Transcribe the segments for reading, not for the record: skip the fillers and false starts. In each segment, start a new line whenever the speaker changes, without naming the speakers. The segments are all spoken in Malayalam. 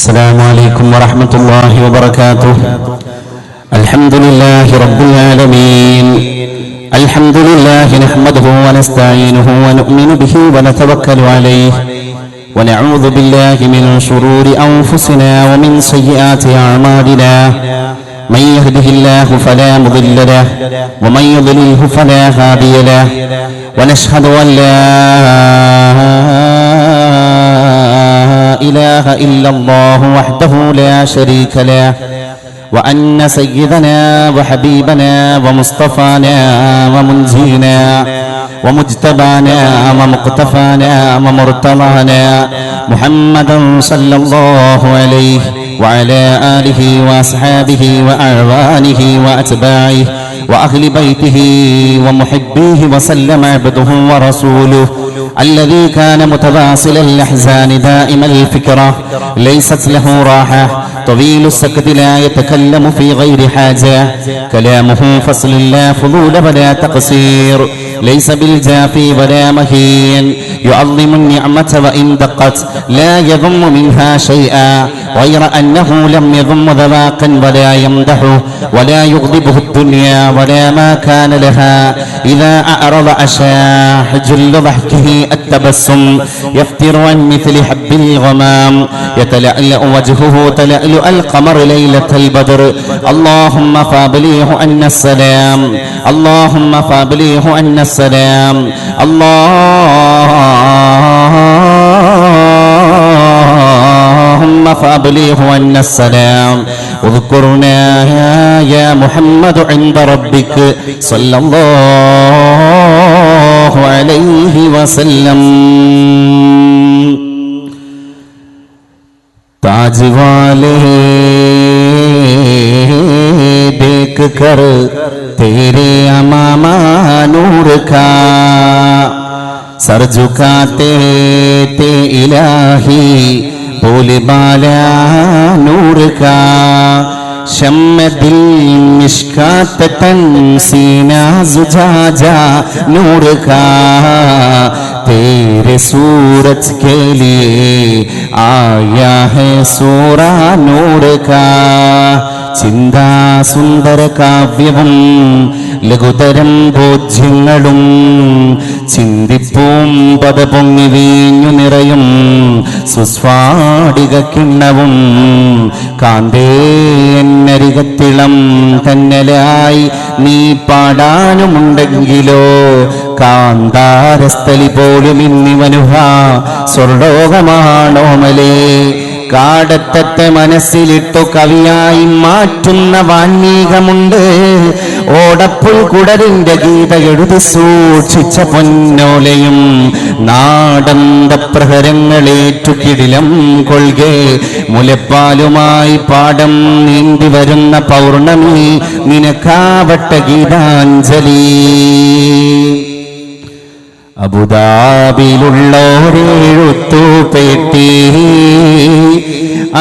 السلام عليكم ورحمة الله وبركاته. الحمد لله رب العالمين. الحمد لله نحمده ونستعينه ونؤمن به ونتوكل عليه ونعوذ بالله من شرور أنفسنا ومن سيئات أعمالنا. من يهده الله فلا مضل له ومن يضلله فلا هادي له. ونشهد أن لا إله إلا الله وحده لا شريك له وأن سيدنا وحبيبنا ومصطفانا ومنجينا ومجتبانا ومقتفانا ومرتضانا محمدا صلى الله عليه وعلى آله وأصحابه وأعوانه وأتباعه وأهل بيته ومحبيه وسلم عبده ورسوله الذي كان متواصل الأحزان دائم الفكرة ليست له راحة طويل السكت لا يتكلم في غير حاجة كلامه فصل لا فضول ولا تقصير ليس بالجافي ولا مهين يعظم النعمة وإن دقت لا يضم منها شيئا غير أنه لم يضم ذواقا ولا يمدحه ولا يغضبه الدنيا ولا ما كان لها إذا أعرض أشاح جل ضحكه التبسم يفتر عن مثل حب الغمام يتلألأ وجهه تلألؤ القمر ليلة البدر. اللهم فابليه عنا السلام اللهم فابليه عنا السلام اللهم فابليه عنا السلام. اذكرنا يا محمد عند ربك صلى الله عليه وسلم. ताज वाले देख कर तेरे अमामा नूर का सर झुकाते ते इलाही बोले बाला नूर का शम्म दिल मिश्कात तन सीना जुझाजा नूर का तेरे सूरज के लिए आया है सूरा नूर का. ചിന്താ സുന്ദര കാവ്യവും ലഘുതരം ബോധ്യങ്ങളും ചിന്തിപ്പൂം പദപൊങ്ങി വീഞ്ഞു നിറയും സുസ്വാടിക കിണ്ണവും കാന്തേ എന്നരികത്തിളം തന്നലായി നീ പാടാനുമുണ്ടെങ്കിലോ കാന്താരസ്ഥലി പോലും ഇന്നിവനുഹ സ്വർലോകമാണോമലേ. കാടത്തത്തെ മനസ്സിലിട്ടു കവിയായി മാറ്റുന്ന വാൽമീകമുണ്ട്. ഓടപ്പുൽ കുടരിന്റെ ഗീത എഴുതി സൂക്ഷിച്ച പൊന്നോലയും നാടന്ത പ്രഹരങ്ങളേറ്റു കിടിലം കൊൾകെ മുലപ്പാലുമായി പാടം നീന്തി വരുന്ന പൗർണമി നിനക്കാവട്ടെ ഗീതാഞ്ജലി. അബുദാബിയിലുള്ളോരെഴുത്തുപേട്ടി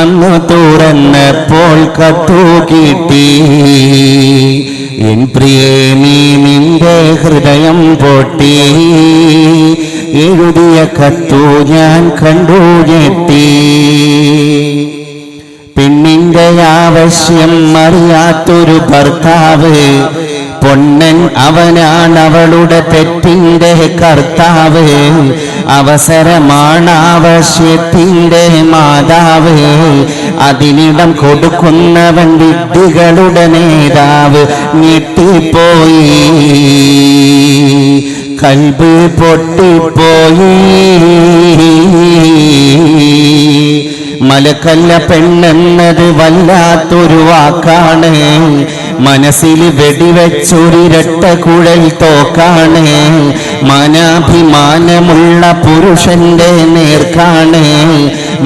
അന്ന് തുറന്നപ്പോൾ കത്തു കിട്ടി. എൻ പ്രിയേ നീ നിന്റെ ഹൃദയം പൊട്ടി എഴുതിയ കത്തു ഞാൻ കണ്ടു ഞെട്ടി. പെണ്ണിന്റെ ആവശ്യം അറിയാത്തൊരു ഭർത്താവ് പൊന്നൻ അവനാണവളുടെ പെറ്റിന്റെ കർത്താവ്. അവസരമാണാവശ്യത്തിന്റെ മാതാവ്. അതിനിടം കൊടുക്കുന്നവൻ വിഡ്ഢികളുടെ നേതാവ്. ഞെട്ടിപ്പോയി കൽബ് പൊട്ടിപ്പോയി. മലക്കല്ല പെണ്ണെന്നത് വല്ലാത്തൊരു വാക്കാണ്. മനസ്സിൽ വെടിവെച്ചൊരിരട്ട കുഴൽ തോക്കാണ്. മാനാഭിമാനമുള്ള പുരുഷന്റെ നേർക്കാണ്.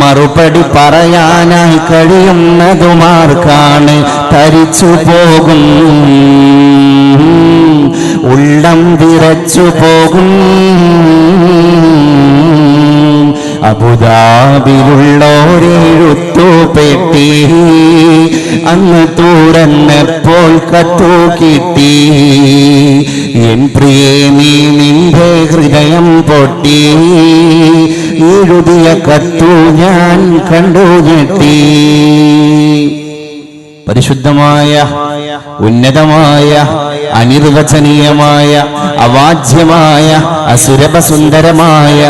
മറുപടി പറയാനായി കഴിയുന്നതുമാർക്കാണ്. തരിച്ചു പോകും ഉള്ളം വിറച്ചു പോകും. അബുദാബിയിലുള്ളോരെഴുത്തുപെട്ടി അന്ന് തുറന്നപ്പോൾ കത്തു കിട്ടി. എൻ പ്രിയേ നീ നിന്റെ ഹൃദയം പൊട്ടി എഴുതിയ കത്തു ഞാൻ കണ്ടു ഞെട്ടി. പരിശുദ്ധമായ ഉന്നതമായ അനിർവചനീയമായ അവാച്യമായ അസുരഭസുന്ദരമായ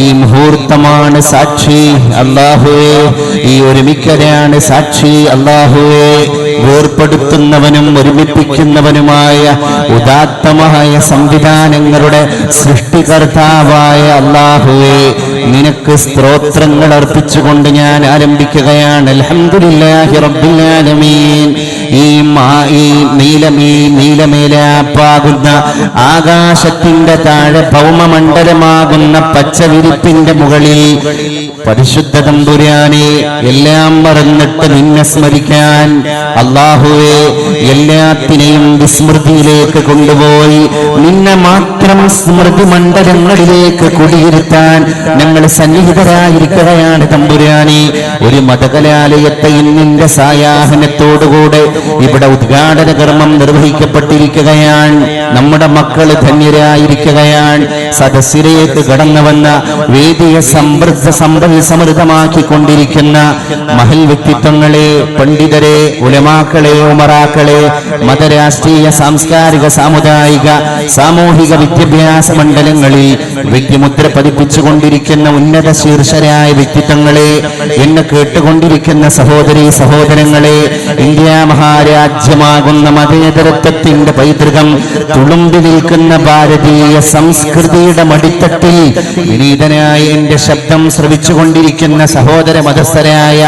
ഈ മുഹൂർത്തമാണ് സാക്ഷി അല്ലാഹുവേ. ഈ ഒരുമിക്കലാണ് സാക്ഷി അല്ലാഹുവേ. വേർപ്പെടുത്തുന്നവനും ഒരുമിപ്പിക്കുന്നവനുമായ ഉദാത്തമായ സംവിധാനങ്ങളുടെ സൃഷ്ടികർത്താവായ അല്ലാഹുവേ, നിനക്ക് സ്തോത്രങ്ങൾ അർപ്പിച്ചുകൊണ്ട് ഞാൻ ആരംഭിക്കുകയാണ്. അൽഹംദുലില്ലാഹി റബ്ബിൽ ആലമീൻ. ഈ നീലമേലാപ്പാകുന്ന ആകാശത്തിന്റെ താഴെ ഭൗമമണ്ഡലമാകുന്ന പച്ചവിരിപ്പിന്റെ മുകളിൽ പരിശുദ്ധ തമ്പുരാനെ എല്ലാം മറന്നിട്ട് നിന്നെ സ്മരിക്കാൻ അല്ലാഹുവേ, എല്ലാത്തിനെയും വിസ്മൃതിയിലേക്ക് കൊണ്ടുപോയി നിന്നെ മാത്രം സ്മൃതി മണ്ഡലങ്ങളിലേക്ക് കുടിയിരുത്താൻ ഞങ്ങൾ സന്നിഹിതരായിരിക്കുകയാണ് തമ്പുരാനെ. ഒരു മതകലാലയത്തെ ഇന്നിന്റെ സായാഹനത്തോടുകൂടെ ഇവിടെ ഉദ്ഘാടന കർമ്മം നിർവഹിക്കപ്പെട്ടിരിക്കുകയാണ്. നമ്മുടെ മക്കള് ധന്യരായിരിക്കുകയാണ്. സദസ്സിലേക്ക് കടന്നു വന്ന വേദിയെ സമൃദ്ധമാക്കിക്കൊണ്ടിരിക്കുന്ന മഹൽ വ്യക്തിത്വങ്ങളെ, പണ്ഡിതരെ, ഉലമാക്കളെ, ഉമറാക്കളെ, മതരാഷ്ട്രീയ സാംസ്കാരിക സാമുദായിക സാമൂഹിക വിദ്യാഭ്യാസ മണ്ഡലങ്ങളിൽ വ്യക്തിമുദ്ര പതിപ്പിച്ചുകൊണ്ടിരിക്കുന്ന ഉന്നത ശീർഷരായ വ്യക്തിത്വങ്ങളെ, എന്നെ കേട്ടുകൊണ്ടിരിക്കുന്ന സഹോദരീ സഹോദരങ്ങളെ, ഇന്ത്യ മഹാരാജ്യമാകുന്ന മതേതരത്വത്തിന്റെ പൈതൃകം തുളുമ്പി നിൽക്കുന്ന ഭാരതീയ സംസ്കൃതിയുടെ മടിത്തട്ടിൽ വിനീതനായ എന്റെ ശബ്ദം ശ്രവിച്ചുകൊണ്ടിരിക്കുന്ന സഹോദര മതസ്ഥരായ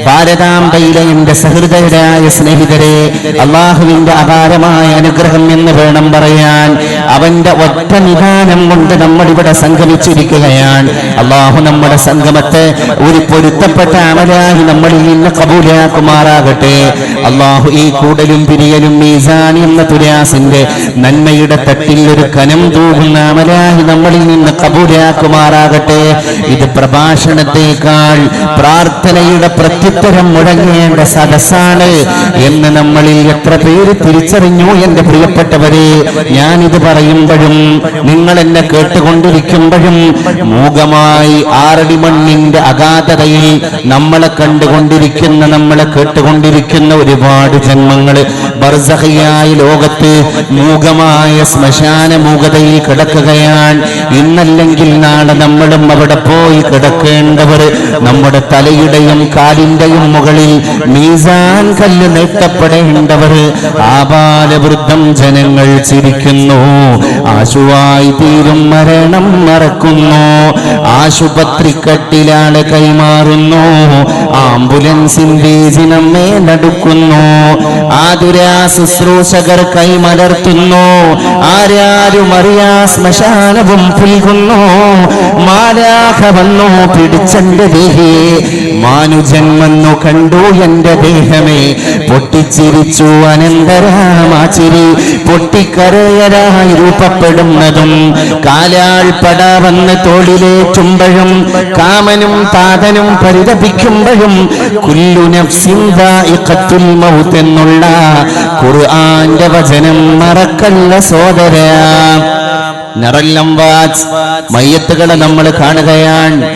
ഭാരതാംബയിലെ എന്റെ സഹൃദയരായ സ്നേഹിതരെ, അള്ളാഹുവിന്റെ അപാരമായ അനുഗ്രഹം എന്ന് വേണം പറയാൻ. അവന്റെ ഒറ്റ നിദാനം കൊണ്ട് നമ്മൾ ഇവിടെ സംഗമിച്ചിരിക്കുകയാണ്. അള്ളാഹു നമ്മുടെ സംഗമത്തെ ഒരു പൊരുത്തപ്പെട്ട അമലായി നമ്മളിൽ നിന്ന് കബൂലാക്കുമാറാകട്ടെ. അള്ളാഹു ഈ കൂടലും പിരിയലും മീസാൻ എന്ന തുലാസിന്റെ നന്മയുടെ തട്ടിൽ ഒരു കനം തൂകുന്ന അമലായി നമ്മളിൽ നിന്ന് കബൂലാക്കുമാറാകട്ടെ. ഇത് പ്രഭാഷണത്തെക്കാൾ പ്രാർത്ഥനയുടെ പ്രത്യുത്തരം മുഴങ്ങേണ്ട സദസ്സാണ് എന്ന് നമ്മളിൽ എത്ര പേര് തിരിച്ചറിഞ്ഞു എന്റെ പ്രിയപ്പെട്ടവരെ. ഞാനിത് പറയുമ്പോഴും നിങ്ങൾ എന്നെ കേട്ടുകൊണ്ടിരിക്കുമ്പോഴും മൂകമായി ആറടി മണ്ണിന്റെ അഗാധതയിൽ നമ്മളെ കണ്ടുകൊണ്ടിരിക്കുന്ന, നമ്മളെ കേട്ടുകൊണ്ടിരിക്കുന്ന ഒരുപാട് ജന്മങ്ങള് ബർസഖിയായ ലോകത്ത് മൂകമായ ശ്മശാന മൂകതയിൽ കിടക്കുകയാണ്. ഇന്നല്ലെങ്കിൽ നാളെ നമ്മളും അവിടെ പോയി കിടക്കേണ്ടവർ. നമ്മുടെ തലയുടെയും കാലിന്റെയും മുകളിൽ മീസാൻ കല്ല് നീട്ടപ്പെടേണ്ടവർ. ആബാലവൃദ്ധം ജനങ്ങൾ ചിരിക്കുന്നു, ആശുവായി തീരും മരണം മറക്കുന്നു. ആശുപത്രി കട്ടിലാണ് കൈമാറുന്നു, ആംബുലൻസിന്റെ നമ്മെ നടുക്കുന്നു. ആതുരാ ശുശ്രൂഷകർ കൈമലർത്തുന്നു, ആരാരും അറിയാ ശ്മശാനവും പുൽകുന്നു. മാലാഖ വന്നു പിടിച്ചെന്റെ ദേഹിയെ, മാനുജന്മന്നു കണ്ടു എന്റെ ദേഹമേ. പൊട്ടിച്ചിരിച്ചു അനന്തരാമാചിരി, പൊട്ടിക്കരയരായി രൂപപ്പെടുന്നതും കാലാൾ പട വന്ന് തോളിലേറ്റുമ്പോഴും കാമനും താതനും പരിതപിക്കുമ്പോഴും കുല്ലു നഫ്സിൻ ദാഇഖത്തുൽ മൗത്ത് എന്നുള്ള ഖുർആന്റെ വചനം മറക്കല്ല സോദരാ. മയ്യത്തുകളെ നമ്മൾ കാണുകയാണ്.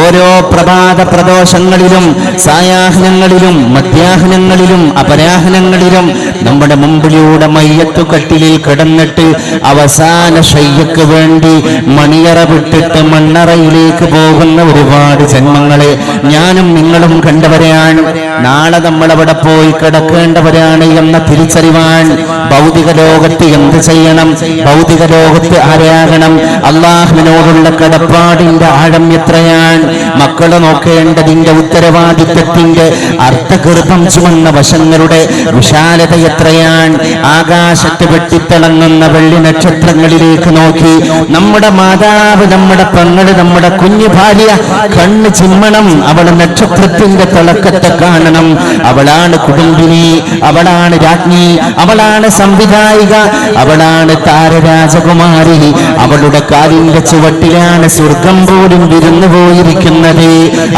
ഓരോ പ്രഭാത പ്രദോഷങ്ങളിലും സായാഹ്നങ്ങളിലും മധ്യാഹ്നങ്ങളിലും അപരാഹ്നങ്ങളിലും നമ്മുടെ മുമ്പിലൂടെ മയ്യത്തു കട്ടിലിൽ കിടന്നിട്ട് അവസാന ശയ്യക്ക് വേണ്ടി മണിയറ വിട്ടിട്ട് മണ്ണറയിലേക്ക് പോകുന്ന ഒരുപാട് ജന്മങ്ങളെ ഞാനും നിങ്ങളും കണ്ടവരെയാണ്. നാളെ നമ്മളവിടെ പോയി കിടക്കേണ്ടവരാണ് എന്ന തിരിച്ചറിവാൻ ഭൗതിക ലോകത്ത് എന്ത് ചെയ്യണം, ഭൗതിക ലോകത്ത് ആരാകണം, അള്ളാഹുവിനോടുള്ള കടപ്പാടിന്റെ ആഴം എത്രയാണ്, മക്കളെ നോക്കേണ്ടതിന്റെ ഉത്തരവാദിത്വത്തിന്റെ അർത്ഥഗർഭം ചുമന്ന വശങ്ങളുടെ വിശാലത എത്രയാണ്. ആകാശത്ത് വെട്ടിത്തിളങ്ങുന്ന വെള്ളി നക്ഷത്രങ്ങളിലേക്ക് നോക്കി നമ്മുടെ മാതാവ്, നമ്മുടെ പെങ്ങള്, നമ്മുടെ കുഞ്ഞു ഭാര്യ കണ്ണ് ചിമ്മണം. അവൾ നക്ഷത്രത്തിന്റെ തിളക്കത്തെ കാണണം. അവളാണ് കുടുംബിനി, അവളാണ് രാജ്ഞി, അവളാണ് സംവിധായിക, അവളാണ് താരരാജകുമാരി. അവളുടെ കാലിന്റെ ചുവട്ടിലാണ് സ്വർഗം പോലും വിരുന്നു പോയിരിക്കുന്നത്.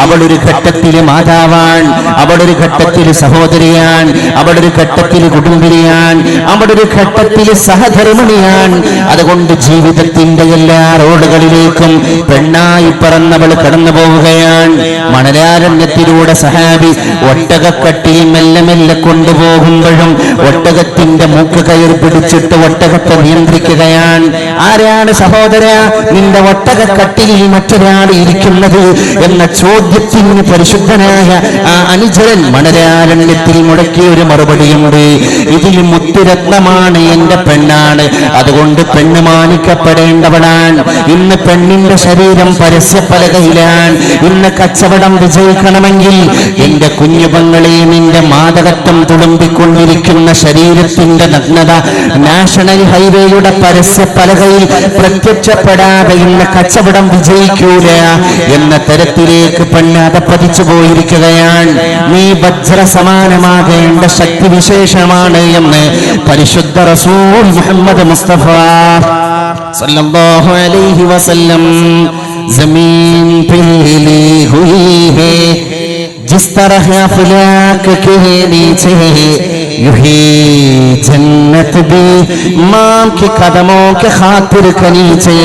അവളൊരു ഘട്ടത്തില് മാതാവാണ്, അവളൊരു ഘട്ടത്തില് സഹോദരിയാണ്, അവളൊരു ഘട്ടത്തില് കുടുംബിനിയാണ്, അവിടെ ഒരു ഘട്ടത്തിൽ സഹധർമ്മിണിയാണ്. അതുകൊണ്ട് ജീവിതത്തിന്റെ എല്ലാ റോഡുകളിലേക്കും പെണ്ണായി പറന്നവൾ കടന്നു പോവുകയാണ്. മണലാരണ്യത്തിലൂടെ സഹാബി ഒട്ടകക്കട്ടിൽ മെല്ലെ മെല്ലെ കൊണ്ടുപോകുമ്പോഴും ഒട്ടകത്തിന്റെ മൂക്ക് കയറി പിടിച്ചിട്ട് ഒട്ടകത്തെ നിയന്ത്രിക്കുകയാണ്. ആരാണ് സഹോദര നിന്റെ ഒട്ടകക്കട്ടിലിൽ മറ്റൊരാൾ ഇരിക്കുന്നത് എന്ന ചോദ്യത്തിന് പരിശുദ്ധനായ ആ അനുചരൻ മണലാരണ്യത്തിൽ മുടക്കിയ ഒരു മറുപടിയുണ്ട്. ഇതിൽ മുത്തുരത്നമാണ്, എന്റെ പെണ്ണാണ്, അതുകൊണ്ട് പെണ്ണ് മാനിക്കപ്പെടേണ്ടവളാണ്. ഇന്ന് പെണ്ണിന്റെ ശരീരം പരസ്യപ്പലകയിലാണ്. ഇന്ന് കച്ചവടം വിജയിക്കണമെങ്കിൽ എന്റെ കുഞ്ഞുപങ്ങളെ നിന്റെ മാതകത്വം തുളുമ്പിക്കൊണ്ടിരിക്കുന്ന ശരീരത്തിന്റെ നഗ്നത നാഷണൽ ഹൈവേയുടെ പരസ്യപ്പലകയിൽ പ്രത്യക്ഷപ്പെടാതെ ഇന്ന് കച്ചവടം വിജയിക്കൂല എന്ന തരത്തിലേക്ക് പെണ്ണ് അതപ്പതിച്ചു പോയിരിക്കുകയാണ്. നീ വജ്ര സമാനമാകേണ്ട ശക്തിവിശേഷമാണ് എന്ന് പരിശുദ്ധ റസൂൽ മുഹമ്മദ് മുസ്തഫ സല്ലല്ലാഹു അലൈഹി വസല്ലം ज़मीन पे ली हुई है जिस तरह अफलाक के नीचे यूं ही जन्नत भी मां के कदमों के खातिर के नीचे.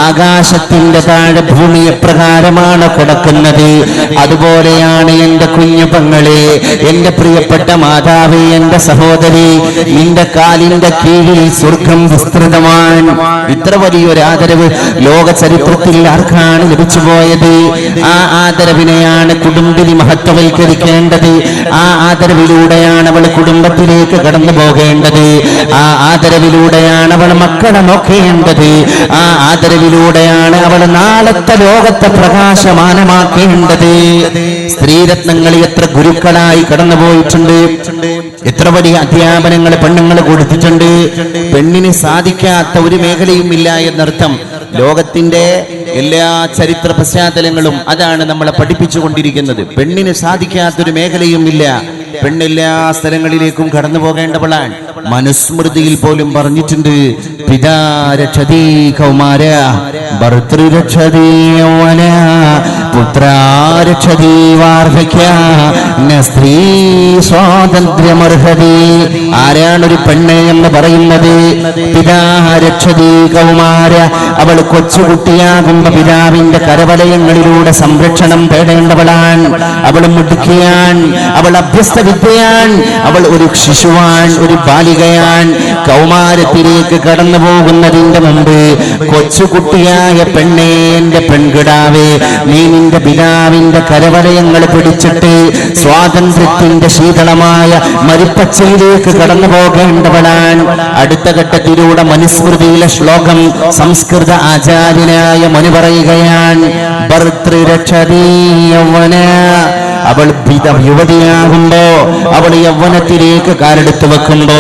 ആകാശത്തിന്റെ താഴെ ഭൂമി എപ്രകാരമാണ് കിടക്കുന്നത് അതുപോലെയാണ് എന്റെ കുഞ്ഞു പെങ്ങളെ, എന്റെ പ്രിയപ്പെട്ട മാതാവേ, എന്റെ സഹോദരി, നിന്റെ കാലിന്റെ കീഴിൽ സ്വർഗം വിസ്തൃതമാണ്. ഇത്ര വലിയൊരു ആദരവ് ലോക ചരിത്രത്തിൽ ആർക്കാണ് ലഭിച്ചു പോയത്? ആ ആദരവിനെയാണ് കുടുംബിനി മഹത്വവൽക്കരിക്കേണ്ടത്. ആ ആദരവിലൂടെയാണ് അവൾ കുടുംബത്തിലേക്ക് കടന്നു പോകേണ്ടത്. ആ ആദരവിലൂടെയാണ് അവൾ മക്കളെ നോക്കേണ്ടത്. ആ ആദരവിലൂടെയാണ് അവൾ നാളത്തെ ലോകത്തെ പ്രകാശമാനമാക്കേണ്ടത്. സ്ത്രീരത്നങ്ങൾ എത്ര ഗുരുക്കളായി കടന്നുപോയിട്ടുണ്ട്, എത്ര വലിയ അധ്യാപനങ്ങൾ പെണ്ണുങ്ങൾ കൊടുത്തിട്ടുണ്ട്. പെണ്ണിന് സാധിക്കാത്ത ഒരു മേഖലയും ഇല്ല എന്നർത്ഥം. ലോകത്തിന്റെ എല്ലാ ചരിത്ര പശ്ചാത്തലങ്ങളും അതാണ് നമ്മളെ പഠിപ്പിച്ചുകൊണ്ടിരിക്കുന്നത്. പെണ്ണിന് സാധിക്കാത്തൊരു മേഖലയും ഇല്ല. പെണ്ണെല്ലാ സ്ഥലങ്ങളിലേക്കും കടന്നു പോകേണ്ടവളാണ്. മനുസ്മൃതിയിൽ പോലും പറഞ്ഞിട്ടുണ്ട്, പിതാ രക്ഷതി കൗമാര ഭർതൃരക്ഷതി യൗവന പുത്രാരക്ഷതി വാർദ്ധക്യ സ്ത്രീ സ്വാതന്ത്ര്യമർഹതി. ആരാണൊരു പെണ്ണ് എന്ന് പറയുന്നത്? പിതാ രക്ഷതി കൗമാര. അവൾ കൊച്ചുകുട്ടിയാകുമ്പോ പിതാവിന്റെ കരവലയങ്ങളിലൂടെ സംരക്ഷണം തേടേണ്ടവളാണ്. അവൾ മുടുക്കിയാൻ, അവൾ അഭ്യസ്ത വിദ്യയാൻ, അവൾ ഒരു ശിശുവാൻ, ഒരു ബാലികയാൻ. കൗമാരത്തിലേക്ക് കടന്നു പോകുന്നതിന്റെ മുമ്പ് കൊച്ചുകുട്ടിയായ പെണ്ണേ, എന്റെ പെൺകിടാവേ, നീ നിന്റെ പിതാവിന്റെ കരവലയങ്ങൾ പിടിച്ചിട്ട് സ്വാതന്ത്ര്യത്തിന്റെ ശീതളമായ മരിപ്പച്ചയിലേക്ക് കടന്നു പോകേണ്ടവളാണ്. അടുത്ത ഘട്ടത്തിലൂടെ മനുസ്മൃതിയിലെ ശ്ലോകം സംസ്കൃത ആചാര്യനായ മനു പറയുകയാണ്, ഭർതൃരക്ഷതി യൗവന. അവൾ യുവതിയാകുമ്പോ, അവൾ യൗവനത്തിലേക്ക് കാലെടുത്ത് വെക്കുമ്പോ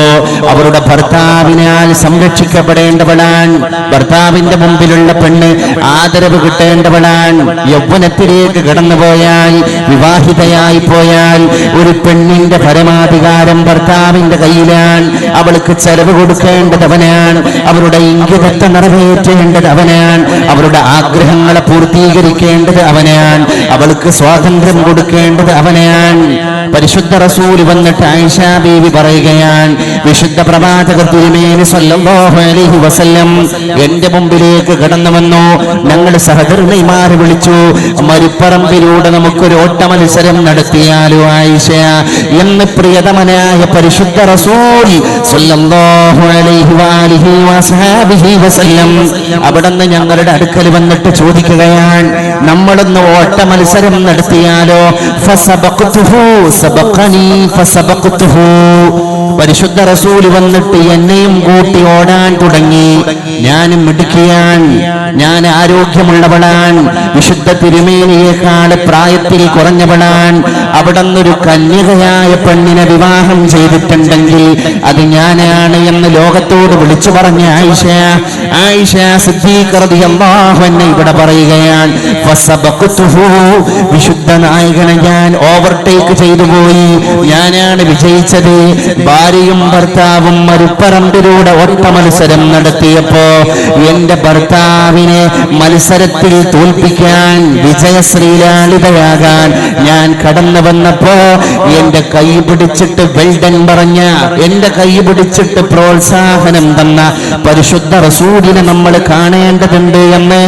അവളുടെ ഭർത്താവിനാൽ സംരക്ഷിക്കപ്പെടേണ്ടവളാണ്. ഭർത്താവിന്റെ മുമ്പിലുള്ള പെണ്ണ് ആദരവ് കിട്ടേണ്ടവളാണ്. യൗവനത്തിലേക്ക് കടന്നുപോയാൽ, വിവാഹിതയായി പോയാൽ ഒരു പെണ്ണിന്റെ പരമാധികാരം ഭർത്താവിന്റെ കയ്യിലാണ്. അവൾക്ക് ചെലവ് കൊടുക്കേണ്ടത് അവനാണ്, അവരുടെ ഇംഗിതത്തെ നിറവേറ്റേണ്ടത് അവനാണ്, അവരുടെ ആഗ്രഹങ്ങളെ പൂർത്തീകരിക്കേണ്ടത് അവനാണ്, അവൾക്ക് സ്വാതന്ത്ര്യം കൊടുക്കേണ്ടത് അവനാണ്. പരിശുദ്ധ റസൂൽ വന്നിട്ട് ആയിഷ ബീവി പറയുകയാണ്, വിശുദ്ധ പ്രവാചകർ തിരുമേനി സല്ലല്ലാഹു അലൈഹി വസല്ലം എന്റെ മുമ്പിലേക്ക് കടന്നു വന്നു. ഞങ്ങൾ സഹധർമ്മിമാരെ വിളിച്ചു, മരുപ്പറമ്പിലൂടെ നമുക്കൊരു ഓട്ട മത്സരം നടത്തിയാലോ ആയിഷ എന്ന് പ്രിയതമനായ പരിശുദ്ധ റസൂൽ സല്ലല്ലാഹു അലൈഹി വആലിഹി വസഹബിഹി വസല്ലം അവിടുന്ന് ഞങ്ങളുടെ അടുക്കൽ വന്നിട്ട് ചോദിക്കുകയാണ്, നമ്മളൊന്ന് ഓട്ട മത്സരം നടത്തിയാലോ? ഫസബഖ്തുഹു സബഖനി ഫസബഖ്തുഹു. പരിശുദ്ധ റസൂൽ വന്നിട്ട് എന്നെയും കൂട്ടി ഓടാൻ തുടങ്ങി. ഞാൻ മിടുക്കിയാണ്, ഞാൻ ആരോഗ്യമുള്ളവളാണ്, വിശുദ്ധ തിരുമേനിയേക്കാൾ പ്രായത്തിൽ കുറഞ്ഞവളാണ്. അവിടുന്നൊരു കന്യകയായ പെണ്ണിനെ വിവാഹം ചെയ്തിട്ടുണ്ടെങ്കിൽ അത് ഞാനാണ് എന്ന് ലോകത്തോട് വിളിച്ചു പറഞ്ഞ ആയിഷ സിദ്ദീഖ റളിയല്ലാഹു അൻഹ ഇവിടെ പറയുകയാണ്, ഫസബഖ്തുഹു. വിശുദ്ധ നായകനെ ഞാൻ ഓവർടേക്ക് ചെയ്തു പോയി, ഞാനാണ് വിജയിച്ചത്. ഭാര്യയും ഭർത്താവും മരുപ്പറമ്പിലൂടെ ഒറ്റ മത്സരം നടത്തിയപ്പോ എന്റെ ഭർത്താവിനെ മത്സരത്തിൽ തോൽപ്പിക്കാൻ, വിജയശ്രീലാളിതയാകാൻ ഞാൻ കടന്നു വന്നപ്പോ എന്റെ കൈ പിടിച്ചിട്ട് വെൽഡൻ പറഞ്ഞ, എന്റെ കൈ പിടിച്ചിട്ട് പ്രോത്സാഹനം തന്ന പരിശുദ്ധ റസൂലിനെ നമ്മൾ കാണേണ്ടതുണ്ട് എന്ന്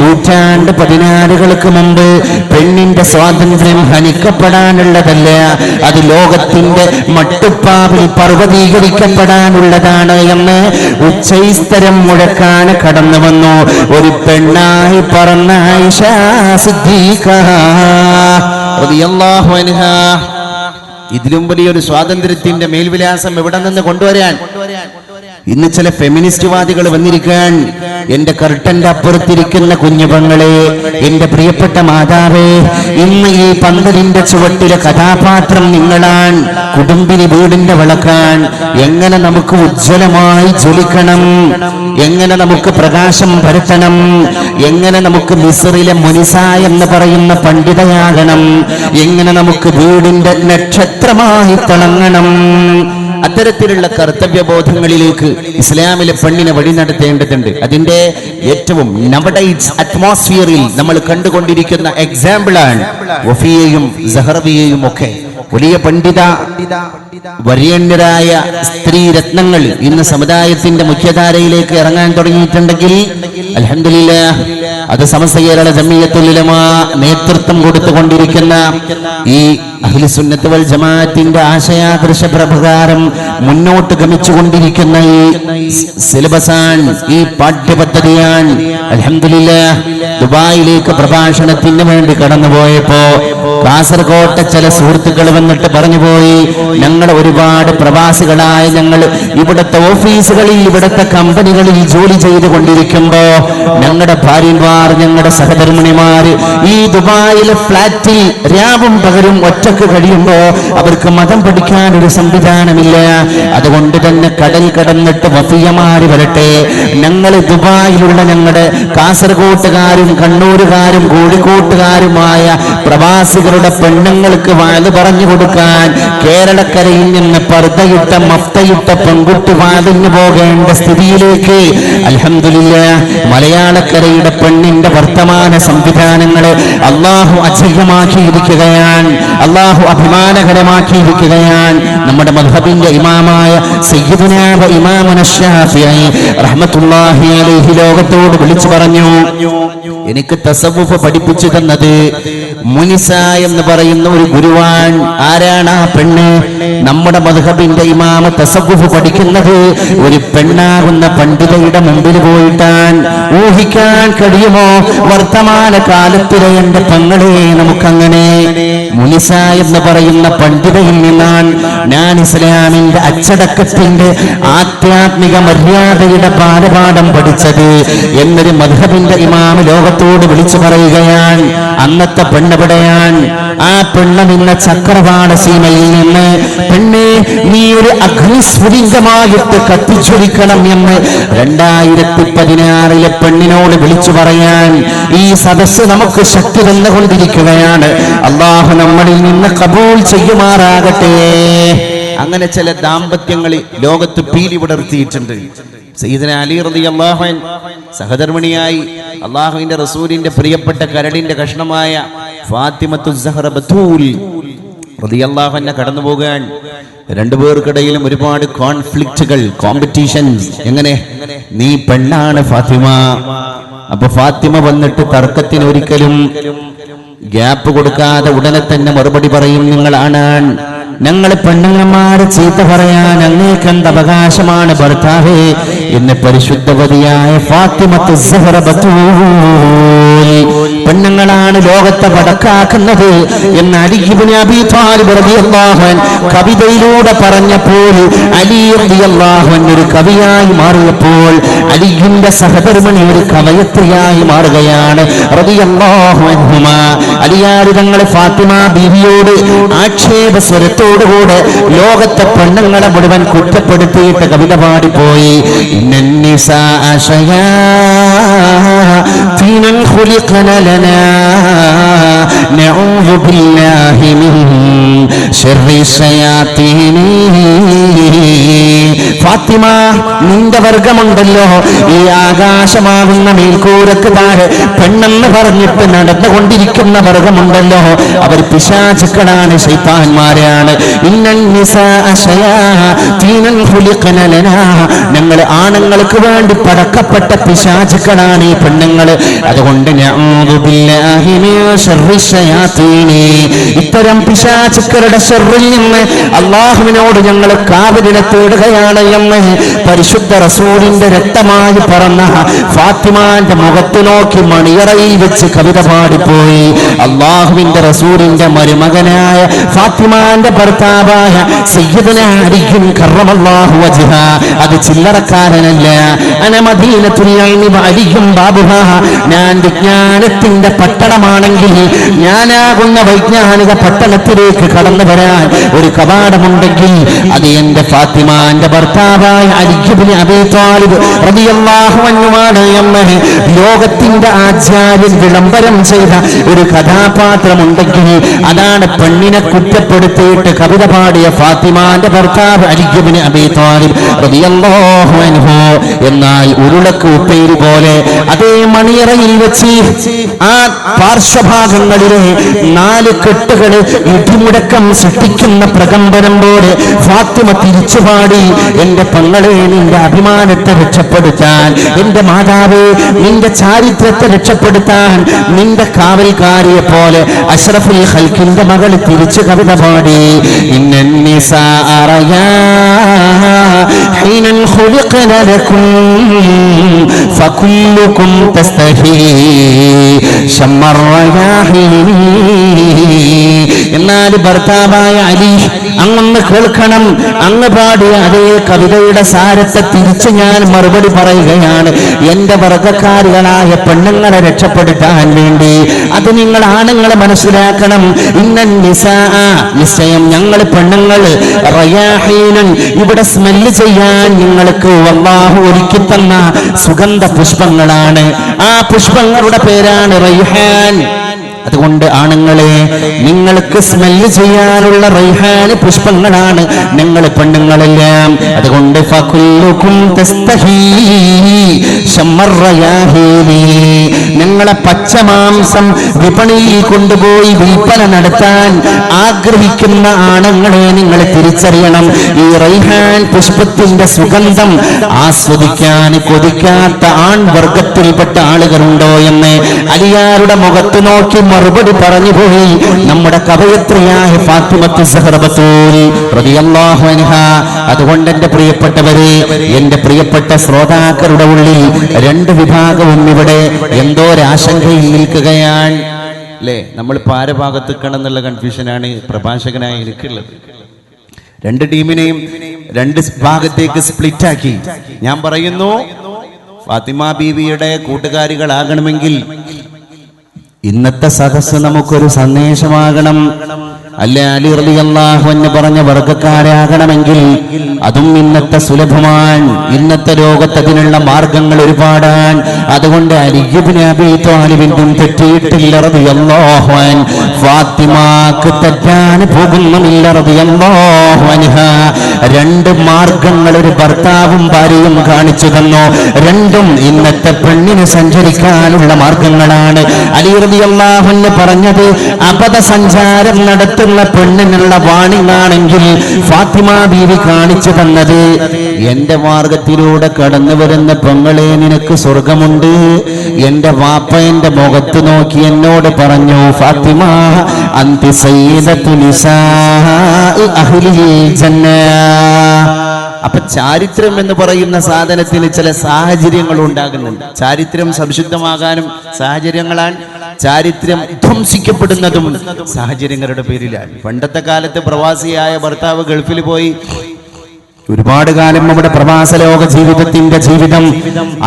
1400 മുമ്പ് പെണ്ണിന്റെ സ്വാതന്ത്ര്യം ഹനിക്കപ്പെടാനുള്ളതല്ല, അത് ലോകത്തിന്റെ മട്ടുപ്പാവിൽ പർവ്വതീകരിക്കപ്പെടാനുള്ളതാണ് എന്ന് ഉച്ചൈസ്തരം മുഴക്കാൻ കടന്നു വന്നു ഒരു പെണ്ണായി പറഞ്ഞ ആയിഷ സിദ്ദീഖ റളിയല്ലാഹു അൻഹാ. ഇതിലും വലിയൊരു സ്വാതന്ത്ര്യത്തിന്റെ മേൽവിലാസം എവിടെ നിന്ന് കൊണ്ടുവരാൻ? ഇന്ന് ചില ഫെമിനിസ്റ്റ്വാദികൾ വന്നിരിക്കാൻ, എന്റെ കർട്ടന്റെ അപ്പുറത്തിരിക്കുന്ന കുഞ്ഞുപങ്ങളെ, എന്റെ പ്രിയപ്പെട്ട മാതാവേ, ഇന്ന് ഈ പന്തലിന്റെ ചുവട്ടിലെ കഥാപാത്രം നിങ്ങളാണ്. കുടുംബിനി വീടിന്റെ വിളക്കാൻ. എങ്ങനെ നമുക്ക് ഉജ്ജ്വലമായി ജ്വലിക്കണം, എങ്ങനെ നമുക്ക് പ്രകാശം പരത്തണം, എങ്ങനെ നമുക്ക് മിസ്റിലെ മുനിസ എന്ന് പറയുന്ന പണ്ഡിതയാകണം, എങ്ങനെ നമുക്ക് വീടിന്റെ നക്ഷത്രമായി തിളങ്ങണം. അത്തരത്തിലുള്ള കർത്തവ്യബോധങ്ങളിലേക്ക് ഇസ്ലാമിലെ പെണ്ണിനെ വഴി നടത്തേണ്ടതുണ്ട്. അതിന്റെ ഏറ്റവും നവഡൈറ്റ്സ് അറ്റ്മോസ്ഫിയറിൽ നമ്മൾ കണ്ടുകൊണ്ടിരിക്കുന്ന എക്സാമ്പിളാണ് വഫിയയും സഹറവിയയും ഒക്കെ. വലിയ പണ്ഡിത വരേണ്യരായ സ്ത്രീ രത്നങ്ങൾ ഇന്ന് സമുദായത്തിന്റെ മുഖ്യധാരയിലേക്ക് ഇറങ്ങാൻ തുടങ്ങിയിട്ടുണ്ടെങ്കിൽ അൽഹംദുലില്ലാഹ്, അത് സമസ്ത കേരള ജമിയത്തുൽ ഉലമാ നേതൃത്വം കൊടുത്തുകൊണ്ടിരിക്കുന്ന ഈ അഹ്ലുസുന്നത്ത് വൽ ജമാഅത്തിന്റെ ആശയാദർശ പ്രകാരം മുന്നോട്ട് ഗമിച്ചുകൊണ്ടിരിക്കുന്ന ഈ സിലബസാണ്, ഈ പാഠ്യപദ്ധതിയാണ്. അൽഹംദുലില്ലാഹ്, ദുബായിലേക്ക് പ്രഭാഷണത്തിന് വേണ്ടി കടന്നുപോയപ്പോ കാസർകോട്ടെ ചില സുഹൃത്തുക്കൾ വന്നിട്ട് പറഞ്ഞുപോയി, ഞങ്ങൾ ഒരുപാട് പ്രവാസികളായ ഞങ്ങൾ ഇവിടുത്തെ ഓഫീസുകളിൽ, ഇവിടുത്തെ കമ്പനികളിൽ ജോലി ചെയ്തുകൊണ്ടിരിക്കുമ്പോ ഞങ്ങളുടെ ഭാര്യമാർ, ഞങ്ങളുടെ സഹധർമ്മിണിമാർ ഈ ദുബായിലെ ഫ്ലാറ്റിൽ രാവും പകലും ഒറ്റക്ക് കഴിയുമ്പോ അവർക്ക് മതം പഠിക്കാൻ ഒരു സംവിധാനമില്ല. അതുകൊണ്ട് തന്നെ കടൽ കടന്നിട്ട് വഫിയമാര് വരട്ടെ, ഞങ്ങൾ ദുബായിലുള്ള ഞങ്ങളുടെ കാസർകോട്ടുകാരും കണ്ണൂരുകാരും കോഴിക്കോട്ടുകാരുമായ പ്രവാസികളുടെ പെണ്ണുങ്ങൾക്ക് വാത് പറഞ്ഞു കൊടുക്കാൻ കേരളക്കരയിൽ നിന്ന് പർദ്ദയിട്ട മഫ്തയിട്ട പെൺകുട്ടി വാതിന് പോകേണ്ട സ്ഥിതിയിലേക്ക് അൽഹംദുലില്ലാഹ് മലയാളക്കരയുടെ പെണ്ണിന്റെ വർത്തമാന സംവിധാനങ്ങളെ അള്ളാഹു അജയ്യമാക്കിയിരിക്കുകയാണ്, അള്ളാഹു അഭിമാനകരമാക്കിയിരിക്കുകയാണ്. നമ്മുടെ മദ്ഹബിന്റെ ഇമാമായ സയ്യിദുനാ വ ഇമാമുനാ ശാഫിഈ റഹ്മത്തുള്ളാഹി അലൈഹി ലോകത്തോട് വിളിച്ചു പറഞ്ഞു, എനിക്ക് തസവ്വുഫ് പഠിപ്പിച്ചു തന്നത് മുനിസ എന്ന് പറയുന്ന ഒരു ഗുരുവാൻ. ആരാണ് ആ പെണ്ണ്? നമ്മുടെ മദ്ഹബിന്റെ ഇമാമ തസവ്വുഫ് പഠിക്കുന്നത് ഒരു പെണ്ണാകുന്ന പണ്ഡിതയുടെ മുമ്പിൽ പോയിട്ടാൻ. ഊഹിക്കാൻ കഴിയുമോ വർത്തമാന കാലത്തിലെ എന്റെ പെങ്ങളെ? നമുക്കങ്ങനെ മുനിസ എന്ന് പറയുന്ന പണ്ഡിതയിൽ നിന്നാണ് ഞാൻ ഇസ്ലാമിന്റെ അച്ചടക്കത്തിന്റെ ആധ്യാത്മിക മര്യാദയുടെ ബാലപാഠം പഠിച്ചത് എന്നൊരു മദ്ഹബിന്റെ ഇമാമ ലോകത്തോട് വിളിച്ചു പറയുകയാണ്. അന്നത്തെ പെണ്ണെവിടെയാണ്? ആ പെണ്ണ് നിന്ന ചക്രവാള സീമയിൽ നിന്ന്, പെണ്ണെ നീ ഒരു അഗ്നിസ്ഫുലിംഗമായിട്ട് കത്തിച്ചൊരിക്കണം എന്ന് 2016 പെണ്ണിനോട് വിളിച്ചു പറയാൻ ഈ സദസ്സ് നമുക്ക് ശക്തി തന്നുകൊണ്ടിരിക്കുകയാണ്. അള്ളാഹു നമ്മളിൽ നിന്ന് കബൂൽ ചെയ്യുമാറാകട്ടെ. അങ്ങനെ ചില ദാമ്പത്യങ്ങൾ ലോകത്ത് പീലി വിടർത്തിയിട്ടുണ്ട്. സയ്യിദുനാ അലി റളിയല്ലാഹു അൻഹു സഹധർമ്മിണിയായി അള്ളാഹുവിന്റെ റസൂലിന്റെ പ്രിയപ്പെട്ട കരടിന്റെ കഷ്ണമായ ഫാത്തിമത്തു സഹറ ബത്തൂൽ റളിയല്ലാഹു അൻഹ കടന്നു പോകാൻ. രണ്ടുപേർക്കിടയിലും ഒരുപാട് കോൺഫ്ലിക്റ്റുകൾ, കോമ്പറ്റീഷൻസ്. എങ്ങനെ? നീ പെണ്ണാണ് ഫാത്തിമ. അപ്പൊ ഫാത്തിമ വന്നിട്ട് തർക്കത്തിന് ഒരിക്കലും ഗ്യാപ്പ് കൊടുക്കാതെ ഉടനെ തന്നെ മറുപടി പറയും, നിങ്ങളാണ്, ഞങ്ങൾ പെണ്ണുങ്ങന്മാരെ ചീത്ത പറയാൻ അങ്ങേക്കെന്ത് അവകാശമാണ് ഭർത്താവേ എന്ന് പരിശുദ്ധവതിയായ ഫാത്തിമത്തു സഹറ ബത്തൂൽ പെണ്ണുങ്ങളാണ് ലോകത്തെ വടക്കാക്കുന്നത് എന്ന് അലി ഇബ്നു അബീ ത്വാലിബ് റളിയല്ലാഹു അൻഹു കവിതയിലൂടെ പറഞ്ഞപ്പോൾ, അലി റളിയല്ലാഹു അൻഹു ഒരു കവിയായി മാറിയപ്പോൾ അലിയുടെ സഹധർമ്മിണി ഒരു കവയത്രിയായി മാറുകയാണ് റളിയല്ലാഹു അൻഹുമാ. അലിയാർ തങ്ങൾ ഫാത്തിമ ബീവിയോട് ആക്ഷേപ സ്വരത്തോടുകൂടെ ലോകത്തെ പെണ്ണുങ്ങളെ മുഴുവൻ കുറ്റപ്പെടുത്തിയിട്ട് കവിത പാടിപ്പോയി. ഇന്നന്നിസാ അശയാ തീനൻ ഖുലിഖന ലനാ നഊദു ബില്ലാഹി മിൻ ശർരി ശയാതീനി. ഫാത്തിമ, നിന്റെ വർഗമുണ്ടല്ലോ, ഈ ആകാശമാകുന്ന മേൽക്കൂരക്ക് താഴെ പെണ്ണെന്ന് പറഞ്ഞിട്ട് നടന്നുകൊണ്ടിരിക്കുന്ന വർഗമുണ്ടല്ലോ, അവർ പിശാചുക്കളാണ്, ശൈത്താന്മാരാണ്. ഇന്നൻ നിസാഅ ശയാതീനൻ ഖുലിഖന ലനാ, ഞങ്ങൾ ആണുങ്ങൾക്ക് വേണ്ടി പടക്കപ്പെട്ട പിശാചുക്കളാണ് ഈ പെണ്ണുങ്ങൾ. അതുകൊണ്ട് നഊദു ബില്ലാഹി മിൻ ശർരി ശയാതീനി, ഇത്തരം പിശാചുക്കളുടെ ശർറിൽ നിന്ന് അല്ലാഹുവിനോട് ഞങ്ങൾ കാവലിനെ തേടുകയാണ് എന്ന് പരിശുദ്ധ റസൂലിന്റെ രക്തമായി പറന്ന ഫാത്തിമാന്റെ മുഖത്ത് നോക്കി മണിയറയിൽ വെച്ച് കവിത പാടിപ്പോയി. അല്ലാഹുവിന്റെ റസൂലിന്റെ മരുമകനായ ഫാത്തിമാന്റെ ഭർത്താവായ സയ്യിദുനാ അലിയും കറമല്ലാഹു വജ്ഹ, അത് ചില്ലറക്കാരനല്ല. അന മദീനത്തുൽ ഇൽമി വഅലിയും ബാബുഹാ, ഞാൻ വിജ്ഞാനത്തിന്റെ പട്ടണമാണെങ്കിൽ ഞാനാകുന്ന വൈജ്ഞാനിക പട്ടണത്തിലേക്ക് കടന്നു വരാൻ ഒരു കവാടമുണ്ടെങ്കിൽ അത് എന്റെ ഫാത്തിമാന്റെ ഭർത്താവായ അലി ഇബ്നു അബീ ത്വാലിബ് റളിയല്ലാഹു അൻഹുവാണ് എന്ന് ലോകത്തിന്റെ ആചാര്യൻ വിളംബരം ചെയ്ത ഒരു കഥാപാത്രമുണ്ടെങ്കിൽ അതാണ് പെണ്ണിനെ കുറ്റപ്പെടുത്തിയിട്ട് കവിത പാടിയ ഫാത്തിമാന്റെ ഭർത്താവ് അലി ഇബ്നു അബീ ത്വാലിബ് റളിയല്ലാഹു അൻഹു. എന്നാൽ ഉരുളക്ക് ഉപ്പേരി പോലെ അതേ മണിയറയിൽ വെച്ച് ആ പാർശ്വഭാഗങ്ങളിലെ 4 കെട്ടുകൾ ഇടിമുടക്കം സൃഷ്ടിക്കുന്ന പ്രകമ്പനം പോലെ ഫാത്തിമ തിരിച്ചുപാടി, എന്റെ പെങ്ങളെ, നിന്റെ അഭിമാനത്തെ രക്ഷപ്പെടുത്താൻ, എന്റെ മാതാവേ, നിന്റെ ചാരിത്രത്തെ രക്ഷപ്പെടുത്താൻ, നിന്റെ കാവൽക്കാരിയെ പോലെ അഷ്റഫുൽ ഖൽഖിന്റെ മകൾ തിരിച്ചു കവിത പാടി. ഇന്നൻ നിസാഅ റയാഹിനൻ ഖുലിഖന ലക്കും ഫകുല്ലുകും തസ്തഹി ശമ്മർ റയാഹിനി. എന്നാൽ ഭർത്താവായ അലി, അങ്ങൊന്ന് കേൾക്കണം, അങ്ങ് പാടിയ അതേ കവിതയുടെ സാരത്തെ തിരിച്ച് ഞാൻ മറുപടി പറയുകയാണ്. എന്റെ വർഗക്കാരികളായ പെണ്ണുങ്ങളെ രക്ഷപ്പെടുത്താൻ വേണ്ടി അത് നിങ്ങൾ ആണുങ്ങളെ മനസ്സിലാക്കണം. ഇന്നൻ നിസാഅ, നിശ്ചയം ഞങ്ങൾ പെണ്ണുങ്ങൾ, റയാഹീനൻ, ഇവിടെ സ്മെല്ല് ചെയ്യാൻ നിങ്ങൾക്ക് അല്ലാഹു ഒരുക്കി തന്ന സുഗന്ധ പുഷ്പങ്ങളാണ്. ആ പുഷ്പങ്ങളുടെ പേരാണ് റൈഹാൻ. അതുകൊണ്ട് ആണുങ്ങളെ, നിങ്ങൾക്ക് സ്മെല്ല് ചെയ്യാനുള്ള റൈഹാന് പുഷ്പങ്ങളാണ് നിങ്ങൾ പെണ്ണുങ്ങളെല്ലാം. അതുകൊണ്ട് ഫകുല്ലുകും തസ്തഹി ശമ്മർ റയാഹീനി, നിങ്ങളെ പച്ചമാംസം വിപണിയിൽ കൊണ്ടുപോയി വിൽപ്പന നടത്താൻ ആഗ്രഹിക്കുന്ന ആണുങ്ങളെ നിങ്ങൾ തിരിച്ചറിയണം. ഈ റൈഹാൻ പുഷ്പത്തിന്റെ സുഗന്ധം ആസ്വദിക്കാൻ കൊതിക്കാത്ത ആൺവർഗത്തിൽപ്പെട്ട ആളുകളുണ്ടോ എന്ന് അലിയാരുടെ മുഖത്ത് നോക്കി മറുപടി പറഞ്ഞുപോയി നമ്മുടെ കവയത്രിയായ ഫാത്തിമത്തു സഹ്റ ബത്തൂൽ റളിയല്ലാഹു അൻഹാ. അതുകൊണ്ട് എന്റെ പ്രിയപ്പെട്ടവരെ, എന്റെ പ്രിയപ്പെട്ട ശ്രോതാക്കളുടെ ഉള്ളിൽ 2 വിഭാഗവും ഇവിടെ എന്തോ ആശങ്കയിൽ നിൽക്കുകയാണ് അല്ലേ? നമ്മൾ പാരഭാഗത്ത് നിൽക്കണം കൺഫ്യൂഷനാണ് പ്രഭാഷകനായി എനിക്കുള്ളത്. 2 ടീമിനെയും 2 ഭാഗത്തേക്ക് സ്പ്ലിറ്റാക്കി ഞാൻ പറയുന്നു, ഫാത്തിമ ബീവിയുടെ കൂട്ടുകാരികളാകണമെങ്കിൽ ഇന്നത്തെ സദസ്സ് നമുക്കൊരു സന്ദേശമാകണം. അല്ല, അലി റളിയല്ലാഹു അൻഹു പറഞ്ഞ വർഗക്കാരാകണമെങ്കിൽ അതും ഇന്നത്തെ സുലഭമാണ്. ഇന്നത്തെ ലോകത്ത് അതിനുള്ള മാർഗങ്ങൾ ഒരുപാടാണ്. അതുകൊണ്ട് അലി ഇബ്നു അബീ ത്വാലിബിനും തെറ്റിയിട്ടില്ല റളിയല്ലാഹു അൻഹു, ഫാത്തിമക്ക് തെറ്റാൻ പോകുന്നുമില്ല റളിയല്ലാഹു അൻഹാ. 2 മാർഗങ്ങൾ ഒരു ഭർത്താവും ഭാര്യയും കാണിച്ചു തന്നു. 2ഉം ഇന്നത്തെ പെണ്ണിന് സഞ്ചരിക്കാനുള്ള മാർഗങ്ങളാണ്. അലി റളിയല്ലാഹു അൻഹു പറഞ്ഞത് അബദ്ധ സഞ്ചാരം നടത്തുന്ന പെണ്ണിനുള്ള വാണിംഗ് ആണെങ്കിൽ ഫാത്തിമ ബീവി കാണിച്ചു തന്നത്, എന്റെ മാർഗത്തിലൂടെ കടന്നു വരുന്ന പെങ്ങളെ, നിനക്ക് സ്വർഗമുണ്ട്. എന്റെ വാപ്പ എന്റെ മുഖത്ത് നോക്കി എന്നോട് പറഞ്ഞു, ഫാത്തിമ അന്തി സയ്യിദത്തു നിസാഇ അഹ്ലിൽ ജന്ന. അപ്പൊ ചാരിത്രം എന്ന് പറയുന്ന സാധനത്തിന് ചില സാഹചര്യങ്ങൾ ഉണ്ടാകുന്നുണ്ട്. ചാരിത്രം സംശുദ്ധമാകാനും സാഹചര്യങ്ങളാണ്. ചാരിത്രം ധ്വംസിക്കപ്പെടുന്നതും സാഹചര്യങ്ങളുടെ പേരിലാണ്. പണ്ടത്തെ കാലത്ത് പ്രവാസിയായ ഭർത്താവ് ഗൾഫിൽ പോയി ഒരുപാട് കാലം അവിടെ പ്രവാസലോക ജീവിതം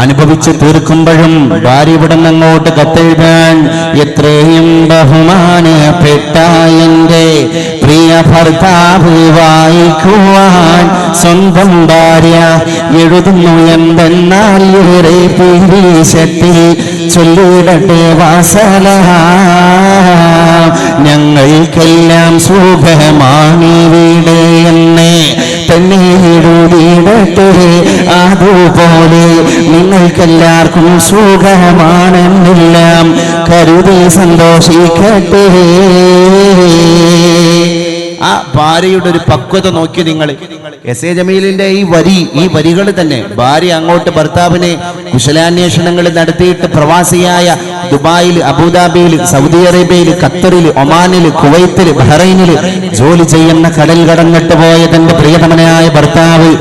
അനുഭവിച്ചു തീർക്കുമ്പോഴും ഭാര്യ ഇവിടെ അങ്ങോട്ട് കത്തെഴുതാൻ, എത്രയും ബഹുമാനപ്പെട്ട എന്റെ പ്രിയ ഭർത്താവ് വായിക്കുവാൻ സ്വന്തം ഭാര്യ എഴുതുന്നു എന്തെന്നാൽ ഏറെ പീരീശത്തിൽ ചൊല്ലിടട്ടെ വാസലാം ഞങ്ങൾക്കെല്ലാം സുഖമാണിവിടെ എന്ന് തന്നെ എഴുതിയിടട്ടെ അതുപോലെ നിങ്ങൾക്കെല്ലാവർക്കും സുഖമാണെന്നെല്ലാം കരുതി സന്തോഷിക്കട്ടെ.
ആ ഭാര്യയുടെ ഒരു പക്വത നോക്കി നിങ്ങൾ. എസ് എ ജമീലിന്റെ ഈ വരികൾ തന്നെ ഭാര്യ അങ്ങോട്ട് ഭർത്താവിനെ കുശലാന്വേഷണങ്ങൾ നടത്തിയിട്ട് പ്രവാസിയായ ദുബായിൽ, അബുദാബിയിൽ, സൗദി അറേബ്യയിൽ, ഖത്തറിൽ, ഒമാനിൽ, കുവൈത്തിൽ, ബഹ്റൈനിൽ ജോലി ചെയ്യുന്ന കടൽ കടന്നിട്ട് പോയ തന്റെ പ്രിയതമനായ ഭർത്താവ്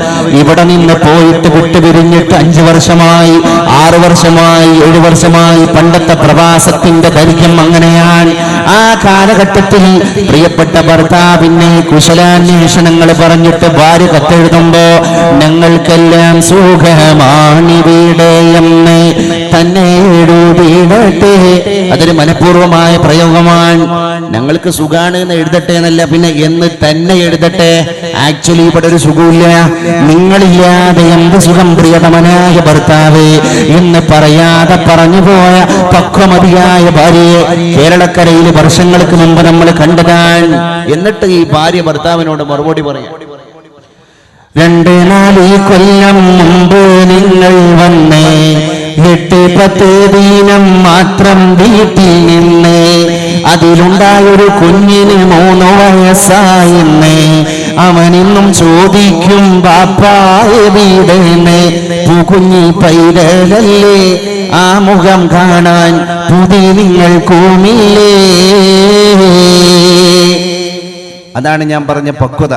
ഇവിടെ നിന്ന് പോയിട്ട് വിട്ടുപിരിഞ്ഞിട്ട് 5 വർഷമായി, 6 വർഷമായി, 7 വർഷമായി. പണ്ടത്തെ പ്രവാസത്തിന്റെ ദൈർഘ്യം അങ്ങനെയാണ്. ആ കാലഘട്ടത്തിൽ പ്രിയപ്പെട്ട ഭർത്താവിനെ കുശലാന്വേഷണങ്ങൾ പറഞ്ഞിട്ട് ഭാര്യ കത്തെഴുതുമ്പോ ഞങ്ങൾക്കെല്ലാം സുഖമാണിവിടെ എന്ന് തന്നെ എഴുതിയിടട്ടെ. അതൊരു മനഃപൂർവമായ പ്രയോഗമാണ്. ഞങ്ങൾക്ക് സുഖാണ് എന്ന് എഴുതട്ടെ എന്നല്ല, പിന്നെ എന്ന് തന്നെ എഴുതട്ടെ. ആക്ച്വലി ഇവിടെ ഒരു സുഖമില്ല. നിങ്ങളില്ലാതെ എന്ത് സുഖം പ്രിയതമനായ ഭർത്താവ് എന്ന് പറയാതെ പറഞ്ഞുപോയ പക്വമതിയായ ഭാര്യയെ കേരളക്കരയിൽ വർഷങ്ങൾക്ക് മുമ്പ് നമ്മൾ കണ്ടതാണ്. എന്നിട്ട് ഈ ഭാര്യ ഭർത്താവിനോട് മറുപടി പറയാം.
2-4 കൊല്ലം മുമ്പ് നിങ്ങൾ വന്നേ 8-10 ദിനം മാത്രം വീട്ടിൽ നിന്ന് അതിലുണ്ടായൊരു കുഞ്ഞിന് 3 വയസ്സായിന്നേ അവനിന്നും ചോദിക്കും ബാപ്പായ വീടേന്ന് കുഞ്ഞി പൈതലല്ലേ ആ മുഖം കാണാൻ പുതി നിങ്ങൾ കൂമില്ലേ.
അതാണ് ഞാൻ പറഞ്ഞ പക്വത.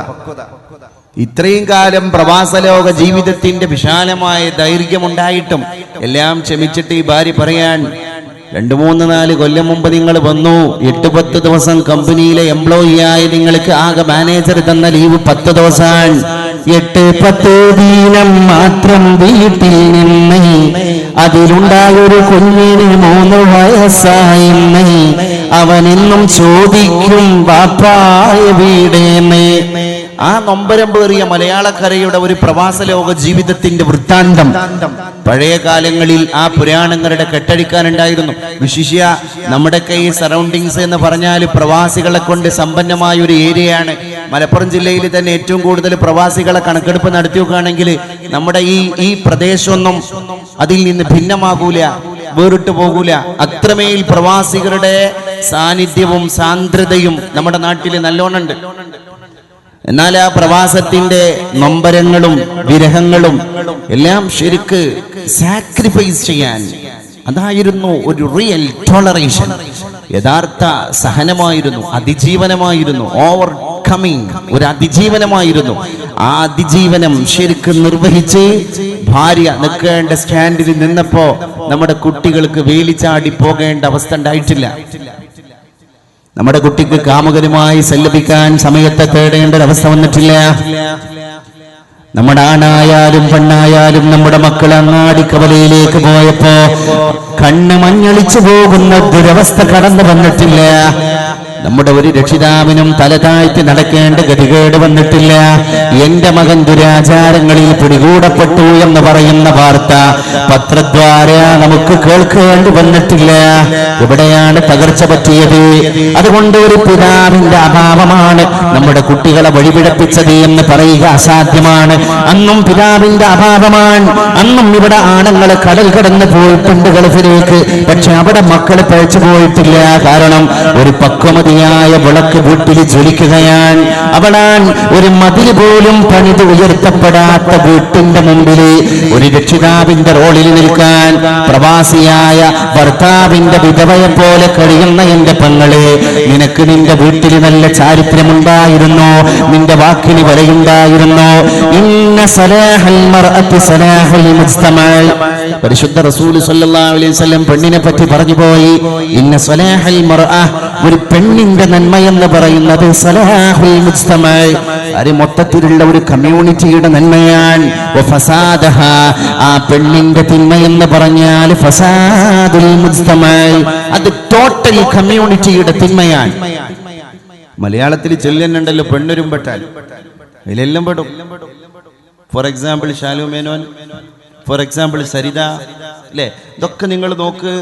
ഇത്രയും കാലം പ്രവാസലോക ജീവിതത്തിന്റെ വിശാലമായ ദൈർഘ്യമുണ്ടായിട്ടും എല്ലാം ക്ഷമിച്ചിട്ട് ഈ ഭാര്യ പറയാൻ 2-3-4 കൊല്ലം മുമ്പ് നിങ്ങൾ വന്നു, 8-10 ദിവസം കമ്പനിയിലെ എംപ്ലോയി ആയി നിങ്ങൾക്ക് ആകെ മാനേജർ തന്ന ലീവ് 10 ദിവസമാണ്.
8-10 ദിനം മാത്രം വീട്ടിൽ നിന്ന് അതിലുണ്ടായൊരു കുഞ്ഞിന് 3 വയസ്സായിന്ന് അവനെന്നും ചോദിക്കും ബാപ്പായ വീടേന്ന്.
ആ നൊമ്പരം പേറിയ മലയാളക്കരയുടെ ഒരു പ്രവാസലോക ജീവിതത്തിന്റെ വൃത്താന്തം പഴയ കാലങ്ങളിൽ ആ പുരാണങ്ങളുടെ കെട്ടടിക്കാനുണ്ടായിരുന്നു. വിശിഷ്യ നമ്മുടെയൊക്കെ ഈ സറൗണ്ടിങ്സ് എന്ന് പറഞ്ഞാൽ പ്രവാസികളെ കൊണ്ട് സമ്പന്നമായ ഒരു ഏരിയയാണ്. മലപ്പുറം ജില്ലയിൽ തന്നെ ഏറ്റവും കൂടുതൽ പ്രവാസികളെ കണക്കെടുപ്പ് നടത്തി നോക്കുകയാണെങ്കിൽ നമ്മുടെ ഈ പ്രദേശമൊന്നും അതിൽ നിന്ന് ഭിന്നമാകൂല, വേറിട്ട് പോകൂല. അത്രമേൽ പ്രവാസികളുടെ സാന്നിധ്യവും സാന്ദ്രതയും നമ്മുടെ നാട്ടിൽ നല്ലോണുണ്ട്. എന്നാൽ ആ പ്രവാസത്തിന്റെ നൊമ്പരങ്ങളും വിരഹങ്ങളും എല്ലാം ശരിക്ക് സാക്രിഫൈസ് ചെയ്യാൻ അതായിരുന്നു ഒരു റിയൽ ടോളറേഷൻ. യഥാർത്ഥ സഹനമായിരുന്നു, അതിജീവനമായിരുന്നു, ഓവർകമ്മിങ് ഒരു അതിജീവനമായിരുന്നു. ആ അതിജീവനം ശരിക്കും നിർവഹിച്ച് ഭാര്യ നിൽക്കേണ്ട സ്റ്റാൻഡിൽ നിന്നപ്പോ നമ്മുടെ കുട്ടികൾക്ക് വേലിച്ചാടി പോകേണ്ട അവസ്ഥ ഉണ്ടായിട്ടില്ല. നമ്മുടെ കുട്ടിക്ക് കാമുകരുമായി സല്ലപിക്കാൻ സമയത്തെ തേടേണ്ട ഒരവസ്ഥ വന്നിട്ടില്ല. നമ്മുടെ ആണായാലും പെണ്ണായാലും നമ്മുടെ മക്കൾ അങ്ങാടിക്കവലയിലേക്ക് പോയപ്പോ കണ്ണ് മഞ്ഞളിച്ചു പോകുന്ന ദുരവസ്ഥ കടന്നു വന്നിട്ടില്ല. നമ്മുടെ ഒരു രക്ഷിതാവിനും തല താഴ്ത്തി നടക്കേണ്ട ഗതികേട് വന്നിട്ടില്ല. എന്റെ മകൻ ദുരാചാരങ്ങളിൽ പിടികൂടപ്പെട്ടു എന്ന് പറയുന്ന വാർത്ത പത്രദ്വാര നമുക്ക് കേൾക്കേണ്ടി വന്നിട്ടില്ല. എവിടെയാണ് തകർച്ച പറ്റിയത്? അതുകൊണ്ട് ഒരു പിതാവിന്റെ അഭാവമാണ് നമ്മുടെ കുട്ടികളെ വഴിപിഴപ്പിച്ചത് എന്ന് പറയുക അസാധ്യമാണ്. അന്നും പിതാവിന്റെ അഭാവമാണ്. അന്നും ഇവിടെ ആണുങ്ങൾ കടൽ കടന്ന് പോയിട്ടുണ്ട് ഗൾഫിലേക്ക്. പക്ഷെ അവിടെ മക്കൾ പഴച്ചു പോയിട്ടില്ല. കാരണം ഒരു പക്വമതിയായ വിളക്ക് വീട്ടിൽ ജ്വലിക്കുകയാണ്. അവളാൻ ഒരു മതിൽ പോലും പണിത് ഉയർത്തപ്പെടാത്ത വീട്ടിന്റെ മുമ്പിൽ ഒരു രക്ഷിതാവിന്റെ റോളിൽ നിൽക്കാൻ പ്രവാസിയായ ഭർത്താവിന്റെ വിധവയെ പോലെ കഴിയുന്ന എന്റെ പെങ്ങളെ, നിനക്ക് നിന്റെ വീട്ടിൽ നല്ല ചാരിത്രമുണ്ടായിരുന്നു, നിന്റെ വാക്കിന് വിലയുണ്ടായിരുന്നു. ഇന്ന സലാഹൽ മർഅത്തി സലാഹൽ മുജ്തമഅ. പരിശുദ്ധ റസൂൽ സ്വല്ലല്ലാഹു അലൈഹി വസല്ലം പെണ്ണിനെ പറ്റി പറഞ്ഞു പോയി, ഇന്ന സലാഹൽ മർഅ, ഒരു പെണ്ണിന്റെ നന്മ എന്ന് പറയുന്നത് സലാഹുൽ മുജ്തമഅ, അത് മൊത്തത്തിലുള്ള ഒരു കമ്മ്യൂണിറ്റിയുടെ നന്മയാണ്. വഫസാദഹ, ആ പെണ്ണിന്റെ തിന്മ എന്ന് പറഞ്ഞാൽ ഫസാദുൽ മുജ്തമഅ, അത് ടോട്ടൽ കമ്മ്യൂണിറ്റിയുടെ തിന്മയാണ്. മലയാളത്തിൽ ചൊല്ലുന്നുണ്ടല്ലോ പെണ്ണുരുമ്പെട്ടാൽ, അതിലെല്ലാം പെടും. For example Shalu Menon, for example Saritha, അല്ലേ? ഇതൊക്കെ നിങ്ങൾ നോക്ക്,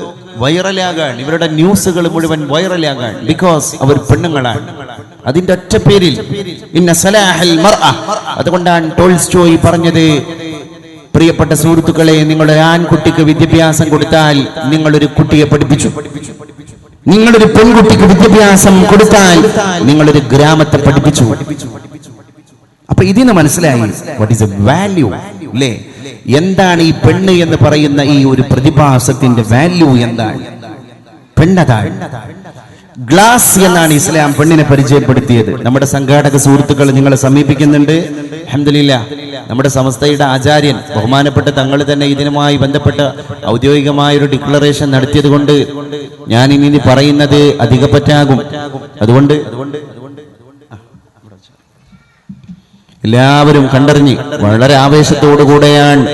വൈറലാകാൻ, ഇവരുടെ ന്യൂസുകൾ മുഴുവൻ വൈറലാകാൻ ബിക്കോസ് അവർ പെണ്ണുങ്ങളാണ്. അതിന്റെ ഒറ്റ പേരിൽ ഇന്ന സലാഹൽ മർഅ. അതുകൊണ്ടാണ് ടോൾസ്റ്റോയ് പറഞ്ഞത്, പ്രിയപ്പെട്ട സുഹൃത്തുക്കളെ, നിങ്ങളുടെ ആൺകുട്ടിക്ക് വിദ്യാഭ്യാസം കൊടുത്താൽ നിങ്ങളൊരു കുട്ടിയെ പഠിപ്പിച്ചു, നിങ്ങളൊരു പെൺകുട്ടിക്ക് വിദ്യാഭ്യാസം കൊടുത്താൽ നിങ്ങളൊരു ഗ്രാമത്തെ പഠിപ്പിച്ചു. അപ്പൊ ഇതിന് മനസ്സിലായി വാട്ട് ഈസ് എ വാല്യൂ, അല്ലേ? എന്താണ് ഈ പെണ്ണ് എന്ന് പറയുന്ന ഈ ഒരു പ്രതിഭാസത്തിന്റെ വാല്യൂ? എന്താണ് പെണ്ണതാണ്? ഗ്ലാസ് എന്നാണ് ഇസ്ലാം പെണ്ണിനെ പരിചയപ്പെടുത്തിയത്. നമ്മുടെ സംഘാടക സുഹൃത്തുക്കൾ നിങ്ങളെ സമീപിക്കുന്നുണ്ട്. അൽഹംദുലില്ലാഹ്, നമ്മുടെ സമസ്തയുടെ ആചാര്യൻ ബഹുമാനപ്പെട്ട തങ്ങൾ തന്നെ ഇതിനുമായി ബന്ധപ്പെട്ട ഔദ്യോഗികമായൊരു ഡിക്ലറേഷൻ നടത്തിയത് കൊണ്ട് ഞാൻ ഇനി പറയുന്നത് അധികപ്പറ്റാകും. അതുകൊണ്ട് എല്ലാവരും കണ്ടറിഞ്ഞ് വളരെ ആവേശത്തോടുകൂടെയാണ്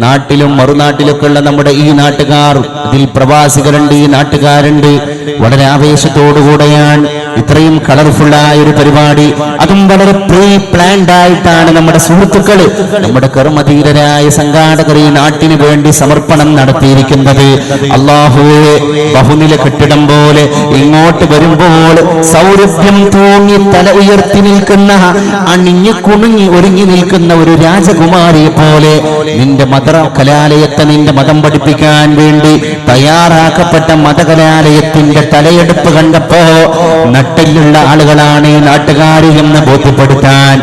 നാട്ടിലും മറുനാട്ടിലൊക്കെ ഉള്ള നമ്മുടെ ഈ നാട്ടുകാർ, ഇതിൽ പ്രവാസികളുണ്ട്, ഈ നാട്ടുകാരുണ്ട്, വളരെ ആവേശത്തോടുകൂടെയാണ് ഇത്രയും കളർഫുള്ളായ ഒരു പരിപാടി, അതും വളരെ പ്രീ പ്ലാൻഡ് ആയിട്ടാണ് നമ്മുടെ സുഹൃത്തുക്കള്, നമ്മുടെ കർമ്മധീരരായ സംഘാടകർ ഈ നാട്ടിന് വേണ്ടി സമർപ്പണം നടത്തിയിരിക്കുന്നത്. അല്ലാഹുവേ, ബഹുനില കെട്ടിടം പോലെ ഇങ്ങോട്ട് വരുമ്പോൾ സൗരഭ്യം തൂങ്ങി തല ഉയർത്തി നിൽക്കുന്ന, അണിഞ്ഞു കുണുങ്ങി ഒരുങ്ങി നിൽക്കുന്ന ഒരു രാജകുമാരിയെ പോലെ നിന്റെ കലാലയത്തെ, നിന്റെ മതം പഠിപ്പിക്കാൻ വേണ്ടി തയ്യാറാക്കപ്പെട്ട മതകലാലയത്തിന്റെ തലയെടുപ്പ് കണ്ടപ്പോ നട്ടിലുള്ള ആളുകളാണ് ഈ നാട്ടുകാർ എന്ന് ബോധ്യപ്പെടുത്താൻ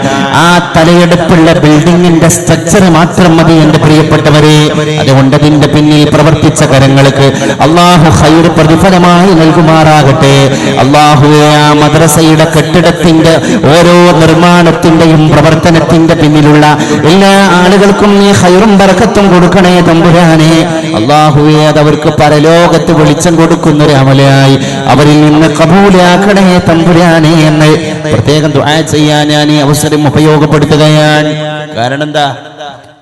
ആ തലയെടുപ്പുള്ള ബിൽഡിങ്ങിന്റെ സ്ട്രക്ചർ മാത്രം മതി എന്റെ പ്രിയപ്പെട്ടവരെ. അതുകൊണ്ട് അതിന്റെ പിന്നിൽ പ്രവർത്തിച്ച കരങ്ങൾക്ക് അള്ളാഹു ഖൈർ പ്രതിഫലമായി നൽകുമാറാകട്ടെ. അള്ളാഹുവേ, ആ മദ്രസയുടെ കെട്ടിടത്തിന്റെ ഓരോ നിർമ്മാണത്തിന്റെയും പ്രവർത്തനത്തിന്റെ പിന്നിലുള്ള എല്ലാ ആളുകൾക്കും നീ ഖൈറും ബർക്കത്തും കൊടുക്കണേ തമ്പുരാനെ. അള്ളാഹുവേ, അതവർക്ക് പരലോകത്ത് വെളിച്ചം കൊടുക്കുന്നൊരു അമലായി അവരിൽ നിന്ന് കബൂലാക്കണേ തമ്പുരാനെ എന്ന് പ്രത്യേകം ദുആ ചെയ്യാൻ ഞാൻ ഈ അവസരം ഉപയോഗപ്പെടുത്തുകയാണ്. കാരണം എന്താ,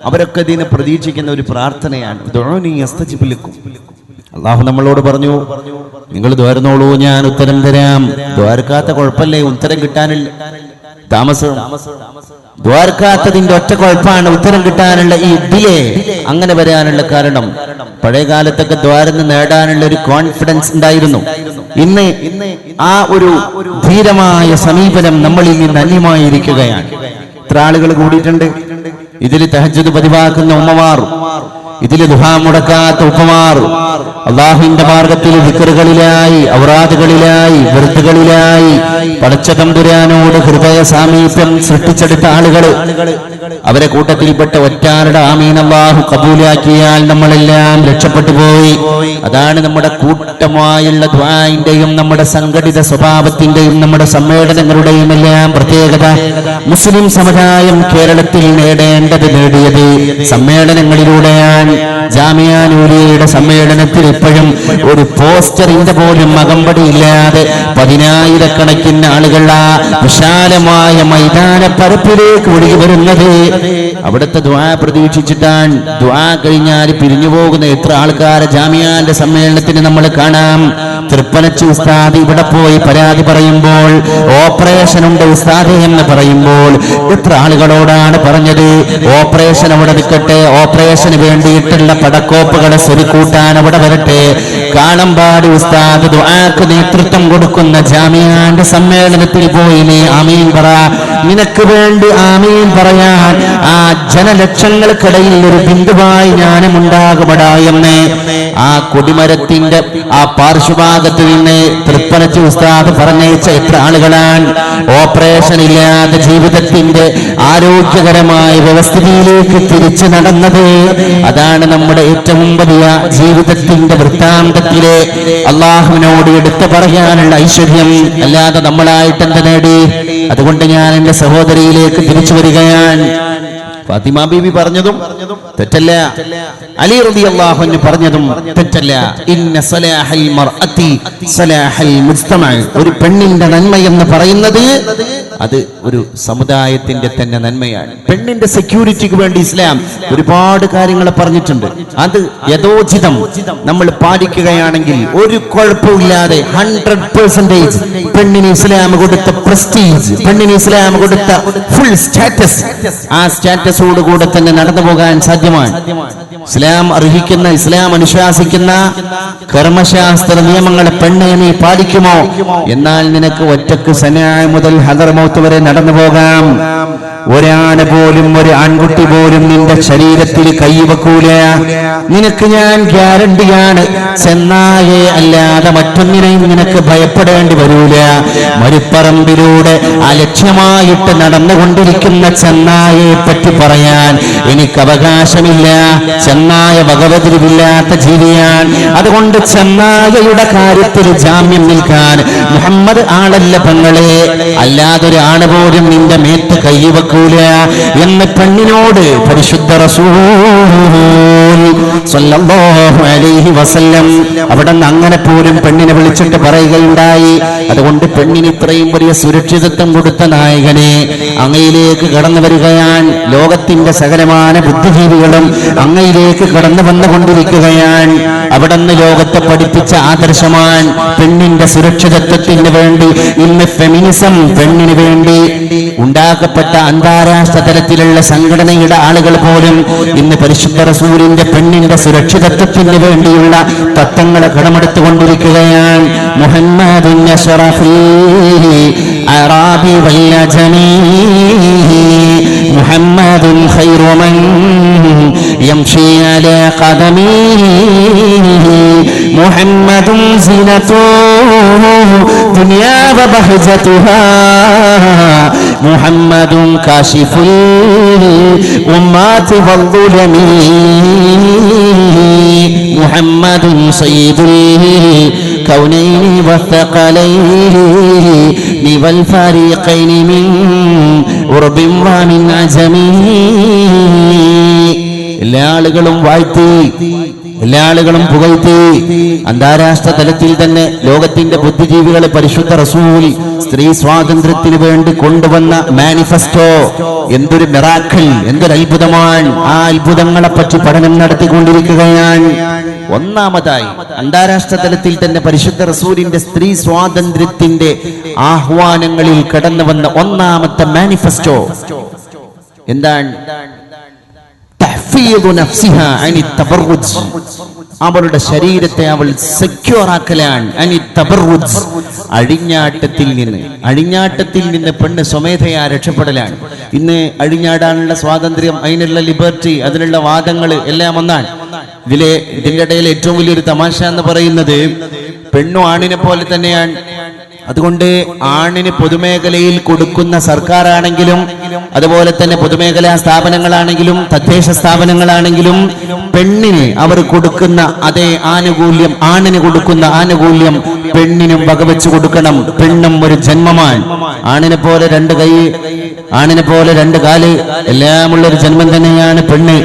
അവരൊക്കെ ഇതിനെ പ്രതീക്ഷിക്കുന്ന ഒരു പ്രാർത്ഥനയാണ്. ദുആനി അസ്തജിബ് ലക്കും. അള്ളാഹു നമ്മളോട് പറഞ്ഞു, നിങ്ങൾ ദ്വാരന്നോളൂ, ഞാൻ ഉത്തരം തരാം. ദ്വാരക്കാത്ത കുഴപ്പമില്ലേ, ഉത്തരം കിട്ടാനില്ല താമസം. ദ്വാരക്കാത്തതിന്റെ ഒറ്റ കുഴപ്പമാണ് ഉത്തരം കിട്ടാനുള്ള ഈ ഡിലേ. അങ്ങനെ വരാനുള്ള കാരണം, പഴയ കാലത്തൊക്കെ ദ്വാരന്ന് നേടാനുള്ള ഒരു കോൺഫിഡൻസ് ഉണ്ടായിരുന്നു. ഇന്ന് ആ ഒരു ധീരമായ സമീപനം നമ്മളിൽ നിന്ന് അന്യമായിരിക്കുകയാണ്. ഇത്ര ആളുകൾ കൂടിയിട്ടുണ്ട്. ഇതിൽ തഹജ്ജുദ് പതിവാക്കുന്ന ഉമ്മമാർ, ഇതിൽ ദുആ മുടക്കാത്ത ഉപ്പമാർ, അള്ളാഹുവിന്റെ മാർഗത്തിൽ ദിക്റുകളിലായി, ഔറാദുകളിലായി, വിർദുകളിലായി പടച്ച തമ്പുരാനോട് ഹൃദയ സാമീപ്യം സൃഷ്ടിച്ചെടുത്ത ആളുകൾ, അവരെ കൂട്ടത്തിൽപ്പെട്ട ഒറ്റാരുടെ ആമീൻ അല്ലാഹു കബൂലാക്കിയാൽ നമ്മളെല്ലാം രക്ഷപ്പെട്ടു പോയി. അതാണ് നമ്മുടെ കൂട്ടമായുള്ള ദുആഇന്റെയും നമ്മുടെ സംഘടിത സ്വഭാവത്തിന്റെയും നമ്മുടെ സമ്മേളനങ്ങളുടെയും എല്ലാം പ്രത്യേകത. മുസ്ലിം സമുദായം കേരളത്തിൽ നേടേണ്ടത് നേടിയത് സമ്മേളനങ്ങളിലൂടെയാണ്. ജാമിഅ നൂരിയയുടെ സമ്മേളനത്തിൽ ഇപ്പോഴും ഒരു പോസ്റ്ററിന്റെ പോലും അകമ്പടിയില്ലാതെ 10,000കണക്കിന് ആളുകൾ ആ വിശാലമായ മൈതാന പരപ്പിലേക്ക് ഒഴുകി വരുന്നത് അവിടുത്തെ ദുആ പ്രതീക്ഷിച്ചിട്ടാണ്. ദുആ കഴിഞ്ഞാൽ പിരിഞ്ഞു പോകുന്ന എത്ര ആൾക്കാരെ ജാമിഅന്റെ സമ്മേളനത്തിന് നമ്മൾ കാണാം. തൃപ്പനച്ചി ഉസ്താദ് ഇവിടെ പോയി പരാതി പറയുമ്പോൾ, ഓപ്പറേഷൻ ഉണ്ട് ഉസ്താദ് എന്ന് പറയുമ്പോൾ എത്ര ആളുകളോടാണ് പറഞ്ഞത്, ഓപ്പറേഷൻ അവിടെ നിൽക്കട്ടെ, ഓപ്പറേഷന് വേണ്ടിയിട്ടുള്ള പടക്കോപ്പുകളെ സ്വരുക്കൂട്ടാൻ അവിടെ വരട്ടെ. കാണമ്പാടി ഉസ്താദ് ദുആക്ക് നേതൃത്വം കൊടുക്കുന്ന ജാമിഅന്റെ സമ്മേളനത്തിൽ പോയി നീ ആമീൻ പറ. നിനക്ക് വേണ്ടി ആമീൻ പറയാൻ ആ ജനലക്ഷങ്ങൾക്കിടയിൽ ഒരു ബിന്ദുവായി ഞാനും ഉണ്ടാകുമടാ എന്ന് ആ കൊടിമരത്തിന്റെ ആ പാർശ്വഭാഗത്ത് നിന്ന് തൃപ്പനച്ചി ഉസ്താദ് പറഞ്ഞയച്ച എത്ര ആളുകളാണ് ഓപ്പറേഷൻ ഇല്ലാതെ ജീവിതത്തിന്റെ ആരോഗ്യകരമായ വ്യവസ്ഥിതിയിലേക്ക് തിരിച്ചു നടന്നത്. അതാണ് നമ്മുടെ ഏറ്റവും വലിയ ജീവിതത്തിന്റെ വൃത്താന്തത്തിലെ അള്ളാഹുവിനോട് എടുത്തു പറയാനുള്ള ഐശ്വര്യം. അല്ലാതെ നമ്മളായിട്ട് എന്ത് നേടി? അതുകൊണ്ട് ഞാൻ എന്റെ സഹോദരിയിലേക്ക് തിരിച്ചു വരികയാണ്. ഫാത്തിമ ബീവി പറഞ്ഞതും തെറ്റല്ല, അലി റളിയല്ലാഹു അൻഹു പറഞ്ഞതും തെറ്റല്ല. ഇന്ന സലാഹൽ മർഅതി സലാഹൽ മുജ്തമഅ. ഒരു പെണ്ണിന്റെ നന്മ എന്ന് പറയുന്നത് അത് ഒരു സമുദായത്തിന്റെ തന്നെ നന്മയാണ്. പെണ്ണിന്റെ സെക്യൂരിറ്റിക്ക് വേണ്ടി ഇസ്ലാം ഒരുപാട് കാര്യങ്ങൾ പറഞ്ഞിട്ടുണ്ട്. അത് യഥോചിതം നമ്മൾ പാലിക്കുകയാണെങ്കിൽ ഒരു കുഴപ്പമില്ലാതെ 100% പെണ്ണിന് ഇസ്ലാം കൊടുത്ത പ്രസ്റ്റീജ്, പെണ്ണിന് ഇസ്ലാം കൊടുത്ത ഫുൾ സ്റ്റാറ്റസ്, ആ സ്റ്റാറ്റസോടുകൂടെ തന്നെ നടന്നു പോകാൻ സാധ്യമാണ്. ഇസ്ലാം അർഹിക്കുന്ന, ഇസ്ലാം അനുശാസിക്കുന്ന കർമ്മശാസ്ത്ര നിയമങ്ങളെ പെണ്ണെ നീ പാലിക്കുമോ? എന്നാൽ നിനക്ക് ഒറ്റക്ക് സനാ മുതൽ ഹദർമൗത്ത് വരെ നടന്നു പോകാം. ഒരാന പോലും, ഒരു ആൺകുട്ടി പോലും നിന്റെ ശരീരത്തിൽ കൈവെക്കൂല. നിനക്ക് ഞാൻ ഗ്യാരണ്ടിയാണ്, ചെന്നായെ അല്ലാതെ മറ്റൊന്നിനെയും നിനക്ക് ഭയപ്പെടേണ്ടി വരൂല. മരുപ്പറമ്പിലൂടെ അലക്ഷ്യമായിട്ട് നടന്നുകൊണ്ടിരിക്കുന്ന ചെന്നായെ പറ്റി പറയാൻ എനിക്ക് അവകാശമില്ല. ചെന്നായ ഭഗവതിരിവില്ലാത്ത ജീവിയാണ്. അതുകൊണ്ട് ചെന്നായയുടെ കാര്യത്തിൽ ജാമ്യം നിൽക്കാൻ മുഹമ്മദ് ആളല്ല പെങ്ങളെ, അല്ലാതൊരു ആണ് പോലും നിന്റെ മേത്ത് കൈവെക്കൂല എന്ന് പെണ്ണിനോട് പരിശുദ്ധ റസൂൽ സ്വല്ലല്ലാഹു അലൈഹി വസല്ലം അവിടെ നിന്ന് അങ്ങനെ പോലും പെണ്ണിനെ വിളിച്ചിട്ട് പറയുകയുണ്ടായി. അതുകൊണ്ട് പെണ്ണിന് ഇത്രയും വലിയ സുരക്ഷിതത്വം കൊടുത്ത നായകനെ അങ്ങയിലേക്ക് കടന്നു വരികയാണ്. ലോകത്തിന്റെ സകലമാന ബുദ്ധിജീവികളും അങ്ങയിലേക്ക് കടന്നു വന്നുകൊണ്ടിരിക്കുകയാണ്. അവിടെ നിന്ന് ലോകത്തെ പഠിപ്പിച്ച ആദർശമാണ് പെണ്ണിന്റെ സുരക്ഷിതത്വത്തിന് വേണ്ടി ഇന്ന് ഫെമിനിസം, പെണ്ണിന് വേണ്ടി ഉണ്ടാക്കപ്പെട്ട അന്താരാഷ്ട്ര തലത്തിലുള്ള സംഘടനയുടെ ആളുകൾ പോലും ഇന്ന് പരിശുദ്ധ റസൂലിന്റെ പെണ്ണിന്റെ സുരക്ഷിതത്വത്തിന് വേണ്ടിയുള്ള തത്വങ്ങളെ കടമെടുത്തുകൊണ്ടിരിക്കുകയാണ്. മുഹമ്മദുൻ അശ്റഫുൽ അറാബി വൽ അജമി മുഹമ്മദുൻ ഖൈറു മൻ യംശി അലാ ഖദമി മുഹമ്മദുൻ സിനതു ദുനിയാ വ ബഹജതുഹാ മുഹമ്മദുൻ കാശിഫുൽ ഉമ്മാതി വൽ ദുലമി മുഹമ്മദുൻ സയ്യിദുൽ കൗനൈനി വസ്സഖലൈനി വൽ ഫരീഖൈനി മിൻ ഉർബിൻ വ മിൻ അജമി. എല്ലാ ആളുകളും വാഴ്ത്തി, എല്ലാ ആളുകളും പുകഴ്ത്തി. അന്താരാഷ്ട്ര തലത്തിൽ തന്നെ ലോകത്തിന്റെ ബുദ്ധിജീവികളെ പരിശുദ്ധ റസൂൽ സ്ത്രീ സ്വാതന്ത്ര്യത്തിന് വേണ്ടി കൊണ്ടുവന്ന മാനിഫെസ്റ്റോ എന്തൊരു മിറാക്കിൾ, എന്തൊരു അത്ഭുതമാണ്. ആ അത്ഭുതങ്ങളെ പറ്റി പഠനം നടത്തിക്കൊണ്ടിരിക്കുകയാണ്. ഒന്നാമതായി അന്താരാഷ്ട്ര തലത്തിൽ തന്നെ പരിശുദ്ധ റസൂലിന്റെ സ്ത്രീ സ്വാതന്ത്ര്യത്തിന്റെ ആഹ്വാനങ്ങളിൽ കടന്നു വന്ന ഒന്നാമത്തെ മാനിഫെസ്റ്റോ എന്താണ്? അവളുടെ ശരീരത്തെ അവൾ സെക്യൂർ ആക്കലാണ്. അഴിഞ്ഞാട്ടത്തിൽ നിന്ന് പെണ്ണ് സ്വമേധയാ രക്ഷപ്പെടലാണ്. ഇന്ന് അഴിഞ്ഞാടാനുള്ള സ്വാതന്ത്ര്യം, അതിനുള്ള ലിബർട്ടി, അതിനുള്ള വാദങ്ങൾ എല്ലാം ഒന്നാണ്. ഇതിന്റെ ഇടയിൽ ഏറ്റവും വലിയൊരു തമാശ എന്ന് പറയുന്നത് പെണ്ണും ആണിനെ പോലെ തന്നെയാണ്. അതുകൊണ്ട് ആണിന് പൊതുമേഖലയിൽ കൊടുക്കുന്ന സർക്കാരാണെങ്കിലും അതുപോലെ തന്നെ പൊതുമേഖലാ സ്ഥാപനങ്ങളാണെങ്കിലും തദ്ദേശ സ്ഥാപനങ്ങളാണെങ്കിലും പെണ്ണിന് അവർ കൊടുക്കുന്ന അതേ ആനുകൂല്യം, ആണിന് കൊടുക്കുന്ന ആനുകൂല്യം പെണ്ണിനും വകവെച്ചു കൊടുക്കണം. പെണ്ണും ഒരു ജന്മമാണ്. ആണിനെ പോലെ രണ്ട് കൈ, ആണിനെ പോലെ രണ്ട് കാല്, എല്ലാമുള്ള ഒരു ജന്മം തന്നെയാണ് പെണ്ണ്.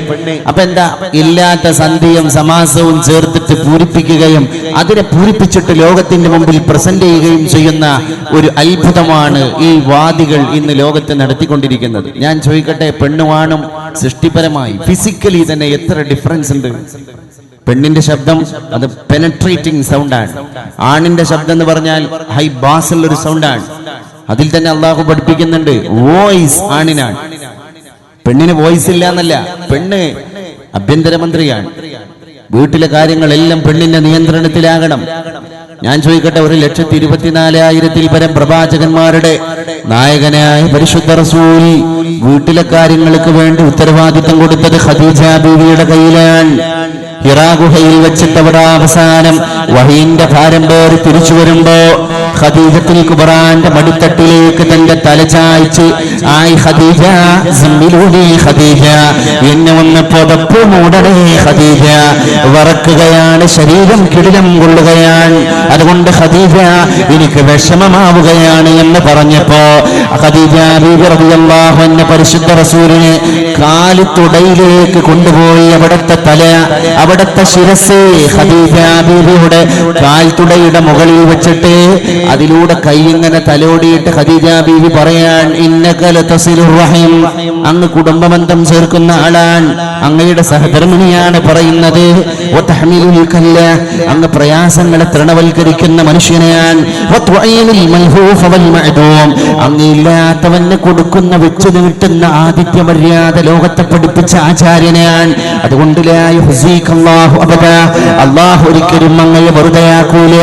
അപ്പൊ എന്താ, ഇല്ലാത്ത സന്ധ്യയും സമാസവും ചേർത്തിട്ട് പൂരിപ്പിക്കുകയും അതിനെ പൂരിപ്പിച്ചിട്ട് ലോകത്തിന്റെ മുമ്പിൽ പ്രസന്റ് ചെയ്യുകയും ചെയ്യുന്ന ഒരു അത്ഭുതമാണ് ഈ വാദികൾ ഇന്ന് ലോകത്ത് നടത്തിക്കൊണ്ടിരിക്കുന്നത്. ഞാൻ ചോദിക്കട്ടെ, പെണ്ണുവാണും സൃഷ്ടിപരമായി ഫിസിക്കലി തന്നെ എത്ര ഡിഫറൻസ് ഉണ്ട്? പെണ്ണിന്റെ ശബ്ദം അത് പെനട്രേറ്റിംഗ് സൗണ്ടാണ്. ആണിന്റെ ശബ്ദം എന്ന് പറഞ്ഞാൽ ഹൈ ബാസ് ഉള്ള ഒരു സൗണ്ടാണ്. അതിൽ തന്നെ അള്ളാഹു പഠിപ്പിക്കുന്നുണ്ട് വോയിസ് ആണിനാണ്, പെണ്ണിന് വോയിസ് ഇല്ല എന്നല്ല. പെണ്ണ് ആഭ്യന്തരമന്ത്രിയാണ്. വീട്ടിലെ കാര്യങ്ങളെല്ലാം പെണ്ണിന്റെ നിയന്ത്രണത്തിലാകണം. ഞാൻ ചോദിക്കട്ടെ, 1,24,000 പരം പ്രവാചകന്മാരുടെ നായകനായ പരിശുദ്ധ റസൂൽ വീട്ടിലെ കാര്യങ്ങൾക്ക് വേണ്ടി ഉത്തരവാദിത്തം കൊടുത്തത് ഖദീജ ബീവിയുടെ കയ്യിലാണ്. ഹിറാ ഗുഹയിൽ വെച്ചിട്ട് അവിടെ അവസാനം വഹീന്റെ ഭാരം പേറി തിരിച്ചു വരുമ്പോ ഖദീജത്തുൽ കുബ്രാന്റെ മടിത്തട്ടിലേക്ക് തന്റെ തല തലചായ്ച്ച് ആയി ഖദീജ സമ്മിലൂനി ഖദീജ, എന്നെ ഒന്ന് പുതപ്പ് മൂടണേ ഖദീജ, വറക്കുകയാണ്, ശരീരം കിടിലം കൊള്ളുകയാണ്, അതുകൊണ്ട് ഖദീജ എനിക്ക് വിഷമമാവുകയാണ് എന്ന് പറഞ്ഞപ്പോ ഖദീജ ബീബി റളിയല്ലാഹു അൻഹ പരിശുദ്ധ റസൂലിനെ കാലിത്തുടയിലേക്ക് കൊണ്ടുപോയി അവിടുത്തെ തല, അവിടുത്തെ ശിരസ് ഖദീജ ബീബിയുടെ കാൽത്തുടയുടെ മുകളിൽ വെച്ചിട്ട് അതിലൂടെ കൈ ഇങ്ങനെ തലോടിയിട്ട് ഖദീജ ബീബി പറയാൻ, ഇന്നക ലതസിലുർ റഹീം, അങ്ങ് കുടുംബബന്ധം ചേർക്കുന്ന ആളാണ്, അങ്ങയുടെ സഹധർമ്മിണിയാണ് പറയുന്നത്, വതഹ്മിലുൽ കല്ല, അങ്ങ് പ്രയാസങ്ങളെ തൃണവൽക്കരിക്കുന്ന മനുഷ്യനെയാണ്, വതുഈനുൽ മൽഹൂഫ വൽ മഅദൂം, അങ്ങ് ഇല്ലാത്തവന് കൊടുക്കുന്ന വെച്ചു നീട്ടുന്ന ആതിഥ്യ മര്യാദ ലോകത്തെ പഠിപ്പിച്ച ആചാര്യനാണ്, അതുകൊണ്ട് ലാ യുഹ്സികല്ലാഹു അബദാ, അല്ലാഹു ഒരിക്കലും അങ്ങയെ വെറുതെയാക്കൂല.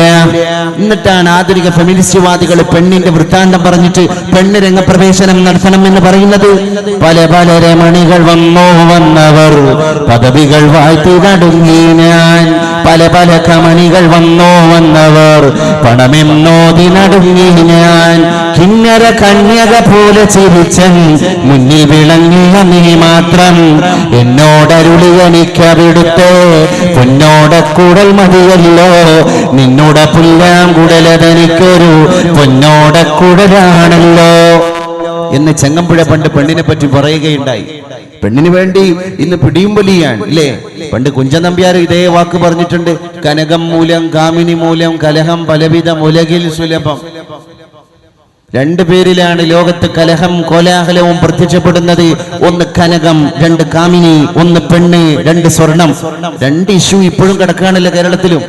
എന്നിട്ടാണ് ആധുനിക ഫെമിനിസ്റ്റ്വാദികൾ പെണ്ണിന്റെ വൃത്താന്തം പറഞ്ഞിട്ട് പെണ്ണ് രംഗപ്രവേശനം നടത്തണം എന്ന് പറയുന്നത്. പല പല രമണികൾ വന്നവർ പദവികൾ വാഴ്ത്തി നടുങ്ങി ഞാൻ, പല പല കമണികൾ വന്നവർ പണമെന്നോതി നടുങ്ങി ഞാൻ, കിന്നര കന്യക പോലെ ചിരിച്ചൻ മുന്നിൽ വിളങ്ങിയ നീ മാത്രം, എന്നോടരുളി എനിക്കവിടുത്തെ പൊന്നോടക്കൂടൽ മതിയല്ലോ, നിന്നോട് പുല്ലാം കുടലതെനിക്കൊരു പൊന്നോടക്കൂടലാണല്ലോ എന്ന് ചെങ്ങമ്പുഴ പണ്ട് പെണ്ണിനെ പറ്റി പറയുകയുണ്ടായി. പെണ്ണിന് വേണ്ടി ഇന്ന് പിടിയും വലിയാണ് അല്ലേ? പണ്ട് കുഞ്ചൻ നമ്പ്യാർ ഇതേ വാക്ക് പറഞ്ഞിട്ടുണ്ട്, കനകം മൂലം കാമിനി മൂലം കലഹം പലവിധ മുലകിൽ സുലഭം. രണ്ടു പേരിലാണ് ലോകത്ത് കലഹം കോലാഹലവും പ്രത്യക്ഷപ്പെടുന്നത്. ഒന്ന് കനകം, രണ്ട് കാമിനി, ഒന്ന് പെണ്ണ്, രണ്ട് സ്വർണം. രണ്ട് ഇഷ്യൂ ഇപ്പോഴും കിടക്കാണല്ലോ കേരളത്തിലും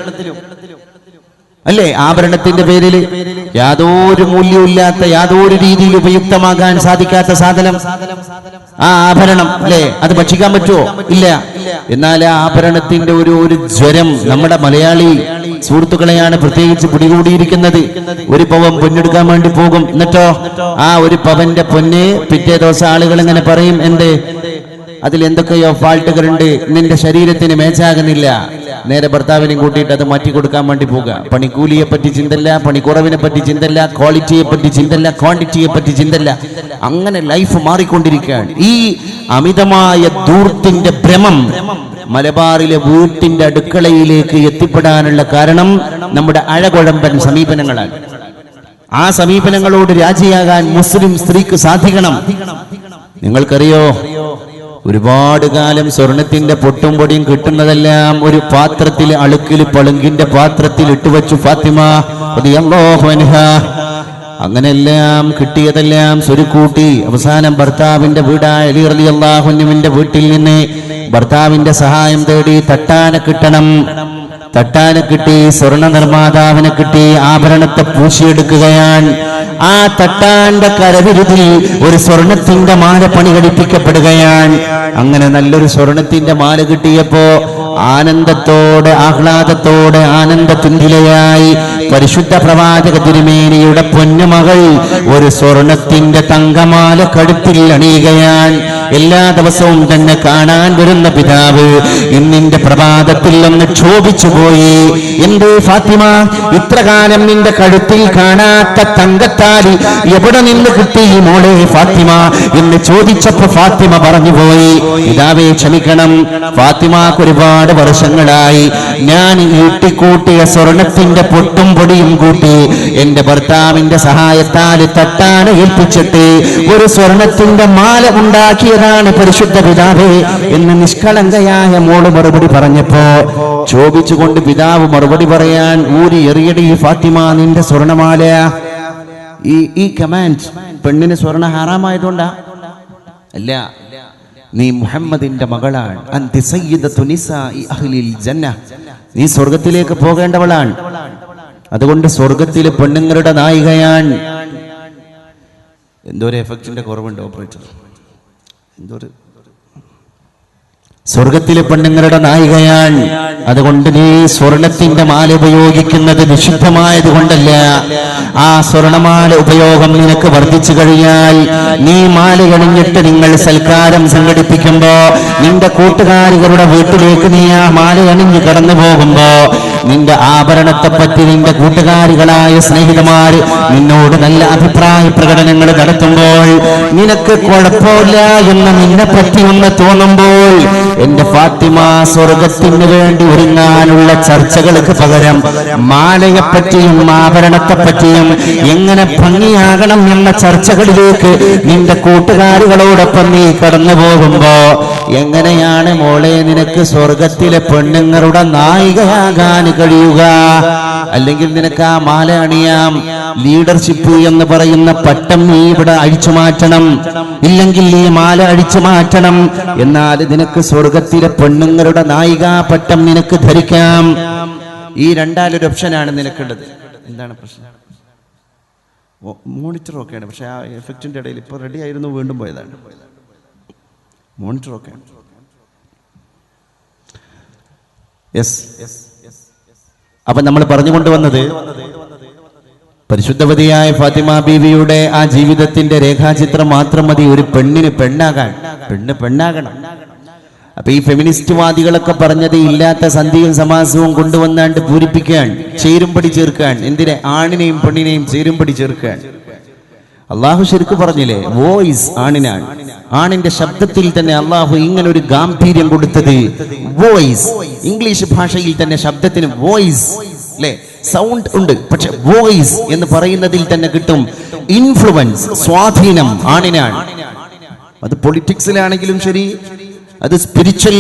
അല്ലേ? ആഭരണത്തിന്റെ പേരിൽ യാതൊരു മൂല്യമില്ലാത്ത, യാതൊരു രീതിയിൽ ഉപയുക്തമാകാൻ സാധിക്കാത്ത സാധനം ആ ആഭരണം അല്ലേ? അത് ഭക്ഷിക്കാൻ പറ്റുമോ? ഇല്ല. എന്നാൽ ആ ആഭരണത്തിന്റെ ഒരു ജ്വരം നമ്മുടെ മലയാളി സുഹൃത്തുക്കളെയാണ് പ്രത്യേകിച്ച് പിടികൂടിയിരിക്കുന്നത്. ഒരു പവൻ പൊന്നെടുക്കാൻ വേണ്ടി പോകും, എന്നിട്ടോ ആ ഒരു പവന്റെ പൊന്ന് പിറ്റേ ദിവസം ആളുകൾ ഇങ്ങനെ പറയും, എന്തേ അതിൽ എന്തൊക്കെയോ ഫാൾട്ടുകളുണ്ട്, നിന്റെ ശരീരത്തിന് മേച്ചാകുന്നില്ല. നേരെ ഭർത്താവിനെയും കൂട്ടിയിട്ട് അത് മാറ്റി കൊടുക്കാൻ വേണ്ടി പോകുക. പണിക്കൂലിയെ പറ്റി ചിന്തല്ല, പണിക്കുറവിനെ പറ്റി ചിന്തല്ല, ക്വാളിറ്റിയെ പറ്റി ചിന്തല്ല, ക്വാണ്ടിറ്റിയെ പറ്റി ചിന്തല്ല. അങ്ങനെ ലൈഫ് മാറിക്കൊണ്ടിരിക്കുകയാണ്. ഈ അമിതമായ ധൂർത്തിന്റെ ഭ്രമം മലബാറിലെ വീട്ടിന്റെ അടുക്കളയിലേക്ക് എത്തിപ്പെടാനുള്ള കാരണം നമ്മുടെ അഴകുഴമ്പൻ സമീപനങ്ങളാണ്. ആ സമീപനങ്ങളോട് രാജിയാകാൻ മുസ്ലിം സ്ത്രീക്ക് സാധിക്കണം. നിങ്ങൾക്കറിയോ, ഒരുപാട് കാലം സ്വർണത്തിന്റെ പൊട്ടും പൊടിയും കിട്ടുന്നതെല്ലാം ഒരു പാത്രത്തിൽ, അളുക്കിൽ പളുങ്കിന്റെ പാത്രത്തിൽ ഇട്ടുവച്ചു ഫാത്തിമ റളിയല്ലാഹു അൻഹാ. അങ്ങനെല്ലാം കിട്ടിയതെല്ലാം സ്വരുക്കൂട്ടി അവസാനം ഭർത്താവിന്റെ വീടായ അലി റളിയല്ലാഹു അൻഹുവിന്റെ വീട്ടിൽ നിന്ന് ഭർത്താവിന്റെ സഹായം തേടി തട്ടാനെ കിട്ടണം. തട്ടാനെ കിട്ടി, സ്വർണ്ണ നിർമ്മാതാവിനെ കിട്ടി, ആഭരണത്തെ പൂശിയെടുക്കുകയാണ്. ആ തട്ടാന്റെ കരവിരുതിൽ ഒരു സ്വർണത്തിന്റെ മാല പണി കഴിപ്പിക്കപ്പെടുകയാണ്. അങ്ങനെ നല്ലൊരു സ്വർണത്തിന്റെ മാല കിട്ടിയപ്പോ ആനന്ദത്തോടെ, ആഹ്ലാദത്തോടെ, ആനന്ദതുന്തിലയായി പരിശുദ്ധ പ്രവാചക തിരുമേനിയുടെ പൊന്നുമകൾ ഒരു സ്വർണത്തിന്റെ തങ്കമാല കഴുത്തിൽ അണിയുകയാണ്. എല്ലാ ദിവസവും തന്നെ കാണാൻ വരുന്ന പിതാവ് ഇന്നിന്റെ പ്രഭാതത്തിൽ ഒന്ന് ക്ഷോഭിച്ചുപോയി. എന്തേ ഫാത്തിമ, ഇത്രകാലം നിന്റെ കഴുത്തിൽ കാണാത്ത തങ്കത്താലി എവിടെ നിന്ന് കിട്ടി മോളെ ഫാത്തിമ എന്ന് ചോദിച്ചപ്പോ ഫാത്തിമ പറഞ്ഞുപോയി, പിതാവേ ക്ഷമിക്കണം, ഫാത്തിമാക്ക് ഒരുപാട് വർഷങ്ങളായി ഞാൻ ഈട്ടിക്കൂട്ടിയ സ്വർണത്തിന്റെ പൊട്ടും പൊടിയും കൂട്ടി എന്റെ ഭർത്താവിന്റെ സഹായത്താൽ തട്ടാനെ ഏൽപ്പിച്ചിട്ട് ഒരു സ്വർണത്തിന്റെ മാല ഉണ്ടാക്കിയതാണ് പരിശുദ്ധ പിതാവേ എന്ന് നിഷ്കളങ്കയായ മോള് മറുപടി പറഞ്ഞപ്പോ ചോദിച്ചുകൊണ്ട് പിതാവ് മറുപടി പറയാൻ, ഊരി എറിയടി ഫാത്തിമ നിന്റെ സ്വർണമാല. ഈ കമാൻഡ് പെണ്ണിന് സ്വർണ്ണ ഹറാമായതുകൊണ്ടാ? അല്ല, നീ മുഹമ്മദിന്റെ മകളാണ്. അന്തി സയ്യിദത്തു നിസാഇ അഹ്ലിൽ ജന്ന, നീ സ്വർഗത്തിലേക്ക് പോകേണ്ടവളാണ്. അതുകൊണ്ട് സ്വർഗത്തിലെ പെണ്ണുങ്ങളുടെ നായികയാണ്. എന്തോ ഒരു എഫക്റ്റിന്റെ കുറവുണ്ട് ഓപ്പറേറ്റർ. സ്വർഗത്തിലെ പെണ്ണുങ്ങളുടെ നായികയാണ്. അതുകൊണ്ട് നീ സ്വർണത്തിന്റെ മാല ഉപയോഗിക്കുന്നത് നിഷിദ്ധമായത് കൊണ്ടല്ല. ആ സ്വർണമാല ഉപയോഗം നിനക്ക് വർദ്ധിച്ചു കഴിഞ്ഞാൽ നീ മാല അണിഞ്ഞിട്ട് നിങ്ങൾ സൽക്കാരം സംഘടിപ്പിക്കുമ്പോ നിന്റെ കൂട്ടുകാരികളുടെ വീട്ടിലേക്ക് നീ ആ മാല അണിഞ്ഞ് കടന്നു പോകുമ്പോ നിന്റെ ആഭരണത്തെപ്പറ്റി നിന്റെ കൂട്ടുകാരികളായ സ്നേഹിതമാര് നിന്നോട് നല്ല അഭിപ്രായ പ്രകടനങ്ങൾ നടത്തുമ്പോൾ, നിനക്ക് കുഴപ്പമില്ല എന്ന് നിന്നെ പറ്റി ഒന്ന് തോന്നുമ്പോൾ, എന്റെ ഫാത്തിമ സ്വർഗത്തിന് വേണ്ടി ഒരുങ്ങാനുള്ള ചർച്ചകൾക്ക് പകരം മാലയെപ്പറ്റിയും ആഭരണത്തെപ്പറ്റിയും എങ്ങനെ ഭംഗിയാകണം എന്ന ചർച്ചകളിലേക്ക് നിന്റെ കൂട്ടുകാരികളോടൊപ്പം നീ കടന്നു പോകുമ്പോ എങ്ങനെയാണ് മോളെ നിനക്ക് സ്വർഗത്തിലെ പെണ്ണുങ്ങളുടെ നായികയാകാൻ കഴിയുക? അല്ലെങ്കിൽ നിനക്ക് ആ മാല അണിയാം, ലീഡർഷിപ്പ് എന്ന് പറയുന്ന പട്ടം നീ ഇവിടെ അഴിച്ചു മാറ്റണം, ഇല്ലെങ്കിൽ ഈ മാല അഴിച്ചു മാറ്റണം. എന്നാൽ നിനക്ക് സ്വർഗത്തിലെ പെണ്ണുങ്ങളുടെ നായികാ പട്ടം നിനക്ക് ധരിക്കാം. ഈ രണ്ടാലൊരു ഓപ്ഷനാണ് നിനക്കുള്ളത്. എന്താണ് പ്രശ്നം? മോണിറ്ററൊക്കെയാണ്, പക്ഷെ ആ എഫക്റ്റിന്റെ ഇടയിൽ ഇപ്പൊ റെഡി ആയിരുന്നു, വീണ്ടും പോയതാണ്. മോണിറ്ററൊക്കെ അപ്പൊ നമ്മൾ പറഞ്ഞുകൊണ്ടുവന്നത് പരിശുദ്ധവതിയായ ഫാത്തിമ ബീവിയുടെ ആ ജീവിതത്തിന്റെ രേഖാചിത്രം മാത്രം മതി ഒരു പെണ്ണിന് പെണ്ണാകാൻ. പെണ്ണാകണം. അപ്പൊ ഈ ഫെമിനിസ്റ്റ് വാദികളൊക്കെ പറഞ്ഞത് ഇല്ലാത്ത സന്ധിയും സമാസവും കൊണ്ടുവന്നാണ്ട് പൂരിപ്പിക്കാൻ, ചേരുംപടി ചേർക്കാൻ. എന്തിനെ? ആണിനെയും പെണ്ണിനെയും ചേരുംപടി ചേർക്കാൻ. അള്ളാഹു ശരിക്കും പറഞ്ഞില്ലേ, വോയിസ് ആണിനാണ്. ആണിന്റെ ശബ്ദത്തിൽ തന്നെ അള്ളാഹു ഇങ്ങനെ ഒരു ഗാംഭീര്യം കൊടുത്തത്. വോയിസ്, ഇംഗ്ലീഷ് ഭാഷയിൽ തന്നെ ശബ്ദത്തിന് വോയിസ് അല്ലെ, സൗണ്ട് ഉണ്ട്, പക്ഷെ വോയിസ് എന്ന് പറയുന്നതിൽ തന്നെ കിട്ടും ഇൻഫ്ലുവൻസ്, സ്വാധീനം ആണിനാണ്. അത് പൊളിറ്റിക്സിലാണെങ്കിലും ശരി, അത് സ്പിരിച്വൽ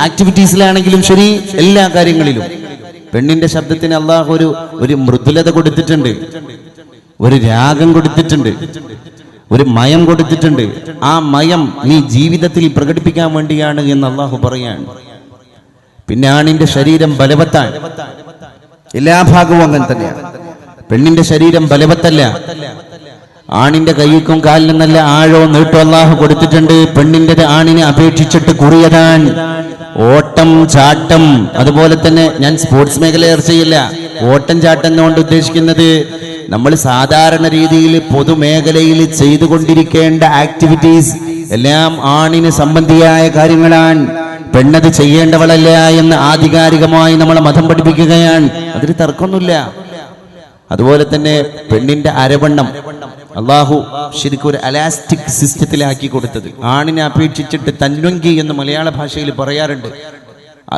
ആക്ടിവിറ്റീസിലാണെങ്കിലും ശരി, എല്ലാ കാര്യങ്ങളിലും പെണ്ണിന്റെ ശബ്ദത്തിന് അള്ളാഹു ഒരു മൃദുലത കൊടുത്തിട്ടുണ്ട്, ഒരു രാഗം കൊടുത്തിട്ടുണ്ട്, ഒരു മയം കൊടുത്തിട്ടുണ്ട്. ആ മയം നീ ജീവിതത്തിൽ പ്രകടിപ്പിക്കാൻ വേണ്ടിയാണ് എന്ന് അള്ളാഹു പറയാണ്. പിന്നെ ആണിന്റെ ശരീരം ബലവത്താണ്, എല്ലാ ഭാഗവും അങ്ങനെ തന്നെയാണ്. പെണ്ണിന്റെ ശരീരം ബലവത്തല്ല. ആണിന്റെ കൈക്കും കാലിനും നല്ല ആഴോ നീട്ടോ അള്ളാഹു കൊടുത്തിട്ടുണ്ട്. പെണ്ണിന്റെ ആണിനെ അപേക്ഷിച്ചിട്ട് കുറിയതാണ്. ഓട്ടം, ചാട്ടം, അതുപോലെ തന്നെ ഞാൻ സ്പോർട്സ് മേഖല ചർച്ച ചെയ്യില്ല. ഓട്ടം ചാട്ടം എന്നുകൊണ്ട് ഉദ്ദേശിക്കുന്നത് നമ്മൾ സാധാരണ രീതിയിൽ പൊതുമേഖലയിൽ ചെയ്തുകൊണ്ടിരിക്കേണ്ട ആക്ടിവിറ്റീസ് എല്ലാം ആണിന് സംബന്ധിയായ കാര്യങ്ങളാണ്. പെണ്ണത് ചെയ്യേണ്ടവളല്ല എന്ന് ആധികാരികമായി നമ്മളെ മതം പഠിപ്പിക്കുകയാണ്. അതിന് തർക്കമൊന്നുമില്ല. അതുപോലെ തന്നെ പെണ്ണിന്റെ അരവണ്ണം അള്ളാഹു ശരിക്കും ഒരു അലാസ്റ്റിക് സിസ്റ്റത്തിലാക്കി കൊടുത്തത്. ആണിനെ അപേക്ഷിച്ചിട്ട് തൻവങ്കി എന്ന് മലയാള ഭാഷയിൽ പറയാറുണ്ട്.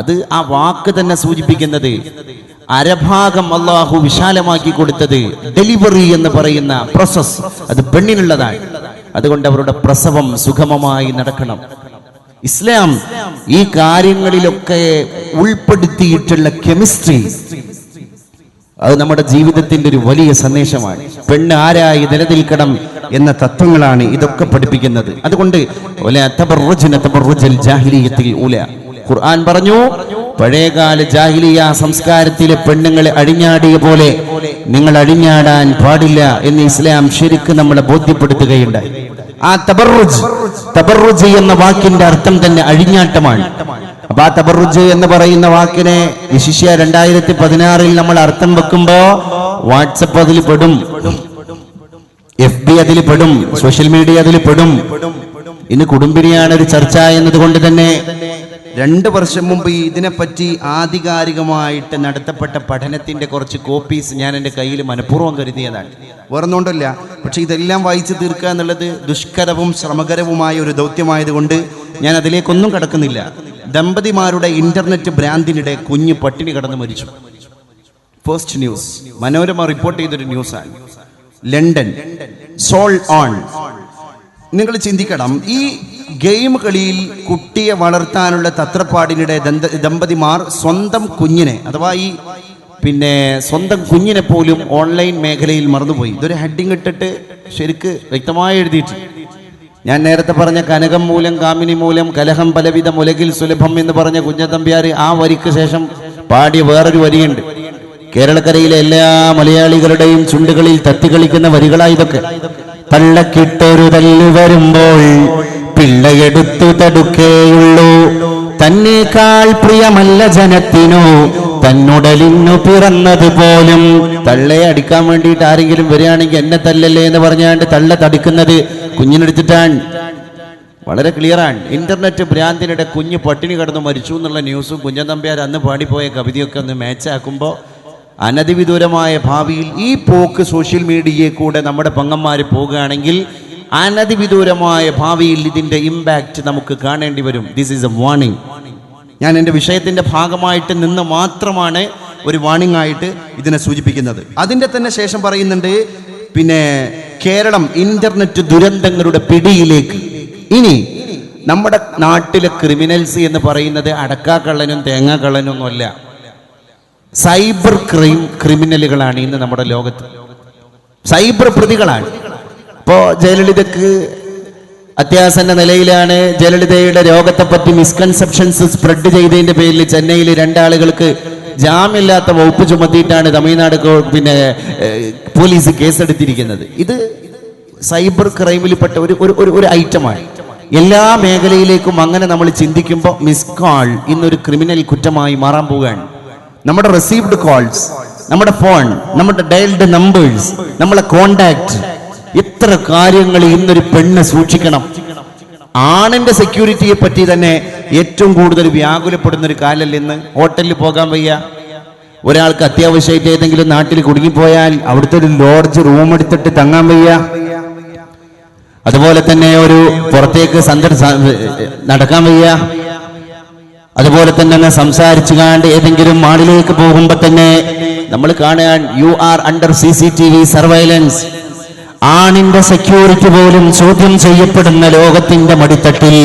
അത് ആ വാക്ക് തന്നെ സൂചിപ്പിക്കുന്നത് അരഭാഗം അള്ളാഹു വിശാലമാക്കി കൊടുത്തത്. ഡെലിവറി എന്ന് പറയുന്ന പ്രോസസ് അത് പെണ്ണിനുള്ളതാണ്. അതുകൊണ്ട് അവരുടെ പ്രസവം സുഗമമായി നടക്കണം. ഇസ്ലാം ഈ കാര്യങ്ങളിലൊക്കെ ഉൾപ്പെടുത്തിയിട്ടുള്ള കെമിസ്ട്രി അത് നമ്മുടെ ജീവിതത്തിന്റെ ഒരു വലിയ സന്ദേശമാണ്. പെണ്ണ് ആരായി നിലനിൽക്കണം എന്ന തത്വങ്ങളാണ് ഇതൊക്കെ പഠിപ്പിക്കുന്നത്. അതുകൊണ്ട് ഖുർആൻ പറഞ്ഞു, പഴയകാല ജാഹിലിയ സംസ്കാരത്തിലെ പെണ്ണുങ്ങളെ അഴിഞ്ഞാടിയ പോലെ നിങ്ങൾ അഴിഞ്ഞാടാൻ പാടില്ല എന്ന് ഇസ്ലാം ശരിക്കും നമ്മളെ ബോധ്യപ്പെടുത്തുകയുണ്ടായി. ആ തബറുജ് എന്ന വാക്കിന്റെ അർത്ഥം തന്നെ അഴിഞ്ഞാട്ടമാണ്. അപ്പൊ ആ തബറുജ് എന്ന് പറയുന്ന വാക്കിനെ വിശിഷ്യ 2016 നമ്മൾ അർത്ഥം വെക്കുമ്പോ വാട്സപ്പ് അതിൽ പെടും, FB അതിൽ പെടും, സോഷ്യൽ മീഡിയ അതിൽ പെടും. ഇന്ന് കുടുംബിനിയാണ് ഒരു ചർച്ച എന്നതുകൊണ്ട് തന്നെ 2 വർഷം മുമ്പ് ഇതിനെപ്പറ്റി ആധികാരികമായിട്ട് നടത്തപ്പെട്ട പഠനത്തിന്റെ കുറച്ച് കോപ്പീസ് ഞാൻ എൻ്റെ കയ്യിൽ മനഃപൂർവ്വം കരുതിയതാണ്. വേറൊന്നുകൊണ്ടല്ല, പക്ഷെ ഇതെല്ലാം വായിച്ചു തീർക്കുക എന്നുള്ളത് ദുഷ്കരവും ശ്രമകരവുമായ ഒരു ദൗത്യമായതുകൊണ്ട് ഞാൻ അതിലേക്കൊന്നും കടക്കുന്നില്ല. ദമ്പതിമാരുടെ ഇന്റർനെറ്റ് ഭ്രാന്തിനിടെ കുഞ്ഞ് പട്ടിണി കടന്നു മരിച്ചു. ഫസ്റ്റ് ന്യൂസ്, മനോരമ റിപ്പോർട്ട് ചെയ്തൊരു ന്യൂസാണ്. ലണ്ടൻ സോൾ ഓൺ. നിങ്ങൾ ചിന്തിക്കണം, ഈ ഗെയിം കളിയിൽ കുട്ടിയെ വളർത്താനുള്ള തത്രപ്പാടിനിടെ ദമ്പതിമാർ സ്വന്തം കുഞ്ഞിനെ, അഥവാ ഈ സ്വന്തം കുഞ്ഞിനെ പോലും ഓൺലൈൻ മേഖലയിൽ മറന്നുപോയി. ഇതൊരു ഹെഡിങ് ഇട്ടിട്ട് ശരിക്ക് വ്യക്തമായി എഴുതിയിട്ട്, ഞാൻ നേരത്തെ പറഞ്ഞ കനകം മൂലം കാമിനി മൂലം കലഹം പലവിധം ഉലകിൽ സുലഭം എന്ന് പറഞ്ഞ കുഞ്ഞത്തമ്പ്യാർ ആ വരിക്ക് ശേഷം പാടിയ വേറൊരു വരിയുണ്ട്. കേരളക്കരയിലെ എല്ലാ മലയാളികളുടെയും ചുണ്ടുകളിൽ തത്തിക്കളിക്കുന്ന വരികളായി ഇതൊക്കെ. തള്ളക്കിട്ടൊരു തല്ല് വരുമ്പോൾ പിള്ളയെടുത്തു തടുക്കേയുള്ളൂ, തന്നേക്കാൾ പ്രിയമല്ല ജനത്തിനു തന്നുടലിന്നു പിറന്നത് പോലും. തള്ളയെ അടിക്കാൻ വേണ്ടിയിട്ട് ആരെങ്കിലും വരികയാണെങ്കിൽ എന്നെ തല്ലല്ലേ എന്ന് പറഞ്ഞാണ്ട് തള്ള തടിക്കുന്നത് കുഞ്ഞിനെടുത്തിട്ടാണ്. വളരെ ക്ലിയറാണ്. ഇന്റർനെറ്റ് ഭ്രാന്തിനിടെ കുഞ്ഞ് പട്ടിണി കിടന്ന് മരിച്ചു എന്നുള്ള ന്യൂസും കുഞ്ഞൻ നമ്പ്യാർ അന്ന് പാടിപ്പോയ കവിതയൊക്കെ ഒന്ന് മാച്ചാക്കുമ്പോൾ അനധിവിദൂരമായ ഭാവിയിൽ ഈ പോക്ക് സോഷ്യൽ മീഡിയയിൽ കൂടെ നമ്മുടെ പെങ്ങന്മാർ പോകുകയാണെങ്കിൽ അനധിവിദൂരമായ ഭാവിയിൽ ഇതിൻ്റെ ഇമ്പാക്റ്റ് നമുക്ക് കാണേണ്ടി വരും. This is A warning. ഞാൻ എൻ്റെ വിഷയത്തിൻ്റെ ഭാഗമായിട്ട് നിന്ന് മാത്രമാണ് ഒരു വാർണിംഗ് ആയിട്ട് ഇതിനെ സൂചിപ്പിക്കുന്നത്. അതിൻ്റെ തന്നെ ശേഷം പറയുന്നുണ്ട്, പിന്നെ കേരളം ഇന്റർനെറ്റ് ദുരന്തങ്ങളുടെ പിടിയിലേക്ക്. ഇനി നമ്മുടെ നാട്ടിലെ ക്രിമിനൽസ് എന്ന് പറയുന്നത് അടക്കാക്കള്ളനും തേങ്ങാക്കള്ളനും ഒന്നുമല്ല, സൈബർ ക്രിമിനലുകളാണ് ഇന്ന് നമ്മുടെ ലോകത്ത്. സൈബർ പ്രതികളാണ്. ഇപ്പോൾ ജയലളിതക്ക് അത്യാസന്ന നിലയിലാണ്. ജയലളിതയുടെ രോഗത്തെപ്പറ്റി മിസ്കൺസെപ്ഷൻസ് സ്പ്രെഡ് ചെയ്തതിന്റെ പേരിൽ ചെന്നൈയിൽ 2 ആളുകൾക്ക് ജാമ്യമില്ലാത്ത വകുപ്പ് ചുമത്തിയിട്ടാണ് തമിഴ്നാട് പിന്നെ പോലീസ് കേസെടുത്തിരിക്കുന്നത്. ഇത് സൈബർ ക്രൈമിൽപ്പെട്ട ഒരു ഐറ്റമാണ്. എല്ലാ മേഖലയിലേക്കും അങ്ങനെ നമ്മൾ ചിന്തിക്കുമ്പോൾ മിസ് കോൾ ഇന്നൊരു ക്രിമിനൽ കുറ്റമായി മാറാൻ പോവുകയാണ്. നമ്മുടെ റിസീവ്ഡ് കോൾസ്, നമ്മുടെ ഫോൺ, നമ്മുടെ ഡയൽഡ് നമ്പേഴ്സ്, നമ്മളെ കോണ്ടാക്ട്, എത്ര കാര്യങ്ങൾ ഇന്നൊരു പെണ്ണ് സൂക്ഷിക്കണം. ആണിന്റെ സെക്യൂരിറ്റിയെ പറ്റി തന്നെ ഏറ്റവും കൂടുതൽ വ്യാകുലപ്പെടുന്ന ഒരു കാലല്ല ഇന്ന്. ഹോട്ടലിൽ പോകാൻ വയ്യ, ഒരാൾക്ക് അത്യാവശ്യമായിട്ട് ഏതെങ്കിലും നാട്ടിൽ കുടുങ്ങിപ്പോയാൽ അവിടുത്തെ ഒരു ലോഡ്ജ് റൂം എടുത്തിട്ട് തങ്ങാൻ വയ്യ. അതുപോലെ തന്നെ ഒരു പുറത്തേക്ക് നടക്കാൻ വയ്യ. അതുപോലെ തന്നെ സംസാരിച്ചു കാണ്ട് ഏതെങ്കിലും മാളിലേക്ക് പോകുമ്പോ തന്നെ നമ്മൾ കാണാൻ you are under CCTV surveillance. ആണിന്റെ സെക്യൂരിറ്റി പോലും ചോദ്യം ചെയ്യപ്പെടുന്ന ലോകത്തിന്റെ മടിത്തട്ടിൽ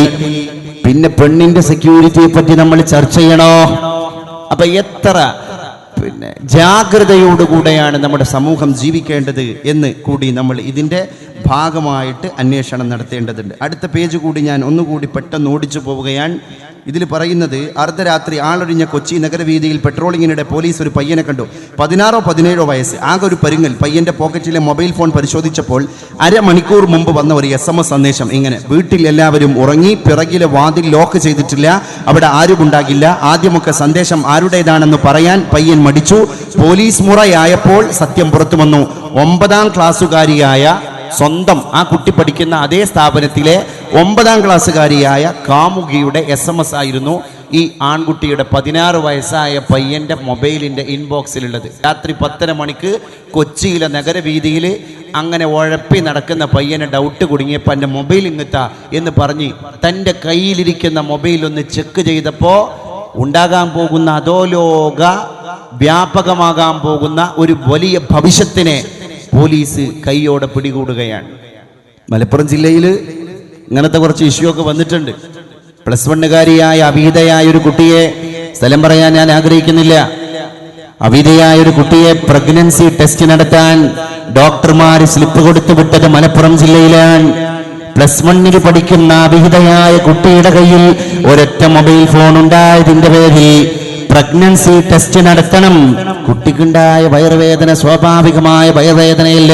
പിന്നെ പെണ്ണിന്റെ സെക്യൂരിറ്റിയെ പറ്റി നമ്മൾ ചർച്ച ചെയ്യണോ? അപ്പൊ എത്ര പിന്നെ ജാഗ്രതയോടുകൂടെയാണ് നമ്മുടെ സമൂഹം ജീവിക്കേണ്ടത് എന്ന് കൂടി നമ്മൾ ഇതിൻ്റെ ഭാഗമായിട്ട് അന്വേഷണം നടത്തേണ്ടതുണ്ട്. അടുത്ത പേജ് കൂടി ഞാൻ ഒന്നുകൂടി പെട്ടെന്ന് ഓടിച്ചു പോവുകയാണ്. ഇതിൽ പറയുന്നത്, അർദ്ധരാത്രി ആളൊഴിഞ്ഞ കൊച്ചി നഗരവീതിയിൽ പെട്രോളിങ്ങിനിടെ പോലീസ് ഒരു പയ്യനെ കണ്ടു. 16-17 വയസ്സ്, ആകെ ഒരു പരുങ്ങൽ. പയ്യന്റെ പോക്കറ്റിലെ മൊബൈൽ ഫോൺ പരിശോധിച്ചപ്പോൾ അരമണിക്കൂർ മുമ്പ് വന്ന ഒരു SMS സന്ദേശം ഇങ്ങനെ: വീട്ടിൽ എല്ലാവരും ഉറങ്ങി, പിറകിലെ വാതിൽ ലോക്ക് ചെയ്തിട്ടില്ല, അവിടെ ആരും ഉണ്ടാകില്ല. ആദ്യമൊക്കെ സന്ദേശം ആരുടേതാണെന്ന് പറയാൻ പയ്യൻ മടിച്ചു. പോലീസ് മുറയായപ്പോൾ സത്യം പുറത്തു വന്നു. 9ാം ക്ലാസ്സുകാരിയായ, സ്വന്തം ആ കുട്ടി പഠിക്കുന്ന അതേ സ്ഥാപനത്തിലെ 9ാം ക്ലാസ്സുകാരിയായ കാമുകിയുടെ SMS ആയിരുന്നു ഈ ആൺകുട്ടിയുടെ 16 വയസ്സായ പയ്യന്റെ മൊബൈലിന്റെ ഇൻബോക്സിലുള്ളത്. രാത്രി 10:30 മണിക്ക് കൊച്ചിയിലെ നഗരവീതിയിൽ അങ്ങനെ ഉഴപ്പി നടക്കുന്ന പയ്യനെ ഡൗട്ട് കുടുങ്ങിയപ്പോൾ എൻ്റെ മൊബൈൽ ഇങ്ങത്താ എന്ന് പറഞ്ഞ് തൻ്റെ കയ്യിലിരിക്കുന്ന മൊബൈൽ ഒന്ന് ചെക്ക് ചെയ്തപ്പോൾ ഉണ്ടാകാൻ പോകുന്ന അധോലോക വ്യാപകമാകാൻ പോകുന്ന ഒരു വലിയ ഭവിഷ്യത്തിനെ പോലീസ് കൈയോടെ പിടികൂടുകയാണ്. മലപ്പുറം ജില്ലയിൽ ഇങ്ങനത്തെ കുറച്ച് ഇഷ്യൂ ഒക്കെ വന്നിട്ടുണ്ട്. +1കാരിയായ അവിഹിതയായ ഒരു കുട്ടിയെ, സ്ഥലം പറയാൻ ഞാൻ ആഗ്രഹിക്കുന്നില്ല, അവിഹിതയായ ഒരു കുട്ടിയെ പ്രഗ്നൻസി ടെസ്റ്റ് നടത്താൻ ഡോക്ടർമാർ സ്ലിപ്പ് കൊടുത്തു വിട്ടത് മലപ്പുറം ജില്ലയിലാണ്. +1 പഠിക്കുന്ന അവിഹിതയായ കുട്ടിയുടെ കയ്യിൽ ഒരൊറ്റ മൊബൈൽ ഫോൺ ഉണ്ടായതിന്റെ പേരിൽ പ്രഗ്നൻസി ടെസ്റ്റ് നടത്തണം. കുട്ടിക്കുണ്ടായ വയറുവേദന സ്വാഭാവികമായ വയറുവേദനയല്ല,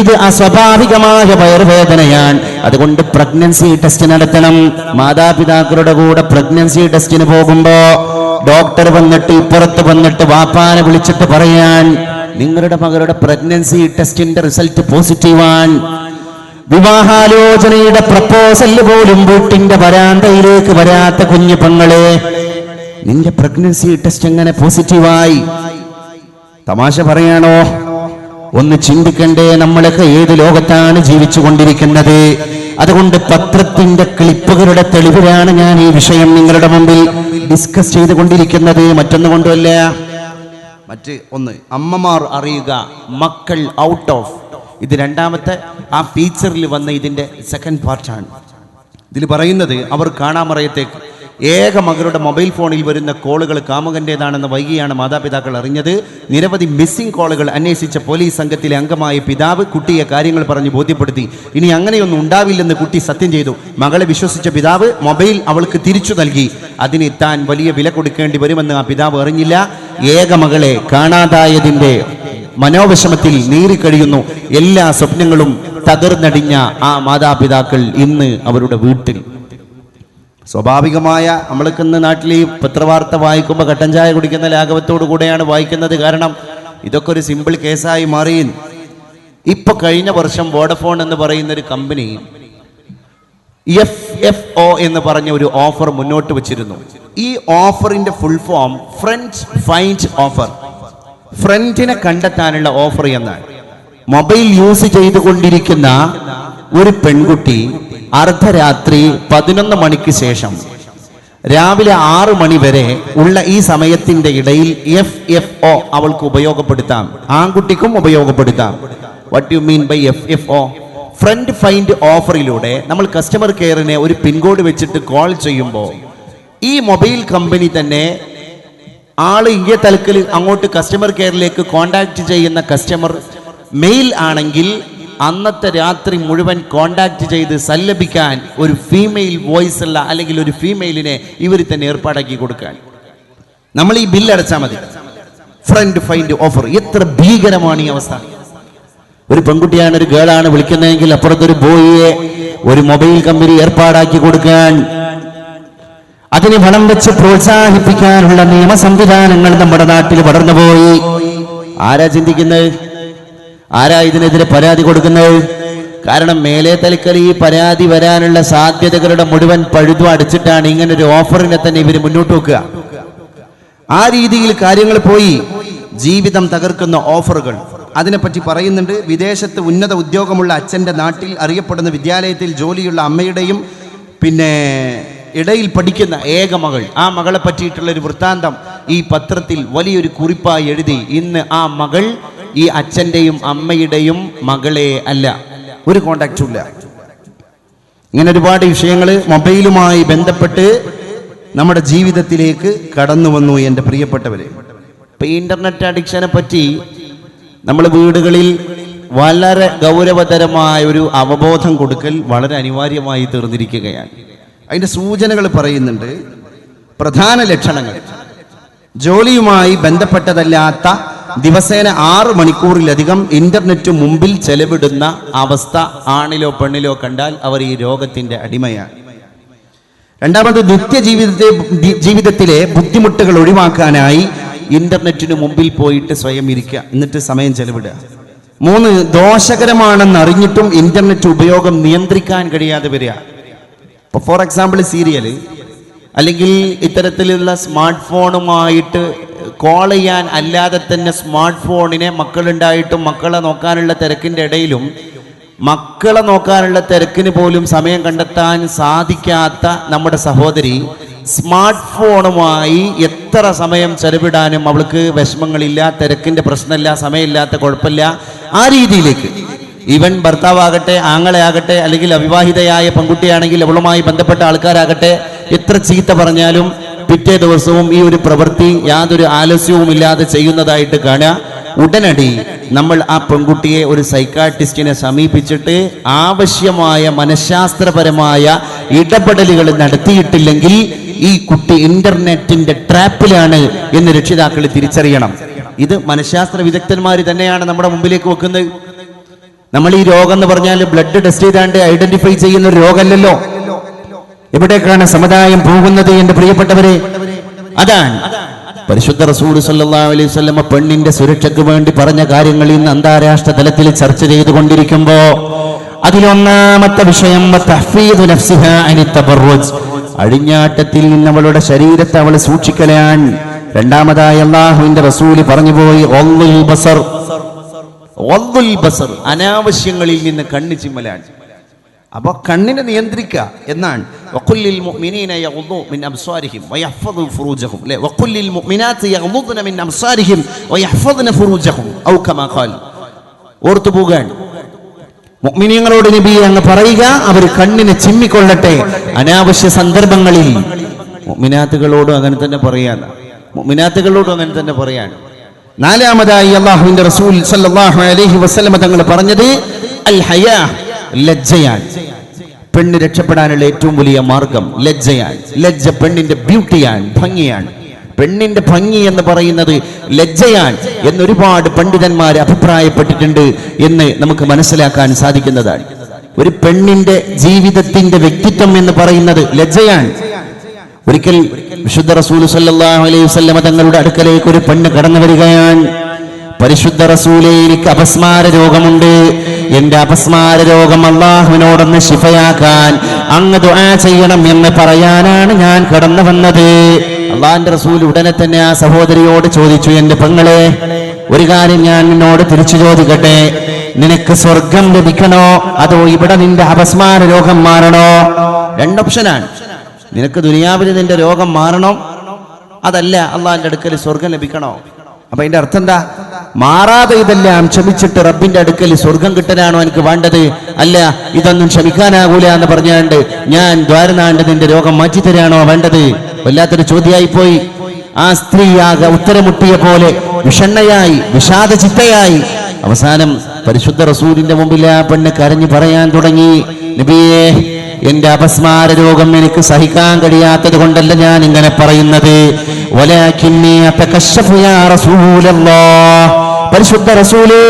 ഇത് അസ്വാഭാവികമായ വയറുവേദനയാണ്. അതുകൊണ്ട് പ്രഗ്നൻസി ടെസ്റ്റ് നടത്തണം. മാതാപിതാക്കളുടെ കൂടെ പ്രഗ്നൻസി ടെസ്റ്റിന് പോകുമ്പോ ഡോക്ടർ വന്നിട്ട് ഇപ്പുറത്ത് വന്നിട്ട് വാപ്പാനെ വിളിച്ചിട്ട് പറയാൻ, നിങ്ങളുടെ മകളുടെ പ്രഗ്നൻസി ടെസ്റ്റിന്റെ റിസൾട്ട് പോസിറ്റീവാണ്. വിവാഹാലോചനയുടെ പ്രപ്പോസൽ പോലും വീട്ടിന്റെ വരാന്തയിലേക്ക് വരാത്ത കുഞ്ഞു പെങ്ങളെ, നിന്റെ പ്രഗ്നൻസി ടെസ്റ്റ് എങ്ങനെ പോസിറ്റീവായി? തമാശ പറയാണോ? ഒന്ന് ചിന്തിക്കണ്ടേ? നമ്മളൊക്കെ ഏത് ലോകത്താണ് ജീവിച്ചു കൊണ്ടിരിക്കുന്നത്? അതുകൊണ്ട് പത്രത്തിന്റെ ക്ലിപ്പുകളുടെ തെളിവിലാണ് ഞാൻ ഈ വിഷയം നിങ്ങളുടെ മുമ്പിൽ ഡിസ്കസ് ചെയ്തുകൊണ്ടിരിക്കുന്നത്. മറ്റൊന്നുകൊണ്ടല്ല. ഒന്ന് അമ്മമാർ അറിയുക, മക്കൾ ഔട്ട് ഓഫ്. ഇത് രണ്ടാമത്തെ ആ ഫീച്ചറിൽ വന്ന ഇതിന്റെ സെക്കൻഡ് പാർട്ടാണ്. ഇതിൽ പറയുന്നത്, അവർ കാണാമറയത്തേക്ക് ഏക മകളുടെ മൊബൈൽ ഫോണിൽ വരുന്ന കോളുകൾ കാമുകന്റേതാണെന്ന് വൈകിയാണ് മാതാപിതാക്കൾ അറിഞ്ഞത്. നിരവധി മിസ്സിംഗ് കോളുകൾ അന്വേഷിച്ച പോലീസ് സംഘത്തിലെ അംഗമായ പിതാവ് കുട്ടിയെ കാര്യങ്ങൾ പറഞ്ഞ് ബോധ്യപ്പെടുത്തി. ഇനി അങ്ങനെയൊന്നും ഉണ്ടാവില്ലെന്ന് കുട്ടി സത്യം ചെയ്തു. മകളെ വിശ്വസിച്ച പിതാവ് മൊബൈൽ അവൾക്ക് തിരിച്ചു നൽകി. അതിന് താൻ വലിയ വില കൊടുക്കേണ്ടി വരുമെന്ന് ആ പിതാവ് അറിഞ്ഞില്ല. ഏക മകളെ കാണാതായതിന്റെ മനോവിഷമത്തിൽ നീറിക്കഴിയുന്നു. എല്ലാ സ്വപ്നങ്ങളും തകർന്നടിഞ്ഞ ആ മാതാപിതാക്കൾ ഇന്ന് അവരുടെ വീട്ടിൽ. സ്വാഭാവികമായ നമ്മൾക്ക് ഇന്ന് നാട്ടിൽ ഈ പത്രവാർത്ത വായിക്കുമ്പോൾ കട്ടൻ ചായ കുടിക്കുന്ന ലാഘവത്തോടു കൂടെയാണ് വായിക്കുന്നത്. കാരണം ഇതൊക്കെ ഒരു സിമ്പിൾ കേസായി മാറി. ഇപ്പൊ കഴിഞ്ഞ വർഷം വോഡഫോൺ എന്ന് പറയുന്ന ഒരു കമ്പനി FFO എന്ന് പറഞ്ഞ ഒരു ഓഫർ മുന്നോട്ട് വച്ചിരുന്നു. ഈ ഓഫറിന്റെ full form friend find offer, ഫ്രണ്ടിനെ കണ്ടെത്താനുള്ള ഓഫർ എന്നാണ്. മൊബൈൽ യൂസ് ചെയ്തുകൊണ്ടിരിക്കുന്ന ഒരു പെൺകുട്ടി അർദ്ധരാത്രി 11 മണിക്ക് ശേഷം രാവിലെ 6 മണി വരെ ഉള്ള ഈ സമയത്തിന്റെ ഇടയിൽ FFO അവൾക്ക് ഉപയോഗപ്പെടുത്താം, ആൺകുട്ടിക്കും ഉപയോഗപ്പെടുത്താം. What you mean by FFO? Friend find ഓഫറിലൂടെ നമ്മൾ കസ്റ്റമർ കെയറിനെ ഒരു പിൻകോഡ് വെച്ചിട്ട് കോൾ ചെയ്യുമ്പോൾ ഈ മൊബൈൽ കമ്പനി തന്നെ ആള് ഇങ്ങേ തലക്കൽ അങ്ങോട്ട് കസ്റ്റമർ കെയറിലേക്ക് കോണ്ടാക്ട് ചെയ്യുന്ന കസ്റ്റമർ മെയിൽ ആണെങ്കിൽ അന്നത്തെ രാത്രി മുഴുവൻ കോണ്ടാക്ട് ചെയ്ത് സല്ലപിക്കാൻ ഒരു ഫീമെയിൽ വോയിസ് ഉള്ള അല്ലെങ്കിൽ ഒരു ഫീമെയിലിനെ ഇവർ തന്നെ ഏർപ്പാടാക്കി കൊടുക്കാൻ. നമ്മൾ ഈ ബില്ല് അടച്ചാൽ മതി. ഫ്രണ്ട് ഫൈൻഡ് ഓഫർ എത്ര ഭീകരമാണ് ഈ അവസ്ഥ. ഒരു പെൺകുട്ടിയാണ്, ഒരു ഗേളാണ് വിളിക്കുന്നതെങ്കിൽ അപ്പുറത്തൊരു ബോയിയെ ഒരു മൊബൈൽ കമ്പനി ഏർപ്പാടാക്കി കൊടുക്കാൻ, അതിന് പണം വെച്ച് പ്രോത്സാഹിപ്പിക്കാനുള്ള നിയമ സംവിധാനങ്ങൾ നമ്മുടെ നാട്ടിൽ വളർന്നുപോയി. ആരാ ചിന്തിക്കുന്നത്? ആരാ ഇതിനെതിരെ പരാതി കൊടുക്കുന്നത്? കാരണം മേലെ തലക്കൽ ഈ പരാതി വരാനുള്ള സാധ്യതകളുടെ മുഴുവൻ പഴുതും അടിച്ചിട്ടാണ് ഇങ്ങനെ ഒരു ഓഫറിനെ തന്നെ ഇവർ മുന്നോട്ട് വെക്കുക. ആ രീതിയിൽ കാര്യങ്ങൾ പോയി. ജീവിതം തകർക്കുന്ന ഓഫറുകൾ, അതിനെപ്പറ്റി പറയുന്നുണ്ട്. വിദേശത്ത് ഉന്നത ഉദ്യോഗമുള്ള അച്ഛൻ്റെ നാട്ടിൽ അറിയപ്പെടുന്ന വിദ്യാലയത്തിൽ ജോലിയുള്ള അമ്മയുടെയും പിന്നെ ഇടയിൽ പഠിക്കുന്ന ഏക മകൾ, ആ മകളെ പറ്റിയിട്ടുള്ള ഒരു വൃത്താന്തം ഈ പത്രത്തിൽ വലിയൊരു കുറിപ്പായി എഴുതി. ഇന്ന് ആ മകൾ ഈ അച്ഛൻ്റെയും അമ്മയുടെയും മകളെ അല്ല, ഒരു കോണ്ടാക്റ്റും ഇല്ല. ഇങ്ങനെ ഒരുപാട് വിഷയങ്ങൾ മൊബൈലുമായി ബന്ധപ്പെട്ട് നമ്മുടെ ജീവിതത്തിലേക്ക് കടന്നു വന്നു എൻ്റെ പ്രിയപ്പെട്ടവരെ. ഇപ്പം ഇന്റർനെറ്റ് അഡിക്ഷനെ പറ്റി നമ്മൾ വീടുകളിൽ വളരെ ഗൗരവതരമായ ഒരു അവബോധം കൊടുക്കൽ വളരെ അനിവാര്യമായി തീർന്നിരിക്കുകയാണ്. അതിൻ്റെ സൂചനകൾ പറയുന്നുണ്ട്. പ്രധാന ലക്ഷണങ്ങൾ: ജോലിയുമായി ബന്ധപ്പെട്ടതല്ലാത്ത ദിവസേന 6 മണിക്കൂറിലധികം ഇന്റർനെറ്റ് മുമ്പിൽ ചെലവിടുന്ന അവസ്ഥ ആണിലോ പെണ്ണിലോ കണ്ടാൽ അവർ ഈ രോഗത്തിന്റെ അടിമയാണ്. രണ്ടാമത്, ജീവിതത്തിലെ ബുദ്ധിമുട്ടുകൾ ഒഴിവാക്കാനായി ഇന്റർനെറ്റിന് മുമ്പിൽ പോയിട്ട് സ്വയം ഇരിക്കുക, എന്നിട്ട് സമയം ചെലവിടുക. 3, ദോഷകരമാണെന്ന് അറിഞ്ഞിട്ടും ഇന്റർനെറ്റ് ഉപയോഗം നിയന്ത്രിക്കാൻ കഴിയാതെ വരിക. ഇപ്പോൾ ഫോർ എക്സാമ്പിൾ സീരിയൽ അല്ലെങ്കിൽ ഇത്തരത്തിലുള്ള സ്മാർട്ട് ഫോണുമായിട്ട് കോൾ ചെയ്യാൻ അല്ലാതെ തന്നെ സ്മാർട്ട് ഫോണിനെ മക്കളുണ്ടായിട്ടും മക്കളെ നോക്കാനുള്ള തിരക്കിൻ്റെ ഇടയിലും മക്കളെ നോക്കാനുള്ള തിരക്കിന് പോലും സമയം കണ്ടെത്താൻ സാധിക്കാത്ത നമ്മുടെ സഹോദരി സ്മാർട്ട് ഫോണുമായി എത്ര സമയം ചെലവിടാനും അവൾക്ക് വിഷമങ്ങളില്ല, തിരക്കിൻ്റെ പ്രശ്നമില്ല, സമയമില്ലാത്ത കുഴപ്പമില്ല. ആ രീതിയിലേക്ക് ഈവൻ ഭർത്താവാകട്ടെ, ആങ്ങളെയാകട്ടെ, അല്ലെങ്കിൽ അവിവാഹിതയായ പെൺകുട്ടിയാണെങ്കിൽ അവളുമായി ബന്ധപ്പെട്ട ആൾക്കാരാകട്ടെ, എത്ര ചീത്ത പറഞ്ഞാലും പിറ്റേ ദിവസവും ഈ ഒരു പ്രവൃത്തി യാതൊരു ആലസ്യവും ഇല്ലാതെ ചെയ്യുന്നതായിട്ട് കാണുക. ഉടനടി നമ്മൾ ആ പെൺകുട്ടിയെ ഒരു സൈക്കാട്രിസ്റ്റിനെ സമീപിച്ചിട്ട് ആവശ്യമായ മനഃശാസ്ത്രപരമായ ഇടപെടലുകൾ നടത്തിയിട്ടില്ലെങ്കിൽ ഈ കുട്ടി ഇന്റർനെറ്റിന്റെ ട്രാപ്പിലാണ് എന്ന് രക്ഷിതാക്കൾ തിരിച്ചറിയണം. ഇത് മനഃശാസ്ത്ര വിദഗ്ധന്മാർ തന്നെയാണ് നമ്മുടെ മുമ്പിലേക്ക് വെക്കുന്നത്. നമ്മൾ ഈ രോഗം എന്ന് പറഞ്ഞാൽ ബ്ലഡ് ടെസ്റ്റ് ചെയ്താണ്ട് ഐഡന്റിഫൈ ചെയ്യുന്ന ഒരു രോഗമല്ലല്ലോ. എവിടേക്കാണ് സമുദായം പോകുന്നത് എന്റെ പ്രിയപ്പെട്ടവരെ? അതാണ് പരിശുദ്ധ റസൂൽ സല്ലല്ലാഹു അലൈഹി വസല്ലം പെണ്ണിന്റെ സുരക്ഷയ്ക്ക് വേണ്ടി പറഞ്ഞ കാര്യങ്ങൾ ഇന്ന് അന്താരാഷ്ട്ര തലത്തിൽ ചർച്ച ചെയ്തുകൊണ്ടിരിക്കുമ്പോ അതിലൊന്നാമത്തെ വിഷയം അഴിഞ്ഞാട്ടത്തിൽ നിന്ന് അവളുടെ ശരീരത്തെ അവൾ സൂക്ഷിക്കലാണ്. രണ്ടാമതായി അല്ലാഹുവിന്റെ റസൂൽ പറഞ്ഞുപോയി അനാവശ്യങ്ങളിൽ നിന്ന് കണ്ണ് ചിമ്മലാണ്. അപ്പൊ കണ്ണിനെ നിയന്ത്രിക്കുക എന്നാണ്. വഖുല്ലിൽ മുഅ്മിനീന യഗ്ദൂ മിൻ അബ്സാരിഹിം വയഹ്ഫദു ഫുറൂജഹും ല വഖുല്ലിൽ മുഅ്മിനാത്തി യഗ്ദൂന മിൻ അബ്സാരിഹിം വയഹ്ഫദ്ന ഫുറൂജഹും ഔ കമാ ഖാൽ. ഓർത്തു പോകാൻ മുഅ്മിനീങ്ങളോട് നബി അങ്ങ് പറയുക, അവർ കണ്ണിനെ ചിമ്മിക്കൊള്ളട്ടെ അനാവശ്യ സന്ദർഭങ്ങളിൽ. മുഅ്മിനാത്തുകളോടും അങ്ങനെ തന്നെ പറയാണ്, മുഅ്മിനാത്തുകളോടും അങ്ങനെ തന്നെ പറയാണ്. നാലാമതായി അല്ലാഹുവിന്റെ റസൂൽ സല്ലല്ലാഹു അലൈഹി വസല്ലം തങ്ങൾ പറഞ്ഞത് അൽ ഹയാ, ലജ്ജയാണ്. പെണ്ണ് രക്ഷപ്പെടാനുള്ള ഏറ്റവും വലിയ മാർഗം ലജ്ജയാണ്. ലജ്ജ പെണ്ണിന്റെ ബ്യൂട്ടിയാണ്, ഭംഗിയാണ്. പെണ്ണിന്റെ ഭംഗി എന്ന് പറയുന്നത് ലജ്ജയാണ് എന്നൊരുപാട് പണ്ഡിതന്മാർ അഭിപ്രായപ്പെട്ടിട്ടുണ്ട് എന്ന് നമുക്ക് മനസ്സിലാക്കാൻ സാധിക്കുന്നതാണ്. ഒരു പെണ്ണിന്റെ ജീവിതത്തിന്റെ വ്യക്തിത്വം എന്ന് പറയുന്നത് ലജ്ജയാണ്. ഒരിക്കൽ വിശുദ്ധ റസൂൽ സല്ലല്ലാഹു അലൈഹി വസല്ലം തങ്ങളുടെ അടുക്കലേക്ക് ഒരു പെണ്ണ് കടന്നു വരികയാണ്. പരിശുദ്ധ റസൂലേ, എനിക്ക് അപസ്മാര രോഗമുണ്ട്. എന്റെ അപസ്മാര രോഗം അള്ളാഹുവിനോടൊന്ന് ശിഫയാക്കാൻ അങ്ങ് ദുആ ചെയ്യണം എന്ന് പറയാനാണ് ഞാൻ കടന്നു വന്നത്. അള്ളാന്റെ റസൂൽ ഉടനെ തന്നെ ആ സഹോദരിയോട് ചോദിച്ചു, എന്റെ പെങ്ങളെ, ഒരു കാര്യം ഞാൻ നിന്നോട് തിരിച്ചു ചോദിക്കട്ടെ, നിനക്ക് സ്വർഗം ലഭിക്കണോ അതോ ഇവിടെ നിന്റെ അപസ്മാര രോഗം മാറണോ? രണ്ടോപ്ഷനാണ്. നിനക്ക് ദുനിയാവിൽ നിന്റെ രോഗം മാറണോ, അതല്ല അള്ളാന്റെ അടുക്കൽ സ്വർഗം ലഭിക്കണോ? അപ്പൊ അതിന്റെ അർത്ഥം എന്താ? മാറാതെ ഇതെല്ലാം ക്ഷമിച്ചിട്ട് റബ്ബിന്റെ അടുക്കൽ സ്വർഗം കിട്ടാനാണോ എനിക്ക് വേണ്ടത്? അല്ല, ഇതൊന്നും ക്ഷമിക്കാനാകൂല എന്ന് പറഞ്ഞാണ്ട് ഞാൻ ദ്വാരനാണ്ട് നിന്റെ രോഗം മാറ്റിത്തരാണോ വേണ്ടത്? വല്ലാത്തൊരു ചോദ്യമായി പോയി. ആ സ്ത്രീ ആകെ ഉത്തരമുട്ടിയ പോലെ വിഷണ്ണയായി, വിഷാദ ചിത്തയായി. അവസാനം പരിശുദ്ധ റസൂലിന്റെ മുമ്പിൽ ആ പെണ്ണ് കരഞ്ഞു പറയാൻ തുടങ്ങി, നബിയേ, എന്റെ അപസ്മാര രോഗം എനിക്ക് സഹിക്കാൻ കഴിയാത്തത് കൊണ്ടല്ല ഞാൻ ഇങ്ങനെ പറയുന്നത്. പരിശുദ്ധ റസൂലേ,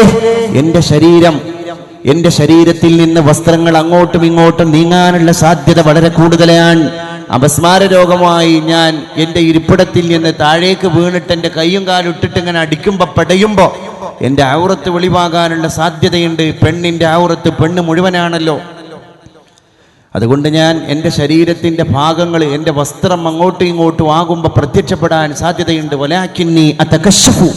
എന്റെ ശരീരത്തിൽ നിന്ന് വസ്ത്രങ്ങൾ അങ്ങോട്ടും ഇങ്ങോട്ടും നീങ്ങാനുള്ള സാധ്യത വളരെ കൂടുതലാണ്. അപസ്മാര രോഗമായി ഞാൻ എന്റെ ഇരിപ്പിടത്തിൽ നിന്ന് താഴേക്ക് വീണിട്ട് എന്റെ കയ്യും കാലും ഇട്ടിട്ട് ഇങ്ങനെ അടിക്കുമ്പോ പടയുമ്പോ എന്റെ ഔറത്ത് വെളിവാകാനുള്ള സാധ്യതയുണ്ട്. പെണ്ണിന്റെ ഔറത്ത് പെണ്ണ് മുഴുവനാണല്ലോ. അതുകൊണ്ട് ഞാൻ എൻ്റെ ശരീരത്തിൻ്റെ ഭാഗങ്ങൾ, എൻ്റെ വസ്ത്രം അങ്ങോട്ടും ഇങ്ങോട്ടും ആകുമ്പോൾ പ്രത്യക്ഷപ്പെടാൻ സാധ്യതയുണ്ട്. വലാകിന്നി അതകശഫു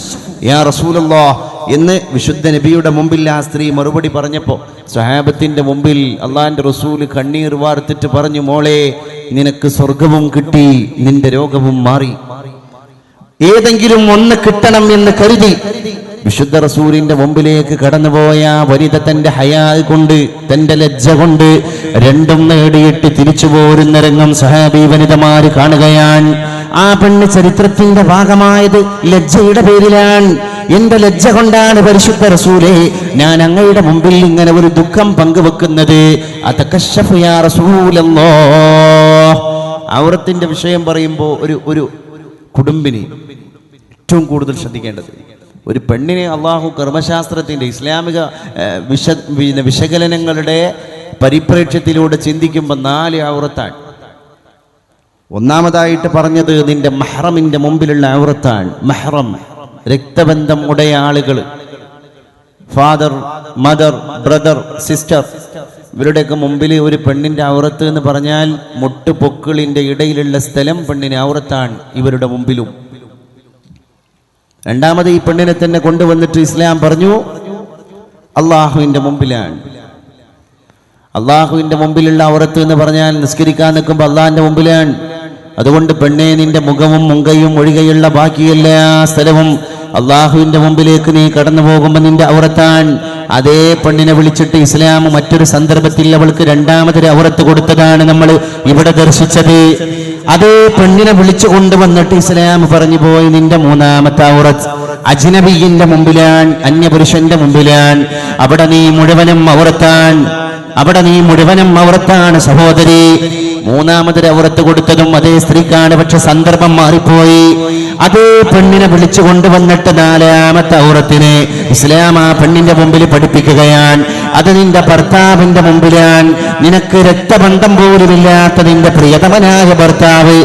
യാ റസൂലല്ലാഹ് എന്ന് വിശുദ്ധ നബിയുടെ മുമ്പിൽ ആ സ്ത്രീ മറുപടി പറഞ്ഞപ്പോൾ സ്വഹാബത്തിന്റെ മുമ്പിൽ അള്ളാഹിന്റെ റസൂൽ കണ്ണീർ വാർത്തിട്ട് പറഞ്ഞു, മോളെ, നിനക്ക് സ്വർഗവും കിട്ടി, നിന്റെ രോഗവും മാറി. ഏതെങ്കിലും ഒന്ന് കിട്ടണം എന്ന് കരുതി വിശുദ്ധ റസൂലിന്റെ മുമ്പിലേക്ക് കടന്നുപോയ വനിത തന്റെ ഹയാ കൊണ്ട്, തന്റെ ലജ്ജ കൊണ്ട് രണ്ടും നേടിയിട്ട് തിരിച്ചു പോരുന്ന രംഗം സഹാബി വനിതമാര് കാണുകയാണ്. ആ പെണ്ണ് ചരിത്രത്തിന്റെ ഭാഗമായത് ലജ്ജയുടെ പേരിലാണ്. എന്റെ ലജ്ജ കൊണ്ടാണ് പരിശുദ്ധ റസൂലേ ഞാൻ അങ്ങയുടെ മുമ്പിൽ ഇങ്ങനെ ഒരു ദുഃഖം പങ്കുവെക്കുന്നത്. അതകശഫു യാ റസൂലല്ലാഹ്. ഔറത്തിന്റെ വിഷയം പറയുമ്പോൾ ഒരു കുടുംബിനി ഏറ്റവും കൂടുതൽ ശ്രദ്ധിക്കേണ്ടത്, ഒരു പെണ്ണിനെ അള്ളാഹു കർമ്മശാസ്ത്രത്തിന്റെ ഇസ്ലാമിക വിശകലനങ്ങളുടെ പരിപ്രേക്ഷ്യത്തിലൂടെ ചിന്തിക്കുമ്പോൾ 4 ഔറത്താണ്. ഒന്നാമതായിട്ട് പറഞ്ഞത് നിന്റെ മഹ്റമിന്റെ മുമ്പിലുള്ള ഔറത്താണ്. മഹ്റം, രക്തബന്ധം ഉടയ ആളുകൾ, ഫാദർ, മദർ, ബ്രദർ, സിസ്റ്റർ, ഇവരുടെയൊക്കെ മുമ്പിൽ ഒരു പെണ്ണിന്റെ ഔറത്ത് എന്ന് പറഞ്ഞാൽ മുട്ടുപൊക്കിളിന്റെ ഇടയിലുള്ള സ്ഥലം പെണ്ണിന് ഔറത്താണ് ഇവരുടെ മുമ്പിലും. രണ്ടാമത് ഈ പെണ്ണിനെ തന്നെ കൊണ്ടുവന്നിട്ട് ഇസ്ലാം പറഞ്ഞു അള്ളാഹുവിന്റെ മുമ്പിലാണ്. അള്ളാഹുവിന്റെ മുമ്പിലുള്ള ഔറത്ത് എന്ന് പറഞ്ഞാൽ നിസ്കരിക്കാൻ നിൽക്കുമ്പോൾ അള്ളാഹിന്റെ മുമ്പിലാണ്. അതുകൊണ്ട് പെണ്ണെ, നിന്റെ മുഖവും മുങ്കയും ഒഴികെയുള്ള ബാക്കിയെല്ലാ സ്ഥലവും അള്ളാഹുവിന്റെ മുമ്പിലേക്ക് നീ കടന്നു പോകുമ്പോൾ നിന്റെ ഔറത്താണ്. അതേ പെണ്ണിനെ വിളിച്ചിട്ട് ഇസ്ലാം മറ്റൊരു സന്ദർഭത്തിൽ അവൾക്ക് രണ്ടാമതൊരു ഔറത്ത് കൊടുത്തതാണ് നമ്മൾ ഇവിടെ ദർശിച്ചത്. അതേ പെണ്ണിനെ വിളിച്ചു കൊണ്ടുവന്നിട്ട് ഇസ്ലാം പറഞ്ഞു പോയി, നിന്റെ മൂന്നാമത്തെ ഔറത്ത് അജ്നബിയുടെ മുമ്പിലാണ്, അന്യപുരുഷന്റെ മുമ്പിലാണ്. അവിടെ നീ മുഴുവനും ഔറത്താണ് സഹോദരി. മൂന്നാമതൊരു ഔറത്ത് കൊടുത്തതും അതേ സ്ത്രീക്കാണ്. പക്ഷെ സന്ദർഭം മാറിപ്പോയി. അതേ പെണ്ണിനെ വിളിച്ചു കൊണ്ടുവന്നിട്ട് 4ാമത്തെ ഔറത്തിനെ ഇസ്ലാം ആ പെണ്ണിന്റെ മുമ്പിൽ പഠിപ്പിക്കുകയാണ്. അത് നിന്റെ ഭർത്താവിന്റെ മുമ്പിലാണ്. നിനക്ക് രക്തബന്ധം പോലുമില്ലാത്ത നിന്റെ പ്രിയതമനായ ഭർത്താവ്,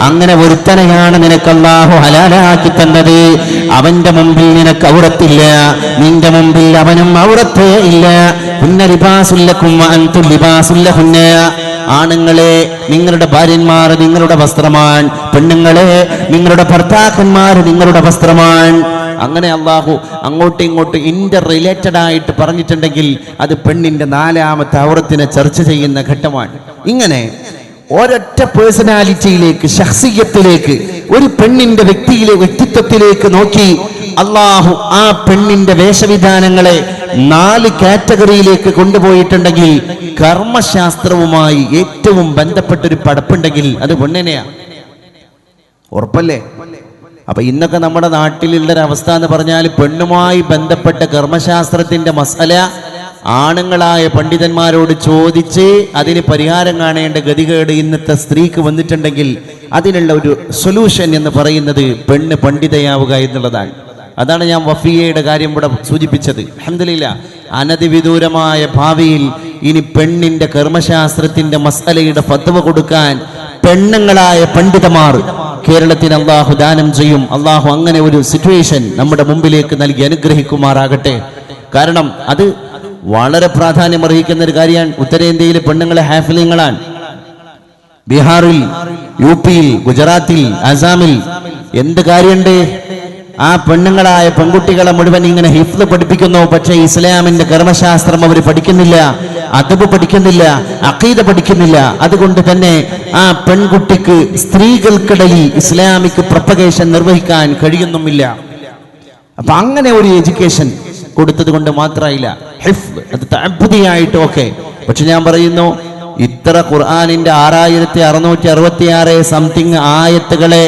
അങ്ങനെ ഒരുത്തനെയാണ് നിനക്ക് അല്ലാഹു ഹലാലാക്കി തന്നത്. അവന്റെ മുമ്പിൽ നിനക്ക് ഔറത്തില്ല, നിന്റെ മുമ്പിൽ അവനും ഔറത്തേ ഇല്ല. ഹുന്ന ലിബാസുല്ലക്കും വഅൻതും ലിബാസുല്ലഹുന്ന. ആണുങ്ങളെ, നിങ്ങളുടെ ഭാര്യന്മാർ നിങ്ങളുടെ വസ്ത്രമാണ്. പെണ്ണുങ്ങളെ, നിങ്ങളുടെ ഭർത്താക്കന്മാർ നിങ്ങളുടെ വസ്ത്രമാണ്. അങ്ങനെ അള്ളാഹു അങ്ങോട്ടും ഇങ്ങോട്ടും ഇന്റർ റിലേറ്റഡ് ആയിട്ട് പറഞ്ഞിട്ടുണ്ടെങ്കിൽ അത് പെണ്ണിന്റെ 4ാമത്തെ ഔറത്തിനെ ചർച്ച ചെയ്യുന്ന ഘട്ടമാണ്. ഇങ്ങനെ ഒരൊറ്റ പേഴ്സണാലിറ്റിയിലേക്ക്, ശഖ്സിയത്തിലേക്ക്, ഒരു പെണ്ണിന്റെ വ്യക്തിത്വത്തിലേക്ക് നോക്കി അള്ളാഹു ആ പെണ്ണിന്റെ വേഷവിധാനങ്ങളെ 4 കാറ്റഗറിയിലേക്ക് കൊണ്ടുപോയിട്ടുണ്ടെങ്കിൽ കർമ്മശാസ്ത്രവുമായി ഏറ്റവും ബന്ധപ്പെട്ടൊരു പടപ്പുണ്ടെങ്കിൽ അത് പെണ്ണിനെയാണ്. ഉറപ്പല്ലേ? അപ്പൊ ഇന്നൊക്കെ നമ്മുടെ നാട്ടിലുള്ളൊരവസ്ഥ എന്ന് പറഞ്ഞാൽ പെണ്ണുമായി ബന്ധപ്പെട്ട കർമ്മശാസ്ത്രത്തിന്റെ മസല ആണുങ്ങളായ പണ്ഡിതന്മാരോട് ചോദിച്ച് അതിന് പരിഹാരം കാണേണ്ട ഗതികേട് ഇന്നത്തെ സ്ത്രീക്ക് വന്നിട്ടുണ്ടെങ്കിൽ അതിനുള്ള ഒരു സൊല്യൂഷൻ എന്ന് പറയുന്നത് പെണ്ണ് പണ്ഡിതയാവുക എന്നുള്ളതാണ്. അതാണ് ഞാൻ വഫിയയുടെ കാര്യം ഇവിടെ സൂചിപ്പിച്ചത്. അൽഹംദുലില്ലാ, അനധിവിദൂരമായ ഭാവിയിൽ ഇനി പെണ്ണിന്റെ കർമ്മശാസ്ത്രത്തിന്റെ മസലയുടെ ഫത്വ കൊടുക്കാൻ പെണ്ണുങ്ങളായ പണ്ഡിതന്മാർ കേരളത്തിന് അള്ളാഹു ദാനം ചെയ്യും. അള്ളാഹു അങ്ങനെ ഒരു സിറ്റുവേഷൻ നമ്മുടെ മുമ്പിലേക്ക് നൽകി അനുഗ്രഹിക്കുമാറാകട്ടെ. കാരണം അത് വളരെ പ്രാധാന്യം അർഹിക്കുന്ന ഒരു കാര്യമാണ്. ഉത്തരേന്ത്യയിലെ പെണ്ണുങ്ങളെ ഹാഫിലിങ്ങളാണ്. ബീഹാറിൽ, യുപിയിൽ, ഗുജറാത്തിൽ, ആസാമിൽ എന്ത് കാര്യമുണ്ട്? ആ പെണ്ണുങ്ങളായ പെൺകുട്ടികളെ മുഴുവൻ ഇങ്ങനെ ഹിഫ്ള് പഠിപ്പിക്കുന്നു. പക്ഷേ ഇസ്ലാമിന്റെ കർമ്മശാസ്ത്രം അവർ പഠിക്കുന്നില്ല, അദബ് പഠിക്കുന്നില്ല, അഖീദ പഠിക്കുന്നില്ല. അതുകൊണ്ട് തന്നെ ആ പെൺകുട്ടിക്ക് സ്ത്രീകൾക്കിടയിൽ ഇസ്ലാമിക് പ്രൊപ്പഗേഷൻ നിർവഹിക്കാൻ കഴിയുന്നുമില്ല. അപ്പൊ അങ്ങനെ ഒരു എഡ്യൂക്കേഷൻ കൊടുത്തത് കൊണ്ട് മാത്രമായില്ല, ഹിഫ്ള് അത് തഅബ്ബുദിയായിട്ടും ഒക്കെ. പക്ഷെ ഞാൻ പറയുന്നു, ഇത്ര ഖുർആനിന്റെ 6666 സംതിങ് ആയത്തുകളെ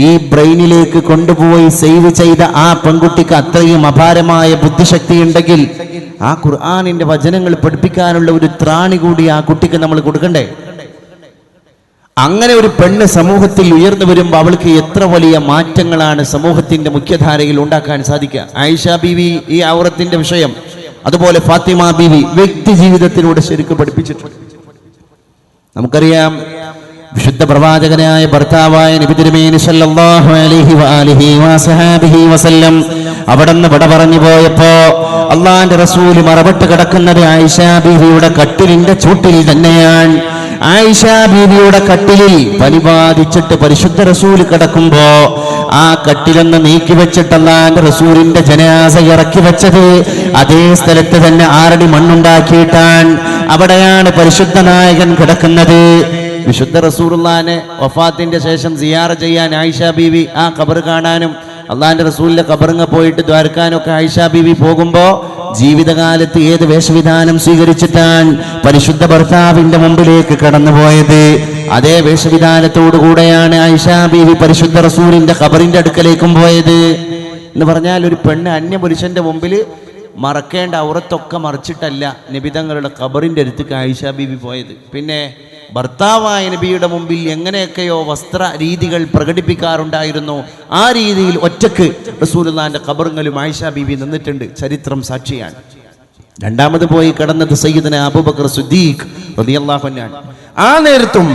ഈ ബ്രെയിനിലേക്ക് കൊണ്ടുപോയി സേവ് ചെയ്ത ആ പെൺകുട്ടിക്ക് അത്രയും അപാരമായ ബുദ്ധിശക്തി ഉണ്ടെങ്കിൽ ആ ഖുർആനിന്റെ വചനങ്ങൾ പഠിപ്പിക്കാനുള്ള ഒരു ത്രാണി കൂടി ആ കുട്ടിക്ക് നമ്മൾ കൊടുക്കണ്ടേ? അങ്ങനെ ഒരു പെണ്ണ് സമൂഹത്തിൽ ഉയർന്നു വരുമ്പോൾ അവൾക്ക് എത്ര വലിയ മാറ്റങ്ങളാണ് സമൂഹത്തിന്റെ മുഖ്യധാരയിൽ ഉണ്ടാക്കാൻ സാധിക്കുക. ആയിഷ ബീവി ഈ ഔറത്തിന്റെ വിഷയം, അതുപോലെ ഫാത്തിമ ബീവി വ്യക്തി ജീവിതത്തിലൂടെ ശരിക്കും പഠിപ്പിച്ചിട്ടുണ്ട്. നമുക്കറിയാം, വിശുദ്ധ പ്രവാചകനായ ഭർത്താവായ നബി തിരുമേനി സല്ലല്ലാഹു അലൈഹി വആലിഹി വസഹബിഹി വസല്ലം അവിടുന്ന് വിട പറഞ്ഞു പോയപ്പോ അള്ളാന്റെ റസൂൽ മറവിട്ട് കിടക്കുന്നത് ആയിഷ ബീവിയുടെ കട്ടിലിന്റെ ചൂട്ടിൽ തന്നെയാണ്. ആയിഷ ബീവിയുടെ കട്ടിലിൽ പരിപാലിച്ചിട്ട് പരിശുദ്ധ റസൂൽ കിടക്കുമ്പോ ആ കട്ടിലൊന്ന് നീക്കി വെച്ചിട്ട് അള്ളാന്റെ റസൂലിന്റെ ജനാസ ഇറക്കി വെച്ചത് അതേ സ്ഥലത്ത് തന്നെ 6 അടി മണ്ണുണ്ടാക്കിയിട്ടാണ്. അവിടെയാണ് പരിശുദ്ധ നായകൻ കിടക്കുന്നത്. വിശുദ്ധ റസൂലുള്ളാഹിനെ വഫാത്തിന്റെ ശേഷം സിയാറ ചെയ്യാൻ ആയിഷ ബീവി ആ ഖബർ കാണാനും അള്ളാന്റെ റസൂലിന്റെ ഖബറിങ്ങ പോയിട്ട് ദ്വാരക്കാനൊക്കെ ആയിഷ ബീവി പോകുമ്പോ ജീവിതകാലത്ത് ഏത് വേഷവിധാനം സ്വീകരിച്ചിട്ടാണ് പരിശുദ്ധ ഭർത്താവിന്റെ മുമ്പിലേക്ക് കടന്നുപോയത്? അതേ വേഷവിധാനത്തോടു കൂടെയാണ് ആയിഷ ബീവി പരിശുദ്ധ റസൂലിന്റെ ഖബറിന്റെ അടുക്കലേക്കും പോയത്. എന്ന് പറഞ്ഞാൽ ഒരു പെണ്ണ് അന്യപുരുഷന്റെ മുമ്പിൽ മറക്കേണ്ട ഔറത്തൊക്കെ മറിച്ചിട്ടല്ല നബിതങ്ങളുടെ ഖബറിന്റെ അടുത്തേക്ക് ആയിഷ ബീവി പോയത്. പിന്നെ ഭർത്താവായ നബിയുടെ മുമ്പിൽ എങ്ങനെയൊക്കെയോ വസ്ത്ര രീതികൾ പ്രകടിപ്പിക്കാറുണ്ടായിരുന്നു. ആ രീതിയിൽ ഒറ്റക്ക് റസൂലുള്ളാഹിന്റെ ഖബറിലും ആയിഷ ബീവി നിന്നിട്ടുണ്ട്, ചരിത്രം സാക്ഷിയാണ്. രണ്ടാമത് പോയി കടന്നത് സയ്യിദുനാ അബൂബക്കർ സിദ്ദീഖ് റളിയല്ലാഹു അൻഹു. ആ നേരത്തും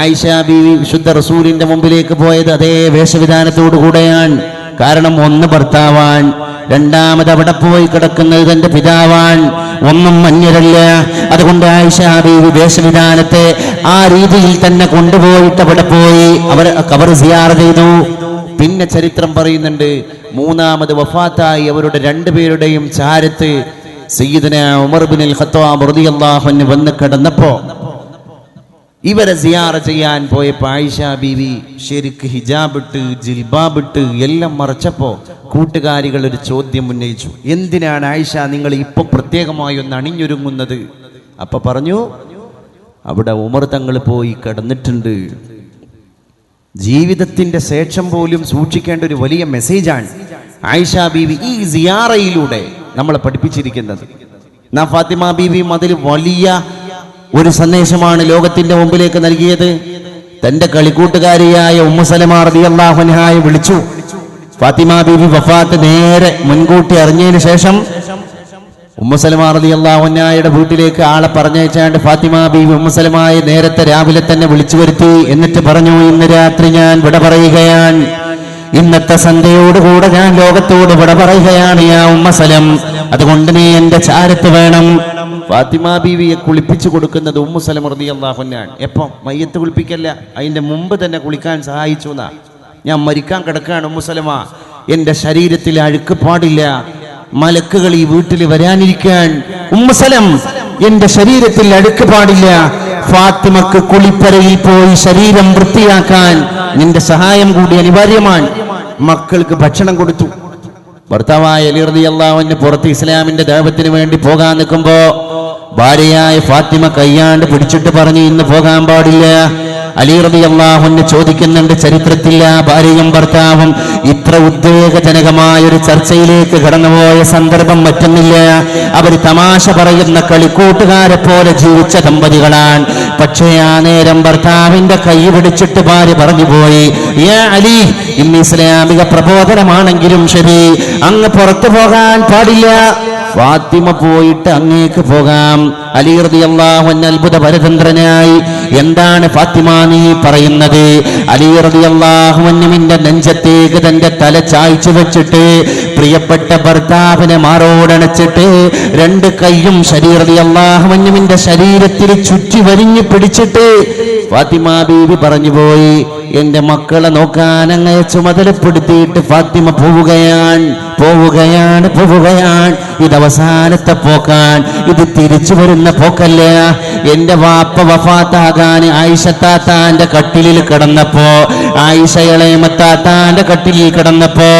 ആയിഷ ബീവി വിശുദ്ധ റസൂലിന്റെ മുമ്പിലേക്ക് പോയത് അതേ വേഷവിധാനത്തോടു കൂടെയാണ്. കാരണം ഒന്ന് ഭർത്താവാൻ, രണ്ടാമത് അവിടെ പോയി കിടക്കുന്നത് തന്റെ പിതാവാൻ, ഒന്നും അന്യരല്ല. അതുകൊണ്ട് ആയിഷ ബീവി വേഷവിധാനത്തെ ആ രീതിയിൽ തന്നെ കൊണ്ടുപോയിട്ട് അവിടെ പോയി അവർ ഖബർ സിയാറ ചെയ്തു. പിന്നെ ചരിത്രം പറയുന്നുണ്ട്, മൂന്നാമത് വഫാത്തായി അവരുടെ രണ്ടുപേരുടെയും ചാരത്ത് സയ്യിദുനാ ഉമർ ഇബ്നുൽ ഖത്താബ് റളിയല്ലാഹു അൻഹു വന്ന് കിടന്നപ്പോ ഇവരെ സിയാറ ചെയ്യാൻ പോയപ്പോൾ ആയിഷ ബീവി ശരിക്ക് ഹിജാബിട്ട് ജിൽബാബിട്ട് എല്ലാം മറച്ചപ്പോ കൂട്ടുകാരികൾ ഒരു ചോദ്യം ഉന്നയിച്ചു, എന്തിനാണ് ആയിഷ നിങ്ങൾ ഇപ്പൊ പ്രത്യേകമായി ഒന്ന് അണിഞ്ഞൊരുങ്ങുന്നത്? അപ്പൊ പറഞ്ഞു, അവിടെ ഉമർ തങ്ങൾ പോയി കിടന്നിട്ടുണ്ട്. ജീവിതത്തിന്റെ ശേഷം പോലും സൂക്ഷിക്കേണ്ട ഒരു വലിയ മെസ്സേജാണ് ആയിഷ ബീവി ഈ സിയാറയിലൂടെ നമ്മളെ പഠിപ്പിച്ചിരിക്കുന്നത്. ഫാത്തിമ ബീവിയും അതിൽ വലിയ ഒരു സന്ദേശമാണ് ലോകത്തിന്റെ മുമ്പിലേക്ക് നൽകിയത്. തന്റെ കളിക്കൂട്ടുകാരിയായ ഉമ്മു സലമ റളിയല്ലാഹു അൻഹായെ വിളിച്ചു. ഫാത്തിമ ബീവി വഫാത്ത് നേരെ മുൻകൂട്ടി അറിഞ്ഞതിന് ശേഷം ഉമ്മു സലമ റളിയല്ലാഹു അൻഹായുടെ വീട്ടിലേക്ക് ആളെ പറഞ്ഞയച്ചാണ്ട് ഫാത്തിമ ബീവി ഉമ്മു സലമയെ നേരത്തെ രാവിലെ തന്നെ വിളിച്ചു വരുത്തി. എന്നിട്ട് പറഞ്ഞു, ഇന്ന് രാത്രി ഞാൻ വിട പറയുകയാണ്, ഇന്നത്തെ സന്ധ്യയോടുകൂടെ ഞാൻ ലോകത്തോട് വിട പറയുകയാണ് യാ ഉമ്മ സലം, അതുകൊണ്ട് നീ എന്റെ ചാരത്ത് വേണം. ഫാത്തിമ ബീവിയെ കുളിപ്പിച്ചു കൊടുക്കുന്നത് ഉമ്മു സലമ റളിയല്ലാഹു അൻഹയാണ്. എപ്പം? മയ്യത്ത് കുളിപ്പിക്കല്ല, അതിന്റെ മുമ്പ് തന്നെ കുളിക്കാൻ സഹായിച്ചു എന്നാ. ഞാൻ മരിക്കാൻ കിടക്കുകയാണ് ഉമ്മു സലമ, എന്റെ ശരീരത്തിൽ അഴുക്ക് പാടില്ല, മലക്കുകൾ ഈ വീട്ടിൽ വരാനിരിക്കാൻ. ഉമ്മു സലം, എന്റെ ശരീരത്തിൽ അഴുക്ക് പാടില്ല, ഫാത്തിമക്ക് കുളിപ്പരയിൽ പോയി ശരീരം വൃത്തിയാക്കാൻ നിന്റെ സഹായം കൂടി അനിവാര്യമാണ്. മക്കൾക്ക് ഭക്ഷണം കൊടുത്തു. ഭർത്താവായ അലി റളിയല്ലാഹു അൻഹു പുറത്ത് ഇസ്ലാമിന്റെ ദഅവത്തിന് വേണ്ടി പോകാൻ നിൽക്കുമ്പോ ഭാര്യയായ ഫാത്തിമ കയ്യാണ്ട് പിടിച്ചിട്ട് പറഞ്ഞു, ഇന്ന് പോകാൻ പാടില്ല. അലി റളിയല്ലാഹു അൻഹു ചോദിക്കുന്നുണ്ട്, ചരിത്രത്തിൽ ആ ഭാര്യയും ഭർത്താവും ഇത്ര ഉദ്വേഗജനകമായ ഒരു ചർച്ചയിലേക്ക് കടന്നുപോയ സന്ദർഭം മറ്റൊന്നില്ല. അവർ തമാശ പറയുന്ന കളിക്കൂട്ടുകാരെ പോലെ ജീവിച്ച ദമ്പതികളാണ്. പക്ഷേ ആ നേരം ഭർത്താവിന്റെ കൈ പിടിച്ചിട്ട് ഭാര്യ പറഞ്ഞുപോയി, യാ അലി, ഇന്ന് ഇസ്ലാമിക പ്രബോധനമാണെങ്കിലും ശരി, അങ്ങ് പുറത്തു പോകാൻ പാടില്ല. ഫാത്തിമ പോയിട്ട് അങ്ങേക്ക് പോകാം. അലി റളിയല്ലാഹു അൻഹു അത്ഭുത പരതന്ത്രനായി, എന്താണ് ഫാത്തിമ നീ പറയുന്നത്? അലി റളിയല്ലാഹു അൻഹുവിന്റെ നെഞ്ചത്തേക്ക് തന്റെ തല ചായ്ച്ചു വെച്ചിട്ട് പ്രിയപ്പെട്ട ഭർത്താവിനെ മാറോടണച്ചിട്ട് രണ്ട് കൈയും റളിയല്ലാഹു അൻഹുവിന്റെ ശരീരത്തിൽ ചുറ്റി വരിഞ്ഞു പിടിച്ചിട്ട് ഫാത്തിമ ബീവി പറഞ്ഞു പോയി, എന്റെ മക്കളെ നോക്കാൻ അങ്ങയെ ചുമതലപ്പെടുത്തിയിട്ട് ഫാത്തിമ പോവുകയാണ്. ഇത് അവസാനത്തെ പോക്കാൻ, ഇത് തിരിച്ചു വരുന്ന പോക്കല്ല. എന്റെ വാപ്പ വഫാത്താകാൻ ആയിഷത്താത്താന്റെ കട്ടിലിൽ കിടന്നപ്പോ, ആയിഷ ഇളയമത്താത്താന്റെ കട്ടിലിൽ കിടന്നപ്പോ,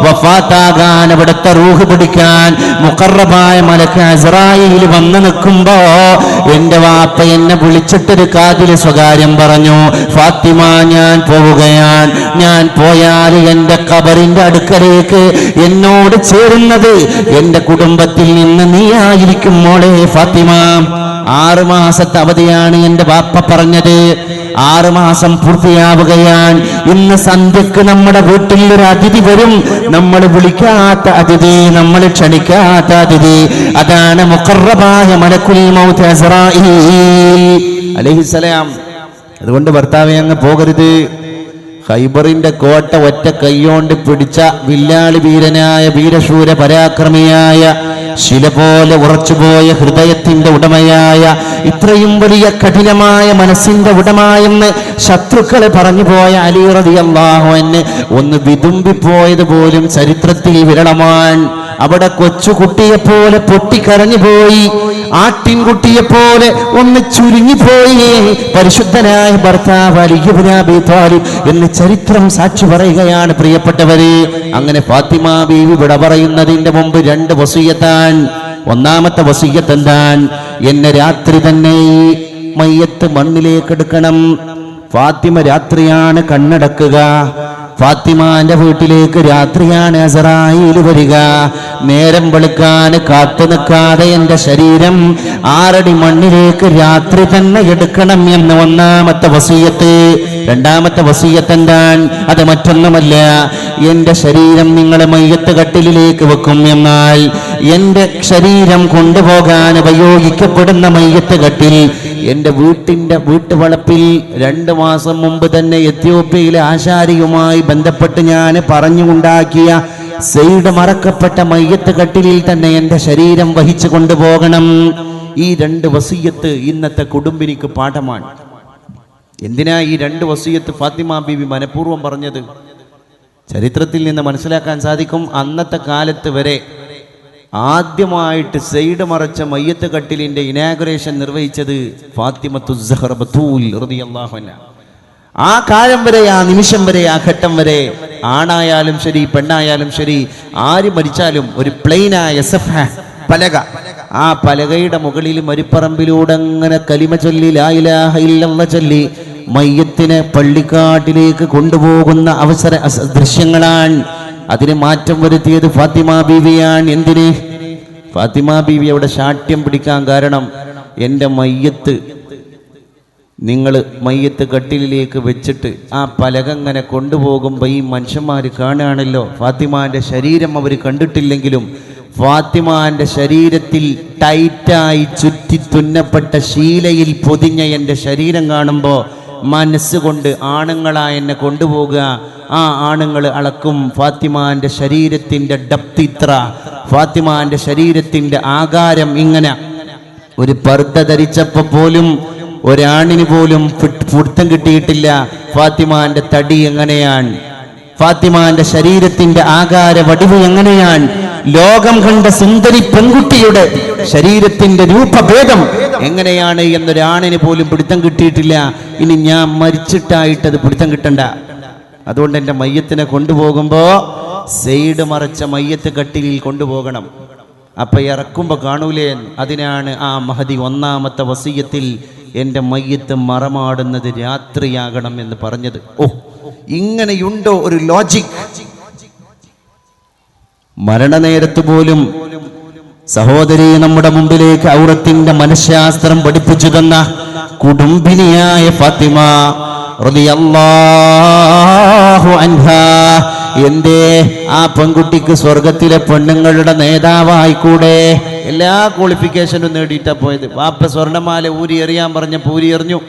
വഫാത്താകാൻ അവിടുത്തെ റൂഹ് പിടിക്കാൻ മുഖറബായ മലക്ക് അസ്റായീൽ വന്നു നിൽക്കുമ്പോ എന്റെ വാപ്പ എന്നെ വിളിച്ചിട്ടൊരു കാതില് സ്വകാര്യം പറഞ്ഞു, ഫാത്തിമ ഞാൻ പോവുകയാണ്. ഞാൻ പോയാൽ എന്റെ ഖബറിന്റെ അടുക്കലേക്ക് എന്നോട് ചേരുന്നത് എന്റെ കുടുംബത്തിൽ നിന്ന് നീ ആയിരിക്കും മോളെ ഫാത്തിമ. 6 മാസത്തെ അവധിയാണ് എന്റെ ബാപ്പ പറഞ്ഞത്. 6 മാസം പൂർത്തിയാവുകയാണ്. ഇന്ന് സന്ധ്യക്ക് നമ്മുടെ വീട്ടിൽ ഒരു അതിഥി വരും. നമ്മൾ വിളിക്കാത്ത അതിഥി, നമ്മൾ ക്ഷണിക്കാത്ത അതിഥി, അതാണ് മുഖറബായ മലക്കുൽ മൗത്ത് അസ്റായീൽ അലൈഹിസ്സലാം. അതുകൊണ്ട് ഭർത്താവെ അങ്ങ് പോകരുത്. ഖൈബറിന്റെ കോട്ട ഒറ്റ കൈയോണ്ട് പിടിച്ച വില്ലാളി വീരനായ വീരശൂര പരാക്രമിയായ ശില പോലെ ഉറച്ചുപോയ ഹൃദയത്തിന്റെ ഉടമയായ ഇത്രയും വലിയ കഠിനമായ മനസ്സിന്റെ ഉടമയെന്ന് ശത്രുക്കളെ പറഞ്ഞു പോയ അലി റളിയല്ലാഹു അൻഹു ഒന്ന് വിതുമ്പിപ്പോയത് പോലും ചരിത്രത്തിൽ വിരളമാണ്. അവിടെ കൊച്ചുകുട്ടിയെപ്പോലെ പൊട്ടിക്കരഞ്ഞു പോയി, ആട്ടിൻകുട്ടിയെപ്പോലെ ഒന്ന് ചുരുങ്ങിപ്പോയി പരിശുദ്ധനായ ഭർത്താവ് അലി ഇബ്നു അബീ ത്വാലിബ് എന്ന് ചരിത്രം സാക്ഷി പറയുകയാണ്. പ്രിയപ്പെട്ടവരെ, അങ്ങനെ ഫാത്തിമ ബീവി വിട പറയുന്നതിന്റെ മുമ്പ് 2 വസിയ്യത്താൻ. ഒന്നാമത്തെ വസിയ്യത്ത് എന്താണ്? എന്നെ രാത്രി തന്നെ ഈ മയ്യത്ത് മണ്ണിലേക്ക് എടുക്കണം. ഫാത്തിമ രാത്രിയാണ് കണ്ണടക്കുക. ഫാത്തിമാന്റെ വീട്ടിലേക്ക് രാത്രിയാണ് അസ്റായീൽ വരിക. നേരം വെളുക്കാൻ കാത്തു നിൽക്കാതെ എന്റെ ശരീരം 6 അടി മണ്ണിലേക്ക് രാത്രി തന്നെ എടുക്കണം എന്ന് ഒന്നാമത്തെ വസിയ്യത്ത്. രണ്ടാമത്തെ വസിയ്യത്ത് എന്താണ്? അത് മറ്റൊന്നുമല്ല, എന്റെ ശരീരം നിങ്ങൾ മയ്യത്ത് കട്ടിലിലേക്ക് വെക്കും. എന്നാൽ എന്റെ ശരീരം കൊണ്ടുപോകാൻ ഉപയോഗിക്കപ്പെടുന്ന മയ്യത്ത് കട്ടിൽ എന്റെ വീട്ടുവളപ്പിൽ 2 മാസം മുമ്പ് തന്നെ എത്യോപ്യയിലെ ആശാരിയുമായി ബന്ധപ്പെട്ട് ഞാൻ പറഞ്ഞുണ്ടാക്കിയ സെയ്ഡ് മറക്കപ്പെട്ട മയ്യത്ത് കട്ടിലിൽ തന്നെ എന്റെ ശരീരം വഹിച്ചു കൊണ്ടുപോകണം. ഈ 2 വസിയ്യത്ത് ഇന്നത്തെ കുടുംബിനിക്ക് പാഠമാണ്. എന്തിനാ ഈ 2 വസിയ്യത്ത് ഫാത്തിമ ബീവി മനഃപൂർവ്വം പറഞ്ഞത്? ചരിത്രത്തിൽ നിന്ന് മനസ്സിലാക്കാൻ സാധിക്കും, അന്നത്തെ കാലത്ത് വരെ ആദ്യമായിട്ട് സെയ്ഡ് മറച്ച മയ്യത്ത് കട്ടിലിന്റെ ഇനാഗുറേഷൻ നിർവഹിച്ചത് ഫാത്തിമത്തു സഹ്റ ബത്തൂൽ റളിയല്ലാഹു അൻഹ. ആ കാലം വരെ, ആ നിമിഷം വരെ, ആ ഘട്ടം വരെ ആണായാലും ശരി പെണ്ണായാലും ശരി ആര് മരിച്ചാലും ഒരു പ്ലെയിനായ പലക, ആ പലകയുടെ മുകളിൽ മരിപ്പറമ്പിലൂടെ അങ്ങനെ കലിമ ചൊല്ലി ലാ ഇലാഹ ഇല്ലല്ലാഹ് ചൊല്ലി മയ്യത്തിനെ പള്ളിക്കാട്ടിലേക്ക് കൊണ്ടുപോകുന്ന ദൃശ്യങ്ങളാണ്. അതിന് മാറ്റം വരുത്തിയത് ഫാത്തിമ ബീവിയാണ്. എന്തിന്? ഫാത്തിമ ബീവി അവിടെ ശാഠ്യം പിടിക്കാൻ കാരണം, എൻ്റെ മയ്യത്ത് നിങ്ങൾ മയ്യത്ത് കട്ടിലിലേക്ക് വെച്ചിട്ട് ആ പലകങ്ങനെ കൊണ്ടുപോകുമ്പോൾ ഈ മനുഷ്യന്മാർ കാണുകയാണല്ലോ. ഫാത്തിമാൻ്റെ ശരീരം അവർ കണ്ടിട്ടില്ലെങ്കിലും ഫാത്തിമാൻ്റെ ശരീരത്തിൽ ടൈറ്റായി ചുറ്റി തുന്നപ്പെട്ട ശീലയിൽ പൊതിഞ്ഞ എൻ്റെ ശരീരം കാണുമ്പോൾ മനസ്സുകൊണ്ട് ആണുങ്ങളായി എന്നെ കൊണ്ടുപോകുക. ആ ആണുങ്ങൾ അളക്കും ഫാത്തിമാൻ്റെ ശരീരത്തിൻ്റെ ഡപ്തി ഇത്ര, ഫാത്തിമാൻ്റെ ശരീരത്തിൻ്റെ ആകാരം ഇങ്ങനെ. ഒരു പർദ്ദ ധരിച്ചപ്പോൾ പോലും ഒരാണിന് പോലും പിടുത്തം കിട്ടിയിട്ടില്ല ഫാത്തിമാൻ്റെ തടി എങ്ങനെയാണ്, ഫാത്തിമാന്റെ ശരീരത്തിന്റെ ആകാര വടിവ് എങ്ങനെയാണ്, ലോകം കണ്ട സുന്ദരി പെൺകുട്ടിയുടെ ശരീരത്തിന്റെ രൂപഭേദം എങ്ങനെയാണ് എന്നൊരാണിന് പോലും പിടുത്തം കിട്ടിയിട്ടില്ല. ഇനി ഞാൻ മരിച്ചിട്ടായിട്ടത് പിടുത്തം കിട്ടണ്ട. അതുകൊണ്ട് എൻ്റെ മയ്യത്തിനെ കൊണ്ടുപോകുമ്പോ സെയ്ഡ് മറച്ച മയ്യത്ത് കട്ടിലിൽ കൊണ്ടുപോകണം. അപ്പൊ ഇറക്കുമ്പോ കാണൂലേ? അതിനാണ് ആ മഹദി ഒന്നാമത്തെ വസിയ്യത്തിൽ എൻ്റെ മയ്യത്ത് മറമാടുന്നത് രാത്രിയാകണം എന്ന് പറഞ്ഞത്. ഓ, ഇങ്ങനെയുണ്ടോ ഒരു ലോജിക്? മരണനേരത്ത് പോലും സഹോദരി നമ്മുടെ മുമ്പിലേക്ക് ഔറത്തിന്റെ മനഃശാസ്ത്രം പഠിപ്പിച്ചു തന്ന കുടുംബിനിയായ ഫാത്തിമ റളിയല്ലാഹു അൻഹാ എന്തേ ആ പെൺകുട്ടിക്ക് സ്വർഗത്തിലെ പെണ്ണുങ്ങളുടെ നേതാവായിക്കൂടെ? എല്ലാ ക്വാളിഫിക്കേഷനും നേടിയിട്ടാ പോയത്. വാപ്പ സ്വർണ്ണമാല ഊരി എറിയാൻ പറഞ്ഞപ്പോൾ ഊരി എറിഞ്ഞു.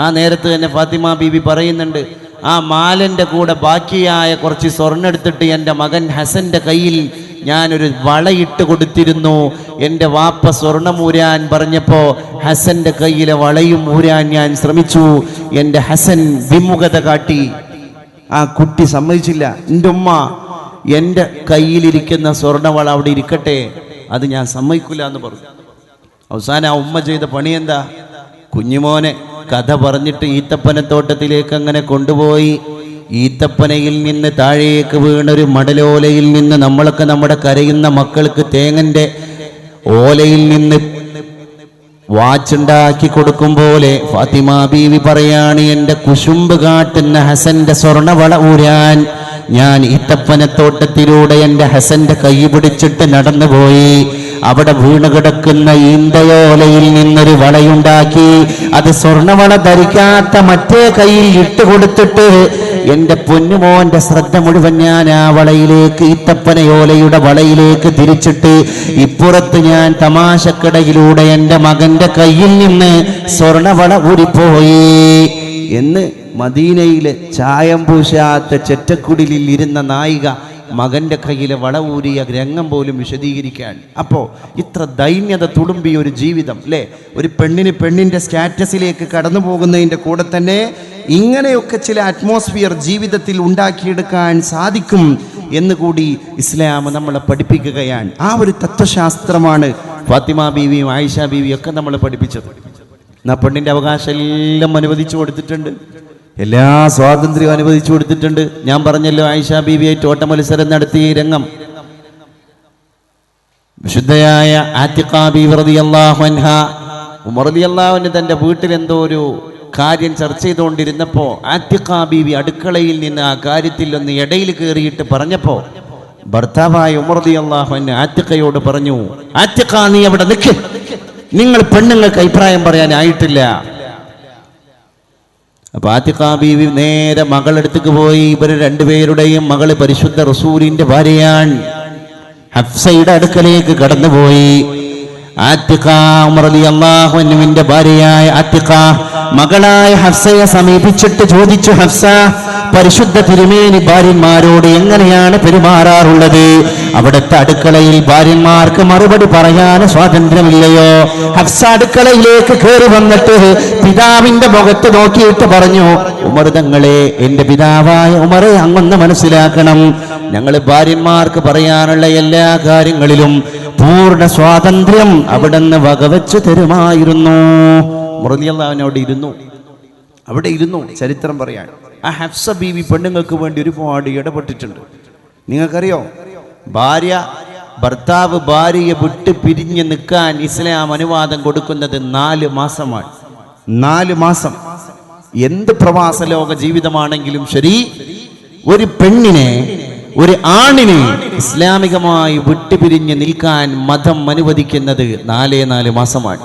ആ നേരത്ത് തന്നെ ഫാത്തിമ ബീബി പറയുന്നുണ്ട്, ആ മാലൻ്റെ കൂടെ ബാക്കിയായ കുറച്ച് സ്വർണ്ണം എടുത്തിട്ട് എൻ്റെ മകൻ ഹസൻ്റെ കയ്യിൽ ഞാനൊരു വളയിട്ട് കൊടുത്തിരുന്നു. എൻ്റെ വാപ്പ സ്വർണം ഊരാൻ പറഞ്ഞപ്പോൾ ഹസൻ്റെ കയ്യിലെ വളയും ഊരാൻ ഞാൻ ശ്രമിച്ചു. എൻ്റെ ഹസൻ വിമുഖത കാട്ടി. ആ കുട്ടി സമ്മതിച്ചില്ല. എൻ്റെ ഉമ്മ എൻ്റെ കയ്യിലിരിക്കുന്ന സ്വർണ്ണവള അവിടെ ഇരിക്കട്ടെ, അത് ഞാൻ സമ്മതിക്കില്ല എന്ന് പറഞ്ഞു. അവസാനം ആ ഉമ്മ ചെയ്ത പണി എന്താ? കുഞ്ഞുമോനെ കഥ പറഞ്ഞിട്ട് ഈത്തപ്പനത്തോട്ടത്തിലേക്ക് അങ്ങനെ കൊണ്ടുപോയി. ഈത്തപ്പനയിൽ നിന്ന് താഴേക്ക് വീണൊരു മടലോലയിൽ നിന്ന് നമ്മളൊക്കെ നമ്മുടെ കരയുന്ന മക്കൾക്ക് തേങ്ങൻ്റെ ഓലയിൽ നിന്ന് വാച്ചുണ്ടാക്കി കൊടുക്കും പോലെ ഫാത്തിമ ബീവി പറയാണ്, എൻ്റെ കുശുമ്പ് കാട്ടുന്ന ഹസന്റെ സ്വർണ്ണവള ഊരാൻ ഞാൻ ഈത്തപ്പനത്തോട്ടത്തിലൂടെ എൻ്റെ ഹസന്റെ കൈ പിടിച്ചിട്ട് നടന്നുപോയി. അവിടെ വീണ് കിടക്കുന്ന ഈന്തയോലയിൽ നിന്നൊരു വളയുണ്ടാക്കി അത് സ്വർണ്ണവള ധരിക്കാത്ത മറ്റേ കയ്യിൽ ഇട്ടുകൊടുത്തിട്ട് എൻ്റെ പൊന്നുമോന്റെ ശ്രദ്ധ മുഴുവൻ ഞാൻ ആ വളയിലേക്ക്, ഈത്തപ്പനയോലയുടെ വളയിലേക്ക് തിരിച്ചിട്ട് ഇപ്പുറത്ത് ഞാൻ തമാശക്കിടയിലൂടെ എൻ്റെ മകന്റെ കയ്യിൽ നിന്ന് സ്വർണ്ണവള ഊരിപ്പോയി എന്ന് മദീനയിലെ ചായം പൂശാത്ത ചെറ്റക്കുടിലിൽ ഇരുന്ന നായിക മകന്റെ കയ്യിലെ വള ഊരിയ രംഗം പോലും വിശദീകരിക്കാൻ. അപ്പോൾ ഇത്ര ദൈന്യത തുളുമ്പിയ ഒരു ജീവിതം അല്ലേ? ഒരു പെണ്ണിന് പെണ്ണിൻ്റെ സ്റ്റാറ്റസിലേക്ക് കടന്നു പോകുന്നതിൻ്റെ കൂടെ തന്നെ ഇങ്ങനെയൊക്കെ ചില അറ്റ്മോസ്ഫിയർ ജീവിതത്തിൽ ഉണ്ടാക്കിയെടുക്കാൻ സാധിക്കും എന്നുകൂടി ഇസ്ലാം നമ്മളെ പഠിപ്പിക്കുകയാണ്. ആ ഒരു തത്വശാസ്ത്രമാണ് ഫാത്തിമ ബീവിയും ആയിഷ ബീവിയും ഒക്കെ നമ്മളെ പഠിപ്പിച്ചത്. എന്നാ പെണ്ണിൻ്റെ അവകാശം എല്ലാം അനുവദിച്ചു കൊടുത്തിട്ടുണ്ട്, എല്ലാ സ്വാതന്ത്ര്യവും അനുവദിച്ചു കൊടുത്തിട്ടുണ്ട്. ഞാൻ പറഞ്ഞല്ലോ, ആയിഷ ബീവിയായിട്ട് ഓട്ട മത്സരം നടത്തിയ ഈ രംഗം. വിശുദ്ധയായ ആത്തിഖ ബീവി റളിയല്ലാഹു അൻഹ, ഉമർ റളിയല്ലാഹു അൻഹു തൻ്റെ വീട്ടിൽ എന്തോ ഒരു കാര്യം ചർച്ച ചെയ്തുകൊണ്ടിരുന്നപ്പോൾ ആത്തിഖ ബീവി അടുക്കളയിൽ നിന്ന് ആ കാര്യത്തിൽ ഒന്ന് ഇടയിൽ കയറിയിട്ട് പറഞ്ഞപ്പോൾ ഭർത്താവായ ഉമർ റളിയല്ലാഹു അൻഹു ആത്തിഖയോട് പറഞ്ഞു, ആത്തിഖ നീ അവിടെ നിൽക്ക്, നിങ്ങൾ പെണ്ണുങ്ങൾക്ക് അഭിപ്രായം പറയാനായിട്ടില്ല. അപ്പൊ ആത്തിഖ ബീവി നേരെ മകളടുത്തേക്ക് പോയി. ഇവര് രണ്ടുപേരുടെയും മകള് പരിശുദ്ധ റസൂലിന്റെ ഭാര്യയാണ്. ഹഫ്സയുടെ അടുക്കലേക്ക് കടന്നുപോയി. ആത്തിഖ ഉമർ റളിയല്ലാഹു അൻഹുവിന്റെ ഭാര്യയായ ആത്തിഖ മകളായ ഹഫ്സയെ സമീപിച്ചിട്ട് ചോദിച്ചു, ഹഫ്സ, പരിശുദ്ധ തിരുമേനി ഭാര്യന്മാരോട് എങ്ങനെയാണ് പെരുമാറാറുള്ളത്? അവിടുത്തെ അടുക്കളയിൽ ഭാര്യന്മാർക്ക് മറുപടി പറയാൻ സ്വാതന്ത്ര്യമില്ലയോ? ഹഫ്സ അടുക്കളയിലേക്ക് കയറി വന്നിട്ട് പിതാവിന്റെ മുഖത്ത് നോക്കിയിട്ട് പറഞ്ഞു, ഉമർ തങ്ങളെ, എന്റെ പിതാവായ ഉമറെ, അങ്ങൊന്ന് മനസ്സിലാക്കണം, ഞങ്ങൾ ഭാര്യന്മാർക്ക് പറയാനുള്ള എല്ലാ കാര്യങ്ങളിലും പൂർണ്ണ സ്വാതന്ത്ര്യം അവിടുന്ന് വകവെച്ചു തരുമായിരുന്നു. മുറലിയല്ലാവിനോട് ഇരുന്നു, അവിടെ ഇരുന്നു. ചരിത്രം പറയാൻ ആ ഹഫ്സ ബീവി പെണ്ണുങ്ങൾക്ക് വേണ്ടി ഒരുപാട് ഇടപെട്ടിട്ടുണ്ട്. നിങ്ങൾക്കറിയോ, ഭർത്താവ് ഭാര്യയെ വിട്ട് പിരിഞ്ഞ് നിൽക്കാൻ ഇസ്ലാം അനുവാദം കൊടുക്കുന്നത് 4 മാസമാണ്. 4 മാസം. എന്ത് പ്രവാസ ലോക ജീവിതമാണെങ്കിലും ശരി, ഒരു പെണ്ണിനെ, ഒരു ആണിനെ ഇസ്ലാമികമായി വിട്ടുപിരിഞ്ഞ് നിൽക്കാൻ മതം അനുവദിക്കുന്നത് 4 മാസമാണ്.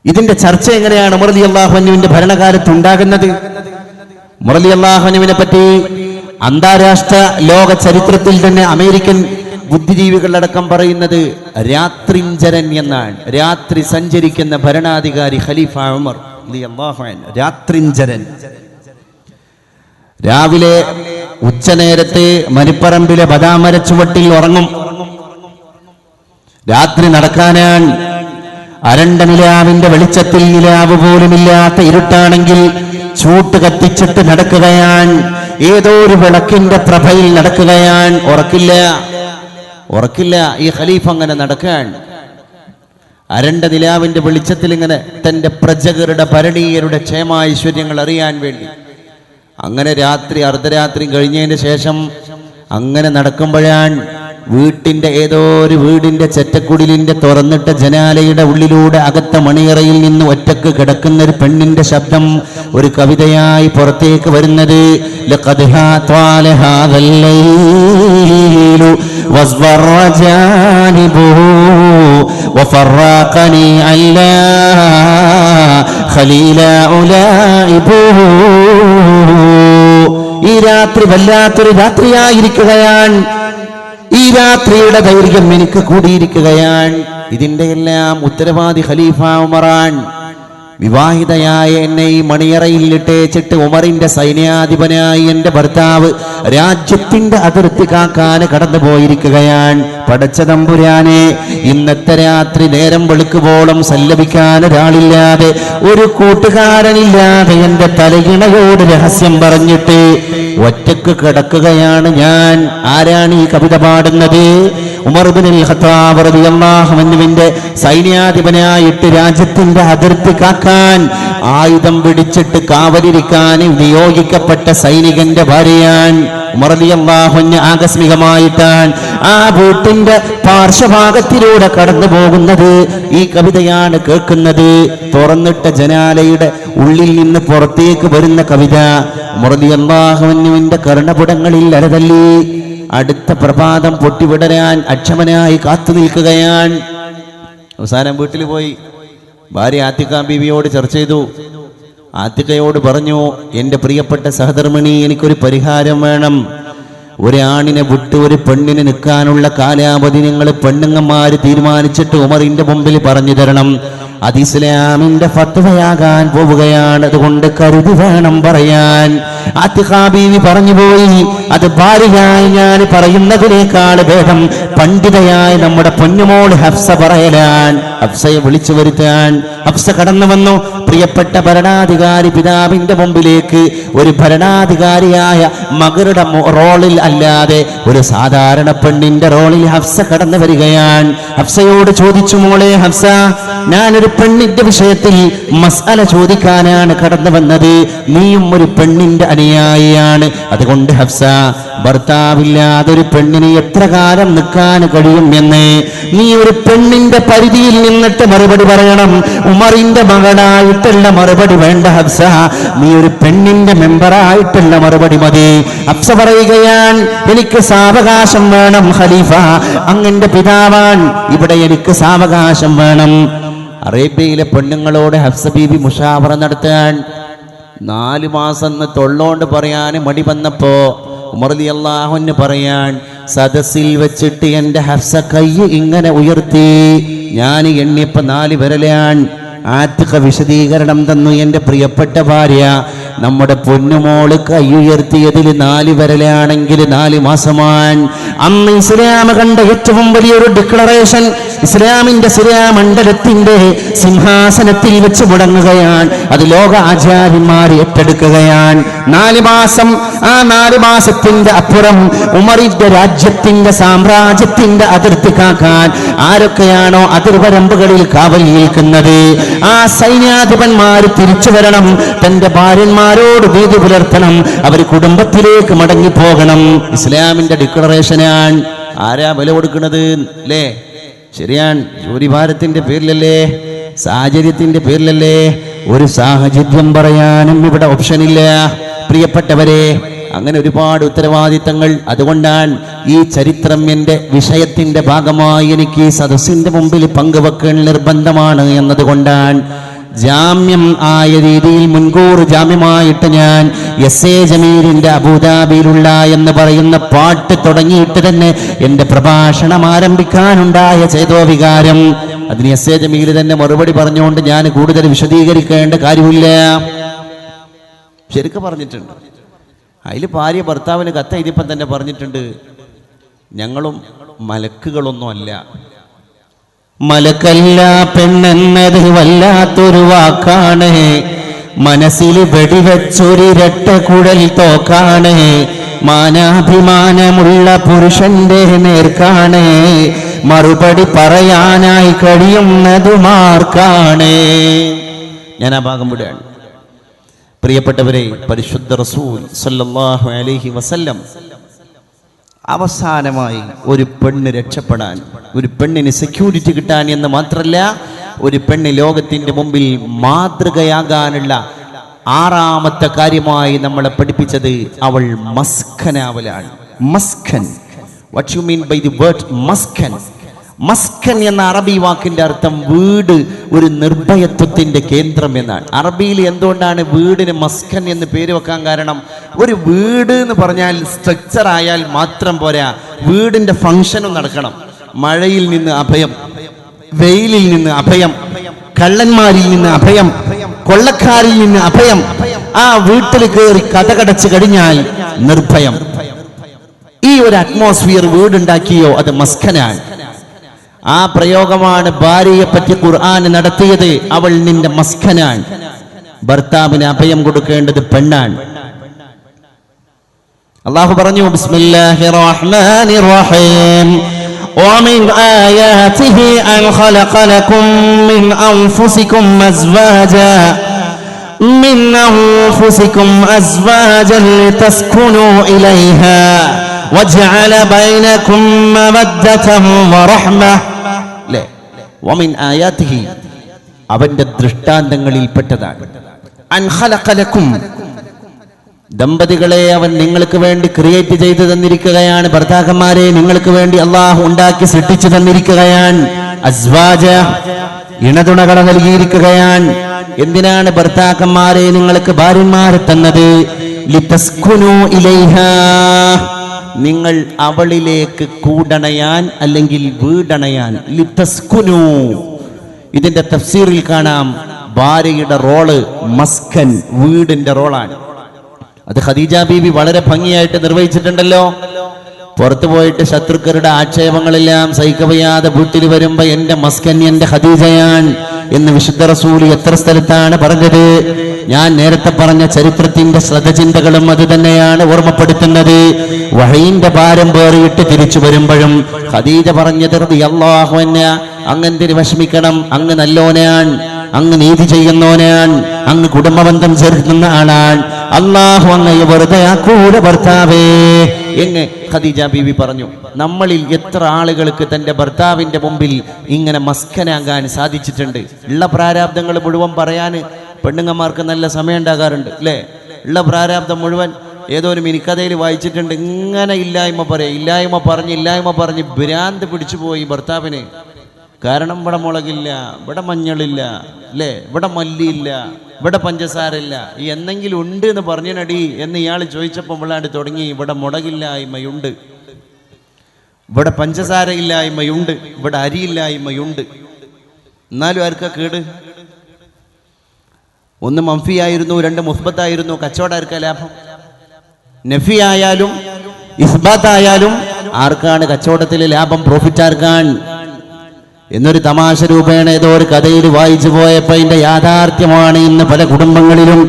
ഇതിന്റെ ചർച്ച എങ്ങനെയാണ് ഉമർ റളിയല്ലാഹു അൻഹുവിന്റെ ഭരണകാലത്ത് ഉണ്ടാകുന്നത്? ഉമർ റളിയല്ലാഹു അൻഹുവിനെ പറ്റി അന്താരാഷ്ട്ര ലോക ചരിത്രത്തിൽ തന്നെ അമേരിക്കൻ ബുദ്ധിജീവികളടക്കം പറയുന്നത് രാത്രിഞ്ചരൻ എന്നാണ്. രാത്രി സഞ്ചരിക്കുന്ന ഭരണാധികാരി ഖലീഫ ഉമർ റളിയല്ലാഹു അൻഹു, രാത്രിഞ്ചരൻ. രാവിലെ ഉച്ചനേരത്തെ മരിപ്പറമ്പിലെ ബദാമരച്ചുവട്ടിൽ ഉറങ്ങും. രാത്രി നടക്കാനാണ്. അരണ്ട നിലാവിന്റെ വെളിച്ചത്തിൽ, നിലാവ് പോലുമില്ലാത്ത ഇരുട്ടാണെങ്കിൽ ചൂട്ട് കത്തിച്ചിട്ട് നടക്കുകയാണ്. ഏതോ ഒരു വിളക്കിന്റെ പ്രഭയിൽ നടക്കുകയാണ്. ഉറക്കില്ല. ഈ ഖലീഫ അങ്ങനെ നടക്കാൻ അരണ്ട നിലാവിന്റെ വെളിച്ചത്തിൽ ഇങ്ങനെ തന്റെ പ്രജകളുടെ ഭരണീയരുടെ ക്ഷേമൈശ്വര്യങ്ങൾ അറിയാൻ വേണ്ടി അങ്ങനെ രാത്രി, അർദ്ധരാത്രി കഴിഞ്ഞതിന് ശേഷം അങ്ങനെ നടക്കുമ്പോഴാണ് വീട്ടിന്റെ ഏതോ ഒരു വീടിന്റെ ചെറ്റക്കുടിലിന്റെ തുറന്നിട്ട ജനാലയുടെ ഉള്ളിലൂടെ അകത്ത മണിയറയിൽ നിന്ന് ഒറ്റക്ക് കിടക്കുന്ന ഒരു പെണ്ണിന്റെ ശബ്ദം ഒരു കവിതയായി പുറത്തേക്ക് വരുന്നത്. ലഖദ് ഹാത്വാല ഹാദൽ ലൈലു വസ്വറ ജാനിബുഹു വഫറഖനി അല്ലാ ഖലീല ഉലൈബുഹു. ഈ രാത്രി വല്ലാത്തൊരു രാത്രിയായിരിക്കുകയാണ്. ഈ രാത്രിയുടെ ദൈർഘ്യം എനിക്ക് കൂടിയിരിക്കുകയാണ്. ഇതിന്റെ എല്ലാം ഉത്തരവാദി ഖലീഫ ഉമറാൻ. വിവാഹിതയായ എന്നെ ഈ മണിയറയിൽ ഇട്ടേച്ചിട്ട് ഉമറിന്റെ സൈന്യാധിപനായി എന്റെ ഭർത്താവ് രാജ്യത്തിന്റെ അതിർത്തി കാക്കാൻ കടന്നു പോയിരിക്കുകയാണ്. പടച്ച തമ്പുരാനെ, ഇന്നത്തെ രാത്രി നേരം വെളുക്കുവോളം സല്ലപിക്കാൻ ഒരാളില്ലാതെ, ഒരു കൂട്ടുകാരനില്ലാതെ എന്റെ തലയിണയോട് രഹസ്യം പറഞ്ഞിട്ട് ഒറ്റക്ക് കിടക്കുകയാണ് ഞാൻ. ആരാണ് ഈ കവിത പാടുന്നത്? ഉമർ ഇബ്നുൽ ഖത്താബ് റളിയല്ലാഹു അൻഹുവിന്റെ സൈന്യാധിപനായിട്ട് രാജ്യത്തിന്റെ അതിർത്തി കാക്കാൻ, ആയുധം പിടിച്ചിട്ട് കാവലിരിക്കാൻ നിയോഗിക്കപ്പെട്ട സൈനികന്റെ ഭാര്യയാണ്. ഉമർ റളിയല്ലാഹു അൻഹു ആകസ്മികമായിട്ടാണ് ആ വീട്ടിന്റെ പാർശ്വഭാഗത്തിലൂടെ കടന്നു പോകുന്നത്. ഈ കവിതയാണ് കേൾക്കുന്നത്. തുറന്നിട്ട ജനാലയുടെ ഉള്ളിൽ നിന്ന് പുറത്തേക്ക് വരുന്ന കവിത. ഉമർ റളിയല്ലാഹു അൻഹുവിന്റെ കർണപുടങ്ങളിൽ അലതല്ലി. അടുത്ത പ്രഭാതം പൊട്ടിവിടരാൻ അക്ഷമനായി കാത്തു നിൽക്കുകയാണ്. അവസാനം വീട്ടിൽ പോയി ഭാര്യ ആത്തിക ബീവിയോട് ചർച്ച ചെയ്തു. ആത്തികയോട് പറഞ്ഞു, എൻ്റെ പ്രിയപ്പെട്ട സഹധർമ്മിണി, എനിക്കൊരു പരിഹാരം വേണം. ഒരാണിനെ വിട്ട് ഒരു പെണ്ണിന് നിൽക്കാനുള്ള കാലാവധി നിങ്ങൾ പെണ്ണുങ്ങന്മാര് തീരുമാനിച്ചിട്ട് ഉമറിന്റെ മുമ്പിൽ പറഞ്ഞു തരണം. അത് ഇസ്ലാമിന്റെ ഫത്വയാകാൻ പോവുകയാണ്. അതുകൊണ്ട് കരുതി വേണം പറയാൻ. ആത്തിഖ ബീവി പറഞ്ഞു പോയി, അത് ഭാര്യയായി ഞാൻ പറയുന്നതിനേക്കാൾ ഭേദം പണ്ഡിതയായ നമ്മുടെ പൊന്നുമോൾ ഹഫ്സ പറയലാൻ. ഹഫ്സയെ വിളിച്ചു വരുത്താൻ ഹഫ്സ കടന്നു വന്നു. പ്രിയപ്പെട്ട ഭരണാധികാരി പിതാവിന്റെ മുമ്പിലേക്ക് ഒരു ഭരണാധികാരിയായ മകളുടെ റോളിൽ അല്ലാതെ ഒരു സാധാരണ പെണ്ണിന്റെ റോളിൽ ഹഫ്സ കടന്നു വരികയാണ്. ഹഫ്സയോട് ചോദിച്ചു, മോളെ ഹഫ്സ, ഞാനൊരു പെണ്ണിന്റെ വിഷയത്തിൽ മസ്അല ചോദിക്കാനാണ് കടന്നു വന്നത്. നീയും ഒരു പെണ്ണിന്റെ അനുയായിയാണ്. അതുകൊണ്ട് ഹഫ്സ, ഭർത്താവില്ലാതെ ഒരു പെണ്ണിന് എത്ര കാലം നിൽക്കാൻ കഴിയും എന്ന് നീ ഒരു പെണ്ണിന്റെ പരിധിയിൽ നിന്നിട്ട് മറുപടി പറയണം. ഉമറിന്റെ മകളായിട്ടുള്ള മറുപടി വേണ്ട ഹഫ്സ, നീ ഒരു പെണ്ണിന്റെ മെമ്പറായിട്ടുള്ള മറുപടി മതി. ഹഫ്സ പറയുകയാണ്, എനിക്ക് സാവകാശം വേണം ഖലീഫ, അങ്ങന്റെ പിതാവാൻ, ഇവിടെ എനിക്ക് സാവകാശം വേണം. അറേബ്യയിലെ പെണ്ണുങ്ങളോട് ഹഫ്സ ബീബി മുഷാവറ നടത്താൻ 4 മാസം തൊള്ളോണ്ട് പറയാൻ മടി വന്നപ്പോ ഉമർ റളിയല്ലാഹു അൻഹു പറയാൻ, സദസ്സിൽ വെച്ചിട്ട് എൻ്റെ ഹഫ്സ കൈ ഇങ്ങനെ ഉയർത്തി. ഞാൻ എണ്ണിയപ്പോ 4 വിരലാണ്. ആത്തിഖ വിശദീകരണം തന്നു, എൻ്റെ പ്രിയപ്പെട്ട ഭാര്യ, നമ്മുടെ പൊന്നുമോള് കൈയുയർത്തിയതിൽ 4 വിരലാണെങ്കിൽ 4 മാസമാണ്. അന്ന് ഇസ്ലാം കണ്ട ഏറ്റവും വലിയൊരു ഡിക്ലറേഷൻ ഇസ്ലാമിന്റെ സിരാമണ്ഡലത്തിന്റെ സിംഹാസനത്തിൽ വെച്ച് മുടങ്ങുകയാണ്. അത് ലോക ആചാര്യന്മാർ ഏറ്റെടുക്കുകയാണ്. 4 മാസം. ആ 4 മാസത്തിന്റെ അപ്പുറം ഉമറിന്റെ രാജ്യത്തിന്റെ സാമ്രാജ്യത്തിന്റെ അതിർത്തി കാക്കാൻ ആരൊക്കെയാണോ അതിർവരമ്പുകളിൽ കാവൽ നിൽക്കുന്നത്, ആ സൈന്യാധിപന്മാർ തിരിച്ചു വരണം. തന്റെ ഭാര്യന്മാരോട് നീതി പുലർത്തണം. അവർ കുടുംബത്തിലേക്ക് മടങ്ങിപ്പോകണം. ഇസ്ലാമിന്റെ ഡിക്ലറേഷനാണ്. ആരാ വില കൊടുക്കുന്നത് അല്ലേ? ശരിയാണ്. ജോലിഭാരത്തിന്റെ പേരിലല്ലേ, സാഹചര്യത്തിന്റെ പേരിലല്ലേ? ഒരു സാഹചര്യം പറയാനും ഇവിടെ ഓപ്ഷനില്ല. പ്രിയപ്പെട്ടവരെ, അങ്ങനെ ഒരുപാട് ഉത്തരവാദിത്തങ്ങൾ. അതുകൊണ്ടാണ് ഈ ചരിത്രം എൻ്റെ വിഷയത്തിന്റെ ഭാഗമായി എനിക്ക് ഈ സദസ്സിന്റെ മുമ്പിൽ പങ്കുവെക്കൽ നിർബന്ധമാണ് എന്നതുകൊണ്ടാണ്. ജാമ്യം ആയ രീതിയിൽ മുൻകൂർ ജാമ്യമായിട്ട് ഞാൻ എസ് എ ജമീലിന്റെ അബുദാബിയിലുള്ള എന്ന് പറയുന്ന പാട്ട് തുടങ്ങിയിട്ട് തന്നെ എൻ്റെ പ്രഭാഷണം ആരംഭിക്കാനുണ്ടായ ചേതോവികാരം, അതിന് എസ് എ ജമീൽ തന്നെ മറുപടി പറഞ്ഞുകൊണ്ട് ഞാൻ കൂടുതൽ വിശദീകരിക്കേണ്ട കാര്യമില്ല. ശരിക്കും പറഞ്ഞിട്ടുണ്ട്. അതിൽ ഭാര്യ ഭർത്താവിന് കത്തെഴുതിയപ്പം തന്നെ പറഞ്ഞിട്ടുണ്ട്, ഞങ്ങളും മലക്കുകളൊന്നും അല്ല. മലക്കല്ല പെണ്ണെന്നത് വല്ലാത്തൊരു വാക്കാണ്, മനസ്സിൽ വെടിവെച്ചൊരിരട്ട കുഴൽ തോക്കാണ്, മാനാഭിമാനമുള്ള പുരുഷന്റെ നേർക്കാണ്, മറുപടി പറയാനായി കഴിയുന്നതുമാർക്കാണ്. ഞാൻ ആ ഭാഗം വിടുകയാണ്. പ്രിയപ്പെട്ടവരെ, പരിശുദ്ധ റസൂൽ സല്ലല്ലാഹു അലൈഹി വസല്ലം അവസാനമായി ഒരു പെണ്ണ് രക്ഷപ്പെടാൻ, ഒരു പെണ്ണിന് സെക്യൂരിറ്റി കിട്ടാൻ എന്ന് മാത്രമല്ല, ഒരു പെണ്ണ് ലോകത്തിന്റെ മുമ്പിൽ മാതൃകയാകാനുള്ള 6ാമത്തെ കാര്യമായി നമ്മളെ പഠിപ്പിച്ചത് അവൾ മസ്കനാവലാണ്. മസ്കൻ, what you mean by the word മസ്കൻ? മസ്കൻ എന്ന അറബി വാക്കിന്റെ അർത്ഥം വീട്, ഒരു നിർഭയത്വത്തിന്റെ കേന്ദ്രം എന്നാണ്. അറബിയിൽ എന്തുകൊണ്ടാണ് വീടിന് മസ്കൻ എന്ന് പേര് വെക്കാൻ കാരണം? ഒരു വീട് എന്ന് പറഞ്ഞാൽ സ്ട്രക്ചർ ആയാൽ മാത്രം പോരാ, വീടിന്റെ ഫംഗ്ഷനും നടക്കണം. മഴയിൽ നിന്ന് അഭയം, വെയിലിൽ നിന്ന് അഭയം, കള്ളന്മാരിൽ നിന്ന് അഭയം, കൊള്ളക്കാരിൽ നിന്ന് അഭയം. ആ വീട്ടിൽ കയറി കഥകടച്ചു കഴിഞ്ഞാൽ നിർഭയം. ഈ ഒരു അറ്റ്മോസ്ഫിയർ വീടുണ്ടാക്കിയോ അത് മസ്കനാണ്. ആ പ്രയോഗമാണ് ഭാര്യയെ പറ്റി ഖുർആൻ നടത്തിയത്. അവൾ നിന്റെ മസ്കനാണ്. ഭർത്താവിന് അഭയം കൊടുക്കേണ്ടത് പെണ്ണാണ്. അല്ലാഹു പറഞ്ഞു, ബിസ്മില്ലാഹിർ റഹ്മാനിർ റഹീം, ومن آياته أن خلق لكم من أنفسكم أزواجا لتسكنوا إليها وجعل بينكم مودة ورحمة. ومن آياته അവന്റെ ദൃഷ്ടാന്തങ്ങളിൽപ്പെട്ടതാണ്. അൻ ഖലഖ ലക്കും, ദമ്പതികളെ അവൻ നിങ്ങൾക്ക് വേണ്ടി ക്രിയേറ്റ് ചെയ്തു തന്നിരിക്കുകയാണ്. ഭർത്താക്കന്മാരെ നിങ്ങൾക്ക് വേണ്ടി അള്ളാഹു ഉണ്ടാക്കി സൃഷ്ടിച്ചു തന്നിരിക്കുകയാണ്. അസ്വാജ, ഇണതുണകളെ നൽകിയിരിക്കുകയാണ്. എന്തിനാണ് ഭർത്താക്കന്മാരെ നിങ്ങൾക്ക് ഭാര്യന്മാരെ തന്നത്? ലിതസ്കുനു ഇലൈഹാ, നിങ്ങൾ അവളിലേക്ക് കൂടണയാൻ അല്ലെങ്കിൽ വീടണയാൻ. ലിതസ്കുനു, ഇതിന്റെ തഫ്സീറിൽ കാണാം ഭാര്യയുടെ റോള് മസ്കൻ, വീടിന്റെ റോളാണ്. അത് ഖദീജ ബീവി വളരെ ഭംഗിയായിട്ട് നിർവഹിച്ചിട്ടുണ്ടല്ലോ. പുറത്തു പോയിട്ട് ശത്രുക്കളുടെ ആക്ഷേപങ്ങളെല്ലാം സഹിക്കവയ്യാതെ വീട്ടിൽ വരുമ്പോ എന്റെ മസ്കൻ എന്റെ ഖദീജയാണ് എന്ന് വിശുദ്ധ റസൂൽ എത്ര സ്ഥലത്താണ് പറഞ്ഞത്. ഞാൻ നേരത്തെ പറഞ്ഞ ചരിത്രത്തിന്റെ ശ്രദ്ധചിന്തകളും അത് തന്നെയാണ് ഓർമ്മപ്പെടുത്തുന്നത്. വഹയിന്റെ ഭാരം പേറിയിട്ട് തിരിച്ചു വരുമ്പോഴും ഖദീജ പറഞ്ഞത് റളിയല്ലാഹു അൻഹാ, അങ്ങെന്തിന് വിഷമിക്കണം, അങ്ങ് നല്ലോനാണ്, അങ്ങ് നീതി ചെയ്യുന്നവനാണ്, അങ്ങ് കുടുംബബന്ധം ചേർക്കുന്ന ആളാണ്, അല്ലാഹു അങ്ങയെ വെറുതെ ആക്കൂല ഭർത്താവേ എന്ന് ഖദീജ ബീവി പറഞ്ഞു. നമ്മളിൽ എത്ര ആളുകൾക്ക് തന്റെ ഭർത്താവിന്റെ മുമ്പിൽ ഇങ്ങനെ മസ്കനാകാൻ സാധിച്ചിട്ടുണ്ട്? ഉള്ള പ്രാരാബ്ദങ്ങൾ മുഴുവൻ പറയാൻ പെണ്ണുങ്ങന്മാർക്ക് നല്ല സമയം ഉണ്ടാകാറുണ്ട് അല്ലേ? ഉള്ള പ്രാരാബ്ദം മുഴുവൻ ഏതോ ഒരു മിനിക്കഥയിൽ വായിച്ചിട്ടുണ്ട്. ഇങ്ങനെ ഇല്ലായ്മ പറയാം, ഇല്ലായ്മ പറഞ്ഞ് ഭ്രാന്ത് പിടിച്ചു പോയി ഭർത്താവിന്. കാരണം ഇവിടെ മുളകില്ല, ഇവിടെ മഞ്ഞളില്ല അല്ലേ, ഇവിടെ മല്ലിയില്ല, ഇവിടെ പഞ്ചസാരയില്ല, എന്നെങ്കിലും ഉണ്ട് എന്ന് പറഞ്ഞനടി എന്ന് ഇയാൾ ചോദിച്ചപ്പോൾ ഇവളാണ്ട് തുടങ്ങി, ഇവിടെ മുളകില്ലായ്മയുണ്ട്, ഇവിടെ പഞ്ചസാര ഇല്ലായ്മയുണ്ട്, ഇവിടെ അരിയില്ലായ്മയുണ്ട്. എന്നാലും ആർക്കാ കേട്? ഒന്ന് മംഫിയായിരുന്നു, രണ്ട് മുസ്ബത്തായിരുന്നു. കച്ചവടം ആർക്കാ ലാഭം? നഫി ആയാലും ഇസ്ബാത്തായാലും ആർക്കാണ് കച്ചവടത്തിൽ ലാഭം? പ്രോഫിറ്റ് ആർക്കാണ്? എന്നൊരു തമാശ രൂപേണ ഏതോ ഒരു കഥയിൽ വായിച്ചു പോയപ്പോ അതിന്റെ യാഥാർത്ഥ്യമാണ് ഇന്ന് പല കുടുംബങ്ങളിലും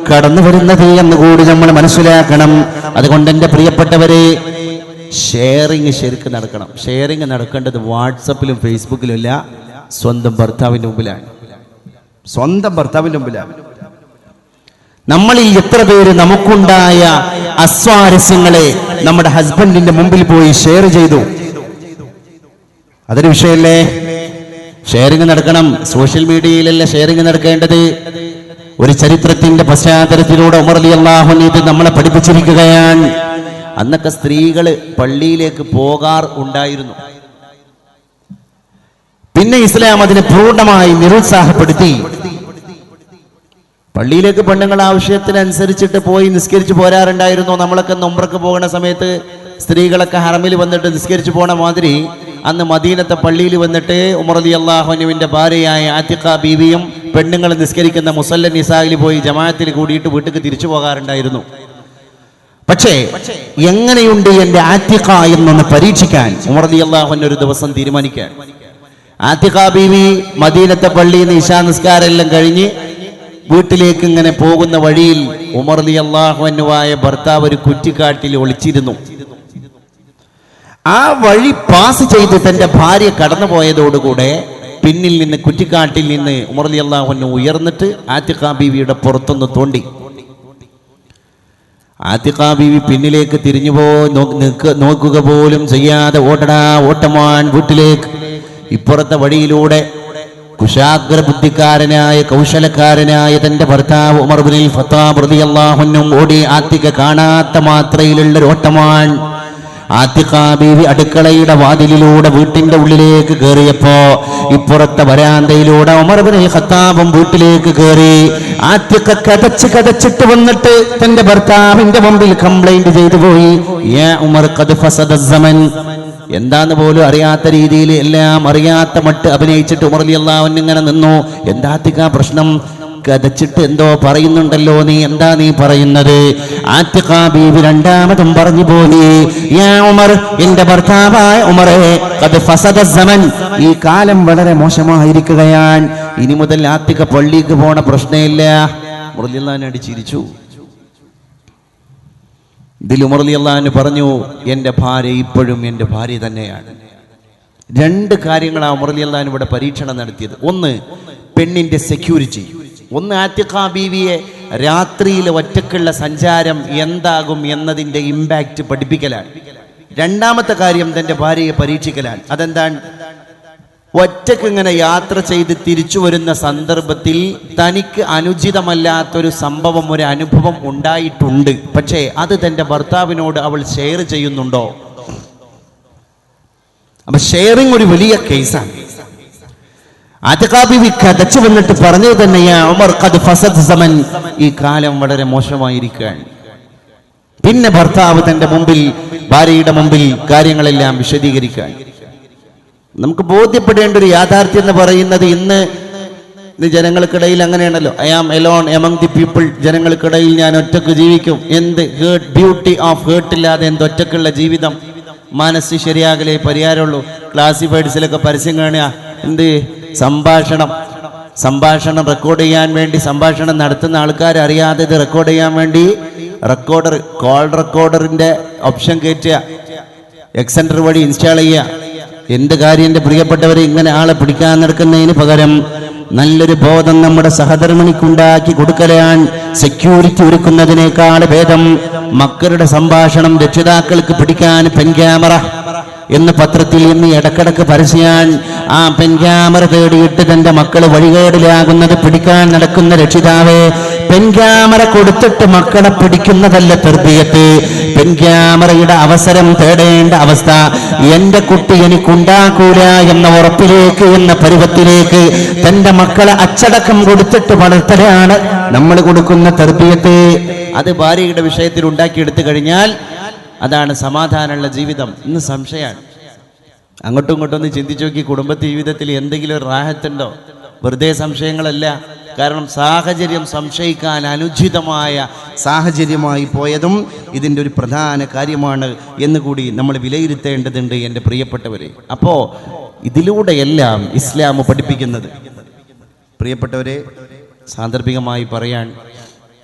കടന്നു വരുന്നത് എന്ന് കൂടി നമ്മൾ മനസ്സിലാക്കണം. അതുകൊണ്ട് എൻ്റെ പ്രിയപ്പെട്ടവരെ, ഷെയറിങ് ശരിക്കും നടക്കണം. ഷെയറിങ് നടക്കേണ്ടത് വാട്സപ്പിലും ഫേസ്ബുക്കിലും അല്ല, സ്വന്തം ഭർത്താവിൻ്റെ മുമ്പിലാണ്. സ്വന്തം ഭർത്താവിൻ്റെ മുമ്പിലാണ്. നമ്മളിൽ എത്ര പേര് നമുക്കുണ്ടായ അസ്വാരസ്യങ്ങളെ നമ്മുടെ ഹസ്ബൻഡിന്റെ മുമ്പിൽ പോയി ഷെയർ ചെയ്തു? അതൊരു വിഷയമല്ലേ? ഷെയറിങ് നടക്കണം. സോഷ്യൽ മീഡിയയിലല്ല ഷെയറിങ് നടക്കേണ്ടത്. ഒരു ചരിത്രത്തിന്റെ പശ്ചാത്തലത്തിലൂടെ ഉമർ റളിയല്ലാഹു അൻഹു ഇത് നമ്മളെ പഠിപ്പിച്ചിരിക്കുകയാണ്. അന്നൊക്കെ സ്ത്രീകൾ പള്ളിയിലേക്ക് ഉണ്ടായിരുന്നു. പിന്നെ ഇസ്ലാം അതിനെ പൂർണ്ണമായി നിരുത്സാഹപ്പെടുത്തി. പള്ളിയിലേക്ക് പെണ്ണുങ്ങൾ ആവശ്യത്തിനനുസരിച്ചിട്ട് പോയി നിസ്കരിച്ചു പോരാറുണ്ടായിരുന്നു. നമ്മളൊക്കെ ഉംറക്ക് പോകുന്ന സമയത്ത് സ്ത്രീകളൊക്കെ ഹറമിൽ വന്നിട്ട് നിസ്കരിച്ചു പോണ മാതിരി അന്ന് മദീനത്തെ പള്ളിയിൽ വന്നിട്ട് ഉമർ റളിയല്ലാഹു അൻഹുവിന്റെ ഭാര്യയായ ആതിഖ ബീവിയും പെണ്ണുങ്ങൾ നിസ്കരിക്കുന്ന മുസല്ല നിസായിൽ പോയി ജമാഅത്തിൽ കൂടിയിട്ട് വീട്ടിലേക്ക് തിരിച്ചു പോകാറുണ്ടായിരുന്നു. പക്ഷേ എങ്ങനെയുണ്ട് എൻ്റെ ആതിഖ എന്നൊന്ന് പരീക്ഷിക്കാൻ ഉമർ റളിയല്ലാഹു അൻഹു ഒരു ദിവസം തീരുമാനിക്കാൻ. ആതിഖ ബീവി മദീനത്തെ പള്ളിയിൽ നിന്ന് ഇശാ നിസ്കാരം എല്ലാം കഴിഞ്ഞ് വീട്ടിലേക്ക് ഇങ്ങനെ പോകുന്ന വഴിയിൽ ഉമർ റളിയല്ലാഹു അൻഹുവായ ഭർത്താവ് ഒരു കുറ്റിക്കാട്ടിൽ ഒളിച്ചിരുന്നു. ആ വഴി പാസ് ചെയ്ത് തന്റെ ഭാര്യ കടന്നു പോയതോടുകൂടെ പിന്നിൽ നിന്ന് കുറ്റിക്കാട്ടിൽ നിന്ന് ഉമർ റളിയല്ലാഹു അൻഹു ഉയർന്നിട്ട് ആതിഖ ബീവിയുടെ പുറത്തൊന്ന് തോണ്ടി. ആതിഖ ബീവി പിന്നിലേക്ക് തിരിഞ്ഞു നോക്കുക പോലും ചെയ്യാതെ ഓട്ടമാൻ വീട്ടിലേക്ക്. ഇപ്പുറത്തെ വഴിയിലൂടെ കുശാഗ്ര ബുദ്ധിക്കാരനായ കൗശലക്കാരനായ തന്റെ ഭർത്താവ് ഉമർ ഇബ്നുൽ ഖത്താബ് റളിയല്ലാഹു അൻഹു ഓടി ആതിഖ കാണാത്ത മാത്രയിലുള്ള ഒരു ഓട്ടമാൻ. ആത്തിഖ ബീവി അടുക്കളയുടെ വാതിലിലൂടെ വീട്ടിന്റെ ഉള്ളിലേക്ക് കയറിയപ്പോ ഇപ്പുറത്തെ വരാന്തയിലൂടെ ഉമർ ഇബ്നുൽ ഖത്താബും വീട്ടിലേക്ക് കയറി. ആത്തിഖ കതച്ചിട്ട് വന്നിട്ട് തന്റെ ഭർത്താവിന്റെ മുമ്പിൽ കംപ്ലൈന്റ് ചെയ്തു പോയി. യാ ഉമർ ഖദ് ഫസദ സമൻ. എന്താന്ന് പോലും അറിയാത്ത രീതിയിൽ എല്ലാം അറിയാത്ത മട്ട് അഭിനയിച്ചിട്ട് ഉമർ റളിയല്ലാഹു അൻഹു ഇങ്ങനെ നിന്നു. എന്താ ആത്തിഖ പ്രശ്നം? കതച്ചിട്ട് എന്തോ പറയുന്നുണ്ടല്ലോ, നീ എന്താ നീ പറയുന്നത്? ആത്തിഖ ബീവി രണ്ടാമതും പറഞ്ഞു പോയി, യാ ഉമർ, എന്റെ ഭർത്താവായ ഉമറേ, ഖദ് ഫസദ സമൻ, ഈ കാലം വളരെ മോശമായിരിക്കുകയാണ്. ഇനി മുതൽ ആത്തിഖ പള്ളിക്ക് പോണ പ്രശ്നമില്ല. ഉമർ റളിയല്ലാഹു അൻഹു ചിരിച്ചു. ഇതിൽ ഉമർ റളിയല്ലാഹു അൻഹു പറഞ്ഞു, എന്റെ ഭാര്യ ഇപ്പോഴും എന്റെ ഭാര്യ തന്നെയാണ്. രണ്ട് കാര്യങ്ങളാണ് ഉമർ റളിയല്ലാഹു അൻഹു ഇവിടെ പരീക്ഷണം നടത്തിയത്. ഒന്ന്, പെണ്ണിന്റെ സെക്യൂരിറ്റി. ഒന്ന്, ആത്തിഖ ബീവിയെ രാത്രിയിലെ ഒറ്റക്കുള്ള സഞ്ചാരം എന്താകും എന്നതിൻ്റെ ഇമ്പാക്റ്റ് പഠിപ്പിക്കലാണ്. രണ്ടാമത്തെ കാര്യം തൻ്റെ ഭാര്യയെ പരീക്ഷിക്കലാണ്. അതെന്താണ്? ഒറ്റക്ക് ഇങ്ങനെ യാത്ര ചെയ്ത് തിരിച്ചു വരുന്ന സന്ദർഭത്തിൽ തനിക്ക് അനുചിതമല്ലാത്തൊരു സംഭവം, ഒരു അനുഭവം ഉണ്ടായിട്ടുണ്ട്. പക്ഷേ അത് തൻ്റെ ഭർത്താവിനോട് അവൾ ഷെയർ ചെയ്യുന്നുണ്ടോ? അപ്പൊ ഷെയറിങ് ഒരു വലിയ കേസാണ്. ആത്തിഖ ബീവി കതച്ചു വന്നിട്ട് പറഞ്ഞു തന്നെയാ, ഉമർ ഖദ് ഫസദ സമൻ, ഈ കാലം വളരെ മോശമായിരിക്കുകയാണ്. പിന്നെ ഭർത്താവ് തന്റെ മുമ്പിൽ, ഭാര്യയുടെ മുമ്പിൽ കാര്യങ്ങളെല്ലാം വിശദീകരിക്കാൻ. നമുക്ക് ബോധ്യപ്പെടേണ്ട ഒരു യാഥാർത്ഥ്യം എന്ന് പറയുന്നത്, ഇന്ന് ജനങ്ങൾക്കിടയിൽ അങ്ങനെയാണല്ലോ, I am alone among the people, ജനങ്ങൾക്കിടയിൽ ഞാൻ ഒറ്റക്ക് ജീവിക്കും. എന്ത് ഹേർട്ട്, ബ്യൂട്ടി ഓഫ് ഹേർട്ട് ഇല്ലാതെ എന്ത് ഒറ്റക്കുള്ള ജീവിതം, മനസ്സ് ശരിയാകലേ പരിഹാരമുള്ളൂ. ക്ലാസിഫൈഡ്സിലൊക്കെ പരസ്യം കാണുക, എന്ത് സംഭാഷണം റെക്കോർഡ് ചെയ്യാൻ വേണ്ടി, സംഭാഷണം നടത്തുന്ന ആൾക്കാർ അറിയാതെ ഇത് റെക്കോർഡ് ചെയ്യാൻ വേണ്ടി കോൾ റെക്കോർഡറിന്റെ ഓപ്ഷൻ കയറ്റുക, എക്സെൻഡർ വഴി ഇൻസ്റ്റാൾ ചെയ്യുക. എന്ത് കാര്യം എൻ്റെ പ്രിയപ്പെട്ടവരെ, ഇങ്ങനെ ആളെ പിടിക്കാൻ നടക്കുന്നതിന് പകരം നല്ലൊരു ബോധം നമ്മുടെ സഹധർമ്മിണിക്കുണ്ടാക്കി കൊടുക്കലാണ് സെക്യൂരിറ്റി ഒരുക്കുന്നതിനേക്കാൾ ഭേദം. മക്കളുടെ സംഭാഷണം രക്ഷിതാക്കൾക്ക് പിടിക്കാൻ പെൻ ക്യാമറ എന്ന് പത്രത്തിൽ ഇന്ന് ഇടക്കിടക്ക് പരസ്യാൻ. ആ പെൻ ക്യാമറ തേടിയിട്ട് തന്റെ മക്കള് വഴികേടിലാകുന്നത് പിടിക്കാൻ നടക്കുന്ന രക്ഷിതാവേ, പെൻ ക്യാമറ കൊടുത്തിട്ട് മക്കളെ പിടിക്കുന്നതല്ല തർബിയത്ത്. പെൻ ക്യാമറയുടെ അവസരം തേടേണ്ട അവസ്ഥ എന്റെ കുട്ടി എനിക്കുണ്ടാക്കൂല എന്ന ഉറപ്പിലേക്ക്, എന്ന പരുവത്തിലേക്ക് തന്റെ മക്കളെ അച്ചടക്കം കൊടുത്തിട്ട് വളർത്തലാണ് നമ്മൾ കൊടുക്കുന്ന തർബിയത്ത്. അത് ഭാര്യയുടെ വിഷയത്തിൽ ഉണ്ടാക്കിയെടുത്തു കഴിഞ്ഞാൽ അതാണ് സമാധാനമുള്ള ജീവിതം. ഇന്ന് സംശയമാണ്. അങ്ങോട്ടും ഇങ്ങോട്ടും ഒന്ന് ചിന്തിച്ചു നോക്കി, കുടുംബ ജീവിതത്തിൽ എന്തെങ്കിലും റാഹത്തുണ്ടോ? വെറുതെ സംശയങ്ങളല്ല. കാരണം സാഹചര്യം സംശയിക്കാൻ അനുചിതമായ സാഹചര്യമായി പോയതും ഇതിൻ്റെ ഒരു പ്രധാന കാര്യമാണ് എന്നുകൂടി നമ്മൾ വിലയിരുത്തേണ്ടതുണ്ട് എൻ്റെ പ്രിയപ്പെട്ടവരെ. അപ്പോൾ ഇതിലൂടെയെല്ലാം ഇസ്ലാം പഠിപ്പിക്കുന്നത്, പ്രിയപ്പെട്ടവരെ, സാന്ദർഭികമായി പറയാൻ,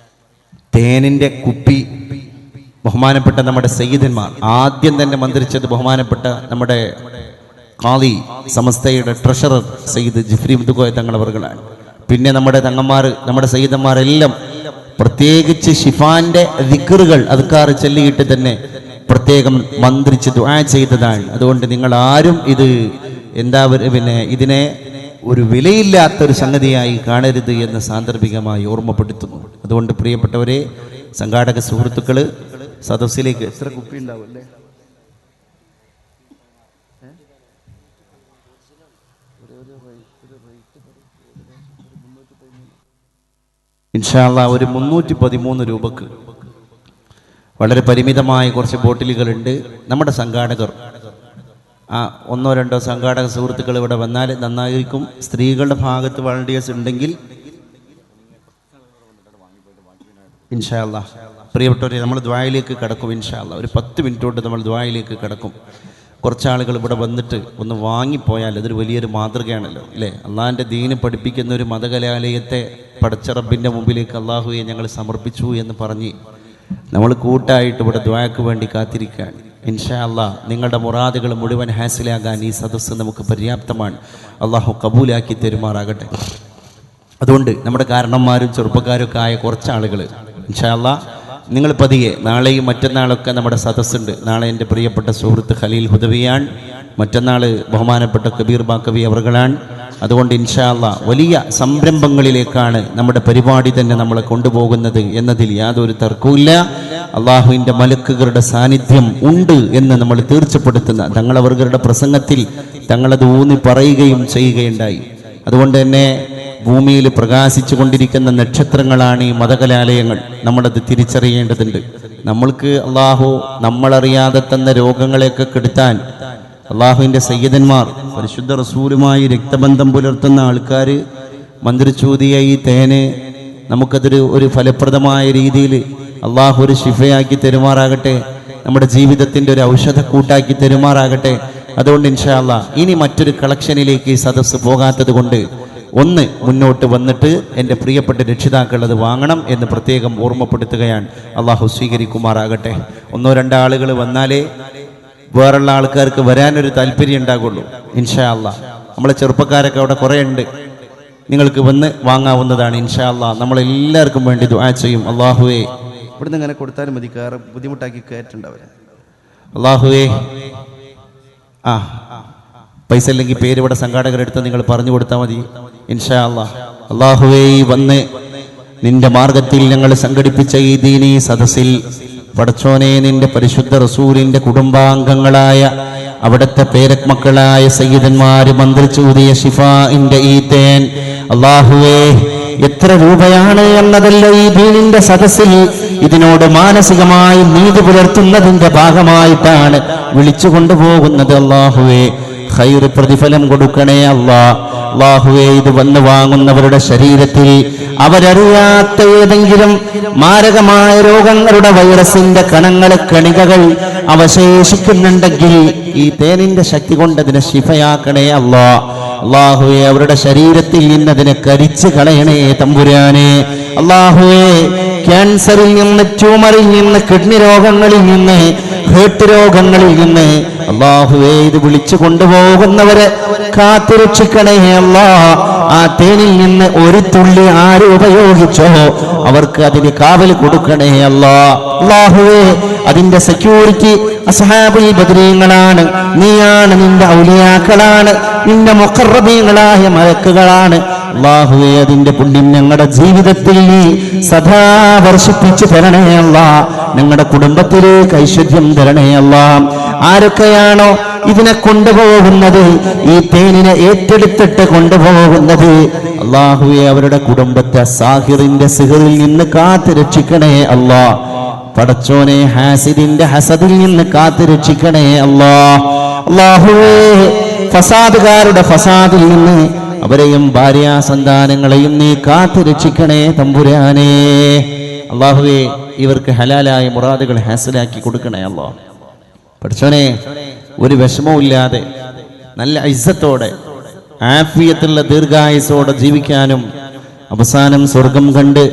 തേനിൻ്റെ കുപ്പി ബഹുമാനപ്പെട്ട നമ്മുടെ സയ്യിദന്മാർ ആദ്യം തന്നെ മന്ത്രിച്ചത് ബഹുമാനപ്പെട്ട നമ്മുടെ ഖാദി സമസ്തയുടെ ട്രഷറർ സയ്യിദ് ജിഫ്രി മുത്തുക്കോയ തങ്ങളവറുകളാണ്. പിന്നെ നമ്മുടെ തങ്ങന്മാർ, നമ്മുടെ സയ്യിദന്മാരെല്ലാം പ്രത്യേകിച്ച് ഷിഫാന്റെ ദിക്റുകൾ അദ്കാർ ചൊല്ലിയിട്ട് തന്നെ പ്രത്യേകം മന്ത്രിച്ച് ദുആ ചെയ്തതാണ്. അതുകൊണ്ട് നിങ്ങൾ ആരും ഇത് ഇതിനെ ഒരു വിലയില്ലാത്തൊരു സംഗതിയായി കാണരുത് എന്ന് സാന്ദർഭികമായി ഓർമ്മപ്പെടുത്തുന്നു. അതുകൊണ്ട് പ്രിയപ്പെട്ടവരെ, സംഘാടക സുഹൃത്തുക്കള്, സദസ്സിലേക്ക് എത്ര കുപ്പി ഉണ്ടാവും അല്ലേ? ഇൻഷാ അല്ലാഹ് ഒരു 313 രൂപക്ക് വളരെ പരിമിതമായ കുറച്ച് ബോട്ടിലുകളുണ്ട്. നമ്മുടെ സംഘാടകർ, ഒന്നോ രണ്ടോ സംഘാടക സുഹൃത്തുക്കൾ ഇവിടെ വന്നാൽ നന്നായിരിക്കും. സ്ത്രീകളുടെ ഭാഗത്ത് വളണ്ടിയേഴ്സ് ഉണ്ടെങ്കിൽ ഇൻഷാ അല്ലാഹ് പ്രിയപ്പെട്ടവരെ, നമ്മൾ ദ്വായിലേക്ക് കടക്കും. ഇൻഷാ അല്ലാഹ് ഒരു 10 മിനിറ്റ് കൊണ്ട് നമ്മൾ ദ്വായിലേക്ക് കടക്കും. കുറച്ചാളുകൾ ഇവിടെ വന്നിട്ട് ഒന്ന് വാങ്ങിപ്പോയാൽ അതൊരു വലിയൊരു മാതൃകയാണല്ലോ, അല്ലേ? അള്ളാഹിൻ്റെ ദീന് പഠിപ്പിക്കുന്ന ഒരു മതകലാലയത്തെ പടച്ച റബ്ബിൻ്റെ മുമ്പിലേക്ക് അള്ളാഹുവെ ഞങ്ങൾ സമർപ്പിച്ചു എന്ന് പറഞ്ഞ് നമ്മൾ കൂട്ടായിട്ട് ഇവിടെ ദ്വായക്ക് വേണ്ടി കാത്തിരിക്കുകയാണ്. ഇൻഷാ അല്ലാഹ് നിങ്ങളുടെ മുറാദുകൾ മുഴുവൻ ഹാസിലാകാൻ ഈ സദസ്സ് നമുക്ക് പര്യാപ്തമാണ്. അള്ളാഹു കബൂലാക്കി തരുമാറാകട്ടെ. അതുകൊണ്ട് നമ്മുടെ കാരണന്മാരും ചെറുപ്പക്കാരും ഒക്കെ ആയ കുറച്ചാളുകൾ ഇൻഷാ അല്ലാഹ് നിങ്ങൾ പതിയെ, നാളെയും മറ്റന്നാളൊക്കെ നമ്മുടെ സദസ്സുണ്ട്. നാളെ എൻ്റെ പ്രിയപ്പെട്ട സുഹൃത്ത് ഖലീൽ ഹുദവിയാണ്, മറ്റന്നാൾ ബഹുമാനപ്പെട്ട കബീർ ബാക്കവി അവർകളാണ്, അതുകൊണ്ട് ഇൻഷാ അല്ലാഹ് വലിയ സംരംഭങ്ങളിലേക്കാണ് നമ്മുടെ പരിപാടി തന്നെ നമ്മളെ കൊണ്ടുപോകുന്നത് എന്നതിൽ യാതൊരു തർക്കവുമില്ല. അള്ളാഹുവിൻ്റെ മലക്കുകളുടെ സാന്നിധ്യം ഉണ്ട് എന്ന് നമ്മൾ തീർച്ചപ്പെടുത്തുന്ന തങ്ങളവരുടെ പ്രസംഗത്തിൽ തങ്ങളത് ഊന്നി പറയുകയും ചെയ്യുകയുണ്ടായി. അതുകൊണ്ട് തന്നെ ഭൂമിയിൽ പ്രകാശിച്ചു കൊണ്ടിരിക്കുന്ന നക്ഷത്രങ്ങളാണ് ഈ മതകലാലയങ്ങൾ. നമ്മളത് തിരിച്ചറിയേണ്ടതുണ്ട്. നമ്മൾക്ക് അള്ളാഹു നമ്മളറിയാതെ തന്ന രോഗങ്ങളെയൊക്കെ കെടുത്താൻ അള്ളാഹുവിൻ്റെ സയ്യിദന്മാർ പരിശുദ്ധ റസൂലുമായി രക്തബന്ധം പുലർത്തുന്ന ആൾക്കാർ മന്ത്രിച്ചൂതിയ ഈ തേന് നമുക്കതൊരു ഫലപ്രദമായ രീതിയിൽ അള്ളാഹു ഒരു ശിഫയാക്കി തരുമാറാകട്ടെ, നമ്മുടെ ജീവിതത്തിൻ്റെ ഒരു ഔഷധക്കൂട്ടാക്കി തരുമാറാകട്ടെ. അതുകൊണ്ട് ഇൻഷാ അല്ലാഹ് ഇനി മറ്റൊരു കളക്ഷനിലേക്ക് ഈ സദസ്സ് പോകാത്തത് കൊണ്ട് ഒന്ന് മുന്നോട്ട് വന്നിട്ട് എൻ്റെ പ്രിയപ്പെട്ട രക്ഷിതാക്കൾ അത് വാങ്ങണം എന്ന് പ്രത്യേകം ഓർമ്മപ്പെടുത്തുകയാണ്. അള്ളാഹു സ്വീകരിക്കുമാറാകട്ടെ. ഒന്നോ രണ്ടോ ആളുകൾ വന്നാലേ വേറുള്ള ആൾക്കാർക്ക് വരാനൊരു താല്പര്യം ഉണ്ടാകുള്ളൂ. ഇൻഷാ അല്ലാഹ് നമ്മളെ ചെറുപ്പക്കാരൊക്കെ അവിടെ കുറേ ഉണ്ട്, നിങ്ങൾക്ക് വന്ന് വാങ്ങാവുന്നതാണ്. ഇൻഷാ അല്ലാഹ് നമ്മളെല്ലാവർക്കും വേണ്ടി ദുആ ചെയ്യും. അള്ളാഹുവേ, ഇവിടുന്ന് ഇങ്ങനെ കൊടുത്താലും മതി, കാറ് ബുദ്ധിമുട്ടാക്കി കയറ്റുണ്ടവരെ. അള്ളാഹുവേ, പൈസ ഇല്ലെങ്കിൽ പേര് ഇവിടെ സംഘാടകരെടുത്ത് നിങ്ങൾ പറഞ്ഞു കൊടുത്താൽ മതി. ഇൻഷാ അല്ലാഹ്. അള്ളാഹുവേ, വന്ന് നിന്റെ മാർഗത്തിൽ ഞങ്ങൾ സംഘടിപ്പിച്ച ഈ ദീനീ സദസ്സിൽ പടച്ചോനെ, നിന്റെ പരിശുദ്ധ റസൂലിന്റെ കുടുംബാംഗങ്ങളായ അവിടുത്തെ പേരക്മക്കളായ സയ്യിദന്മാര് മന്ത്രിച്ചൂതിയ ശിഫാഇന്റെ ഈ തേൻ അള്ളാഹുവേ, എത്ര രൂപയാണ് എന്നതല്ല ഈ ദീനിന്റെ സദസ്സിൽ ഇതിനോട് മാനസികമായി നീതി പുലർത്തുന്നതിന്റെ ഭാഗമായിട്ടാണ് വിളിച്ചു കൊണ്ടുപോകുന്നത്. അള്ളാഹുവേ, ഖൈർ പ്രതിഫലം കൊടുക്കണേ അല്ലാഹ്. അള്ളാഹുവേ, ഇത് വന്ന് വാങ്ങുന്നവരുടെ ശരീരത്തിൽ അവരറിയാത്ത ഏതെങ്കിലും മാരകമായ രോഗങ്ങളുടെ വൈറസിന്റെ കണികകൾ അവശേഷിക്കുന്നുണ്ടെങ്കിൽ ഈ തേനിന്റെ ശക്തി കൊണ്ട് അതിനെ ശിഫയാക്കണേ അല്ലാഹ്. അള്ളാഹുവേ, അവരുടെ ശരീരത്തിൽ നിന്നതിനെ കരിച്ചു കളയണേ തമ്പുരാനെ. അള്ളാഹുവേ, ക്യാൻസറിൽ നിന്ന്, ട്യൂമറിൽ നിന്ന്, കിഡ്നി രോഗങ്ങളിൽ നിന്ന്, ഹേർട്ട് രോഗങ്ങളിൽ നിന്ന് അള്ളാഹുവേ, ഇത് വിളിച്ചു കൊണ്ടുപോകുന്നവരെ കാത്തുരക്ഷിക്കണേ അല്ലാഹ്. ആ തേനിൽ നിന്ന് ഒരു തുള്ളി ആര് ഉപയോഗിച്ചോ അവർക്ക് അതിന് കാവൽ കൊടുക്കണേ അല്ലാഹ്. അള്ളാഹുവേ, അതിന്റെ സെക്യൂരിറ്റി അസ്ഹാബുൽ ബദരീങ്ങളാണ്, നീയാണ്, നിന്റെ ഔലിയാക്കളാണ്, നിന്റെ മുഖറബീങ്ങളായ മലക്കുകളാണ്. അള്ളാഹുവേ, അതിന്റെ പുണ്യം ഞങ്ങളുടെ ജീവിതത്തിൽ നീ സദാ വർഷിപ്പിച്ചു തരണേ അല്ലാഹ്. ഞങ്ങളുടെ കുടുംബത്തിലേക്ക് ഐശ്വര്യം തരണേ അല്ലാഹ്. ആരൊക്കെയാണോ ഇതിനെ കൊണ്ടുപോകുന്നത്, ഈ തേനിനെ ഏറ്റെടുത്തിട്ട് കൊണ്ടുപോകുന്നത്, അള്ളാഹുവേ, അവരുടെ കുടുംബത്തെ സാഹിറിന്റെ സിഹറിൽ നിന്ന് കാത്തു രക്ഷിക്കണേ അല്ലാഹ്. പടച്ചോനെ, ഹാസിദിന്റെ ഹസദിൽ നിന്ന് കാത്തു രക്ഷിക്കണേ അല്ലാഹ്. അള്ളാഹുവേ, ഫസാദുകാരുടെ ഫസാദിൽ നിന്ന് അവരെയും ഭാര്യാസന്താനങ്ങളെയും നീ കാത്തു രക്ഷിക്കണേ തമ്പുരാനെ. അള്ളാഹുവേ, ഇവർക്ക് ഹലാലായ മുറാദുകൾ ഹാസിലാക്കി കൊടുക്കണേ അല്ലാഹ്. പടച്ചോനെ, ഒരു വിഷമവുമില്ലാതെ നല്ല ഇസ്സത്തോടെ ആഫിയത്തുള്ള ദീർഘായുസോടെ ജീവിക്കാനും അവസാനം സ്വർഗം കണ്ട്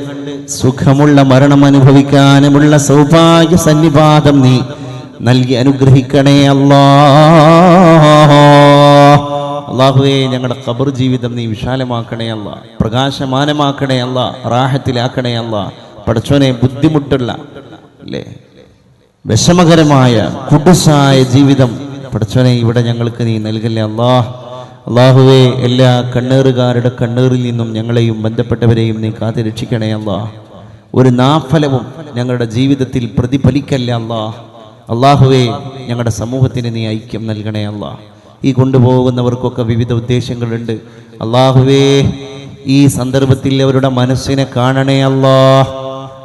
സുഖമുള്ള മരണം അനുഭവിക്കാനുമുള്ള സൗഭാഗ്യ സന്നിപാതം നീ നൽകി അനുഗ്രഹിക്കണേ അല്ലാഹ്. അള്ളാഹുവേ, ഞങ്ങളുടെ ഖബർ ജീവിതം നീ വിശാലമാക്കണേ അല്ലാഹ്, പ്രകാശമാനമാക്കണേ അല്ലാഹ്, റാഹത്തിലാക്കണേ അല്ലാഹ്. പടച്ചോനെ, ബുദ്ധിമുട്ടുള്ള അല്ലേ വിഷമകരമായ കുടുസായ ജീവിതം പടച്ചോനെ ഇവിടെ ഞങ്ങൾക്ക് നീ നൽകല്ലേ അല്ലാഹ്. അള്ളാഹുവേ, എല്ലാ കണ്ണേറുകാരുടെ കണ്ണേറിൽ നിന്നും ഞങ്ങളെയും ബന്ധപ്പെട്ടവരെയും നീ കാത്തു രക്ഷിക്കണേ അല്ലാഹ്. ഒരു നാഫലവും ഞങ്ങളുടെ ജീവിതത്തിൽ പ്രതിഫലിക്കല്ലേ അല്ലാഹ്. അള്ളാഹുവേ, ഞങ്ങളുടെ സമൂഹത്തിന് നീ ഐക്യം നൽകണേ അല്ലാഹ്. ഈ കൊണ്ടുപോകുന്നവർക്കൊക്കെ വിവിധ ഉദ്ദേശങ്ങളുണ്ട്. അള്ളാഹുവേ, ഈ സന്ദർഭത്തിൽ അവരുടെ മനസ്സിനെ കാണണേ അല്ലാഹ്.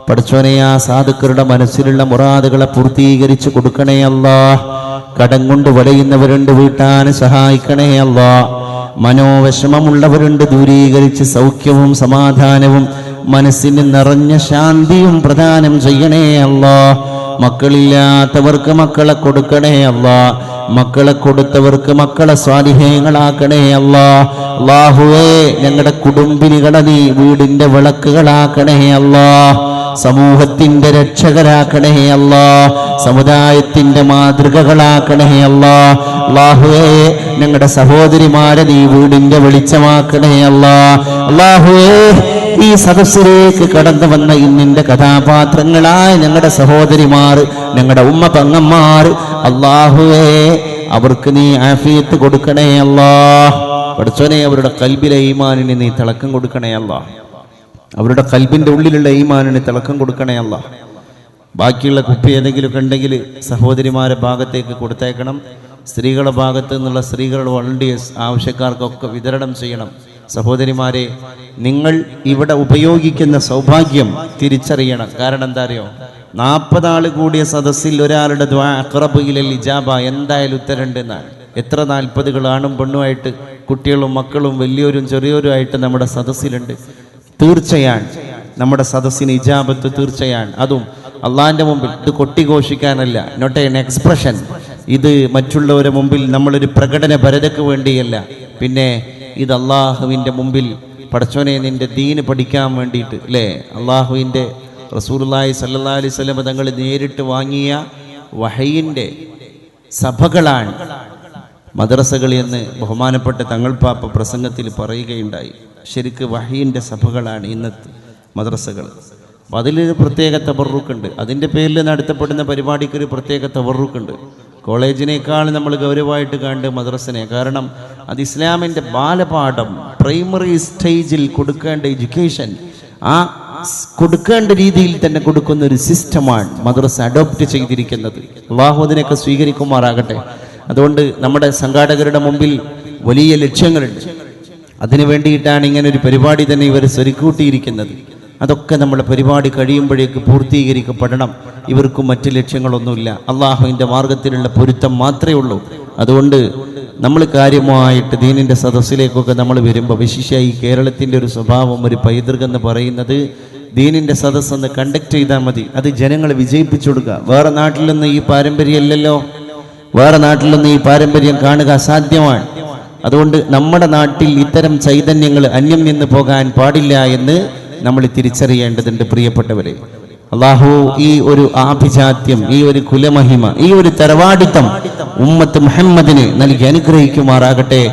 പടച്ചോനെ, ആ സാധുക്കളുടെ മനസ്സിലുള്ള മുറാദുകളെ പൂർത്തീകരിച്ചു കൊടുക്കണേ അല്ലാഹ്. കടം കൊണ്ട് വലയുന്നവരുണ്ട്, വീട്ടാൻ സഹായിക്കണേ അല്ലാഹ്. മനോവിഷമമുള്ളവരുണ്ട്, ദൂരീകരിച്ച് സൗഖ്യവും സമാധാനവും മനസ്സിന് നിറഞ്ഞ ശാന്തിയും പ്രദാനം ചെയ്യണേ അല്ലാഹ്. മക്കളില്ലാത്തവർക്ക് മക്കളെ കൊടുക്കണേ അല്ലാഹ്. മക്കളെ കൊടുത്തവർക്ക് മക്കളെ സ്വാലിഹീങ്ങളാക്കണേ അല്ലാഹ്. അല്ലാഹുവേ, ഞങ്ങളുടെ കുടുംബിനികളെ നീ വീടിന്റെ വിളക്കുകളാക്കണേ അല്ലാഹ്. സമൂഹത്തിന്റെ രക്ഷകരാക്കണേ അല്ലാഹ്. സമുദായത്തിന്റെ മാതൃകകളാക്കണേ അല്ലാഹ്. അല്ലാഹുവേ, ഞങ്ങളുടെ സഹോദരിമാരെ നീ വീടിന്റെ വെളിച്ചമാക്കണേ അല്ലാഹ്. അല്ലാഹുവേ, ഈ സദസ്സിലേക്ക് കടന്നു വന്ന ഇന്നിന്റെ കഥാപാത്രങ്ങളായ ഞങ്ങളുടെ സഹോദരിമാർ, ഞങ്ങളുടെ ഉമ്മ പെങ്ങന്മാർ, അല്ലാഹുവേ, അവർക്ക് നീ ആഫിയത്ത് കൊടുക്കണേ അല്ലാഹ്. പഠിച്ചോനെ അവരുടെ കൽബിലെ ഈമാനിന് നീ തിളക്കം കൊടുക്കണേ അല്ലാ. അവരുടെ കൽബിന്റെ ഉള്ളിലുള്ള ഈമാനിന് തിളക്കം കൊടുക്കണേ അല്ലാ. ബാക്കിയുള്ള കുപ്പി ഏതെങ്കിലുമൊക്കെ ഉണ്ടെങ്കിൽ സഹോദരിമാരെ ഭാഗത്തേക്ക് കൊടുത്തേക്കണം. സ്ത്രീകളുടെ ഭാഗത്ത് നിന്നുള്ള സ്ത്രീകളുടെ വോളണ്ടിയേഴ്സ് ആവശ്യക്കാർക്കൊക്കെ വിതരണം ചെയ്യണം. സഹോദരിമാരെ, നിങ്ങൾ ഇവിടെ ഉപയോഗിക്കുന്ന സൗഭാഗ്യം തിരിച്ചറിയണം. കാരണം എന്താ അറിയോ, 40 ആൾ കൂടിയ സദസ്സിൽ ഒരാളുടെ ദുആ അഖ്റബു ഇലൽ ഇജാബ എന്തായാലും ഉത്തരണ്ട് എന്നാണ്. എത്ര 40 ആണും പെണ്ണുമായിട്ട്, കുട്ടികളും മക്കളും വലിയവരും ചെറിയവരും ആയിട്ട് നമ്മുടെ സദസ്സിലുണ്ട്. തീർച്ചയാണ് നമ്മുടെ സദസ്സിന് ഇജാബത്ത് തീർച്ചയാണ്. അതും അള്ളാഹിന്റെ മുമ്പിൽ. ഇത് കൊട്ടിഘോഷിക്കാനല്ല, നോട്ട് എൻ എക്സ്പ്രഷൻ. ഇത് മറ്റുള്ളവരുടെ മുമ്പിൽ നമ്മളൊരു പ്രകടന പരതയ്ക്ക് വേണ്ടിയല്ല. പിന്നെ ഇത് അള്ളാഹുവിൻ്റെ മുമ്പിൽ പടച്ചോനെ നിന്റെ ദീന് പഠിക്കാൻ വേണ്ടിയിട്ട്, അല്ലേ? അള്ളാഹുവിൻ്റെ റസൂലുള്ളാഹി സ്വല്ലല്ലാഹി അലൈഹി വസല്ലം തങ്ങൾ നേരിട്ട് വാങ്ങിയ വഹയിൻ്റെ സഭകളാണ് മദ്രസകൾ എന്ന് ബഹുമാനപ്പെട്ട തങ്ങൾ പാപ്പ പ്രസംഗത്തിൽ പറയുകയുണ്ടായി. ശരിക്ക് വഹയിൻ്റെ സഭകളാണ് ഇന്നത്തെ മദ്രസകൾ. അപ്പം അതിലൊരു പ്രത്യേക തബറുക്കുണ്ട്. അതിൻ്റെ പേരിൽ നടത്തപ്പെടുന്ന പരിപാടിക്കൊരു പ്രത്യേക തബറുക്കുണ്ട്. കോളേജിനേക്കാൾ നമ്മൾ ഗൗരവമായിട്ട് കണ്ട് മദ്രസനെ. കാരണം അത് ഇസ്ലാമിൻ്റെ ബാലപാഠം, പ്രൈമറി സ്റ്റേജിൽ കൊടുക്കേണ്ട എഡ്യൂക്കേഷൻ, ആ കൊടുക്കേണ്ട രീതിയിൽ തന്നെ കൊടുക്കുന്ന ഒരു സിസ്റ്റമാണ് മദ്രസ അഡോപ്റ്റ് ചെയ്തിരിക്കുന്നത്. അല്ലാഹു അതിനൊക്കെ സ്വീകരിക്കുമാറാകട്ടെ. അതുകൊണ്ട് നമ്മുടെ സംഘാടകരുടെ മുമ്പിൽ വലിയ ലക്ഷ്യങ്ങളുണ്ട്. അതിനു വേണ്ടിയിട്ടാണ് ഇങ്ങനെ ഒരു പരിപാടി തന്നെ ഇവർ സ്വരുക്കൂട്ടിയിരിക്കുന്നത്. അതൊക്കെ നമ്മുടെ പരിപാടി കഴിയുമ്പോഴേക്ക് പൂർത്തീകരിക്കപ്പെടണം. ഇവർക്കും മറ്റ് ലക്ഷ്യങ്ങളൊന്നുമില്ല, അള്ളാഹുവിൻ്റെ മാർഗത്തിലുള്ള പൊരുത്തം മാത്രമേ ഉള്ളൂ. അതുകൊണ്ട് നമ്മൾ കാര്യമായിട്ട് ദീനിൻ്റെ സദസ്സിലേക്കൊക്കെ നമ്മൾ വരുമ്പോൾ, വിശേഷിച്ചായി കേരളത്തിൻ്റെ ഒരു സ്വഭാവം, ഒരു പൈതൃകം എന്ന് പറയുന്നത്, ദീനിൻ്റെ സദസ്സൊന്ന് കണ്ടക്ട് ചെയ്താൽ മതി, അത് ജനങ്ങളെ വിജയിപ്പിച്ചു കൊടുക്കുക. വേറെ നാട്ടിലൊന്നും ഈ പാരമ്പര്യം ഇല്ലല്ലോ, വേറെ നാട്ടിലൊന്നും ഈ പാരമ്പര്യം കാണുക അസാധ്യമാണ്. അതുകൊണ്ട് നമ്മുടെ നാട്ടിൽ ഇത്തരം ചൈതന്യങ്ങൾ അന്യം നിന്ന് പോകാൻ പാടില്ല എന്ന് നമ്മൾ തിരിച്ചറിയേണ്ടതുണ്ട്. പ്രിയപ്പെട്ടവരെ, അള്ളാഹു ഈ ഒരു ആഭിജാത്യം, ഈ ഒരു കുലമഹിമ, ഈ ഒരു തറവാടിത്തം ഉമ്മത്ത് മുഹമ്മദിന് നൽകി അനുഗ്രഹിക്കുമാറാകട്ടെ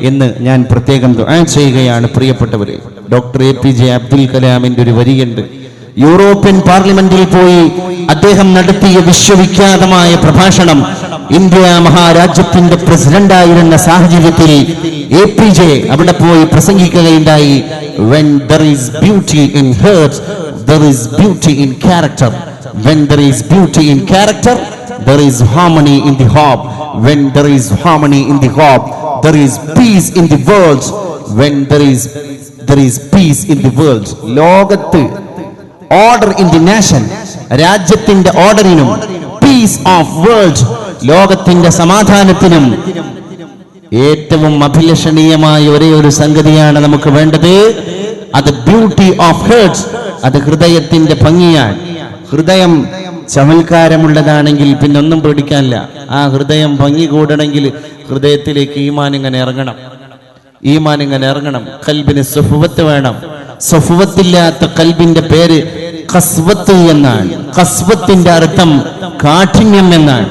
എന്ന് ഞാൻ പ്രത്യേകം ദുആ ചെയ്യുകയാണ്. പ്രിയപ്പെട്ടവരെ, ഡോക്ടർ APJ അബ്ദുൽ കലാമിന്റെ ഒരു വരിയുണ്ട്. യൂറോപ്യൻ പാർലമെന്റിൽ പോയി അദ്ദേഹം നടത്തിയ വിശ്വവിഖ്യാതമായ പ്രഭാഷണം ഇന്ത്യ മഹാരാജ്യത്തിന്റെ പ്രസിഡന്റായിരുന്ന സാഹചര്യത്തിൽ APJ അവിടെ പോയി പ്രസംഗിക്കുകയുണ്ടായി. When there is beauty in heart, there is beauty in character. When there is beauty in character, there is harmony in the home. When there is harmony in the home, there is peace in the world. When there is peace in the world. ലോകത്ത് ഓർഡർ ഇൻ ദി നാഷൻ, രാജ്യത്തിന്റെ ഓർഡറിനും പീസ് ഓഫ് വേൾഡ്, ലോകത്തിന്റെ സമാധാനത്തിനും ഏറ്റവും അഭിലഷണീയമായ ഒരേ ഒരു സംഗതിയാണ് നമുക്ക് വേണ്ടത്. അത് ബ്യൂട്ടി ഓഫ് ഹേർട്സ്, അത് ഹൃദയത്തിന്റെ ഭംഗിയാണ്. ഹൃദയം ചമൽക്കാരമുള്ളതാണെങ്കിൽ പിന്നെ ഒന്നും പേടിക്കാനില്ല. ആ ഹൃദയം ഭംഗി കൂടണമെങ്കിൽ ഹൃദയത്തിലേക്ക് ഈമാൻ ഇങ്ങനെ ഇറങ്ങണം. കൽബിന് സഫുവത്ത് വേണം. സഫുവത്തില്ലാത്ത കൽബിന്റെ പേര് ഖസ്വത്ത് എന്നാണ്. ഖസ്വത്തിന്റെ അർത്ഥം കാഠിന്യം എന്നാണ്.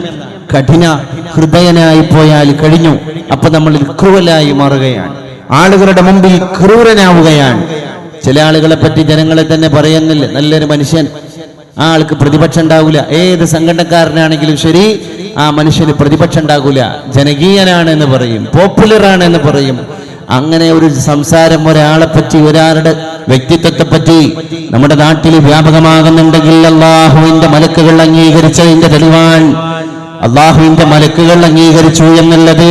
കഠിന ഹൃദയനായി പോയാൽ കഴിഞ്ഞു. അപ്പൊ നമ്മൾ ക്രൂരലായി മാറുകയാണ്, ആളുകളുടെ മുമ്പിൽ ക്രൂരനാവുകയാണ്. ചില ആളുകളെ പറ്റി ജനങ്ങളെ തന്നെ പറയുന്നില്ല, നല്ലൊരു മനുഷ്യൻ, ആ ആൾക്ക് പ്രതിപക്ഷം ഉണ്ടാവില്ല. ഏത് സംഘടനക്കാരനാണെങ്കിലും ശരി, ആ മനുഷ്യന് പ്രതിപക്ഷം ഉണ്ടാകില്ല. ജനകീയനാണ് എന്ന് പറയും, പോപ്പുലർ ആണ് എന്ന് പറയും. അങ്ങനെ ഒരു സംസാരം ഒരാളെ പറ്റി, ഒരാളുടെ വ്യക്തിത്വത്തെ പറ്റി നമ്മുടെ നാട്ടിൽ വ്യാപകമാകുന്നുണ്ടെങ്കിൽ അള്ളാഹുവിന്റെ മലക്കുകൾ അംഗീകരിച്ചതിന്റെ തെളിവാൻ. അള്ളാഹുവിന്റെ മലക്കുകൾ അംഗീകരിച്ചു എന്നുള്ളത്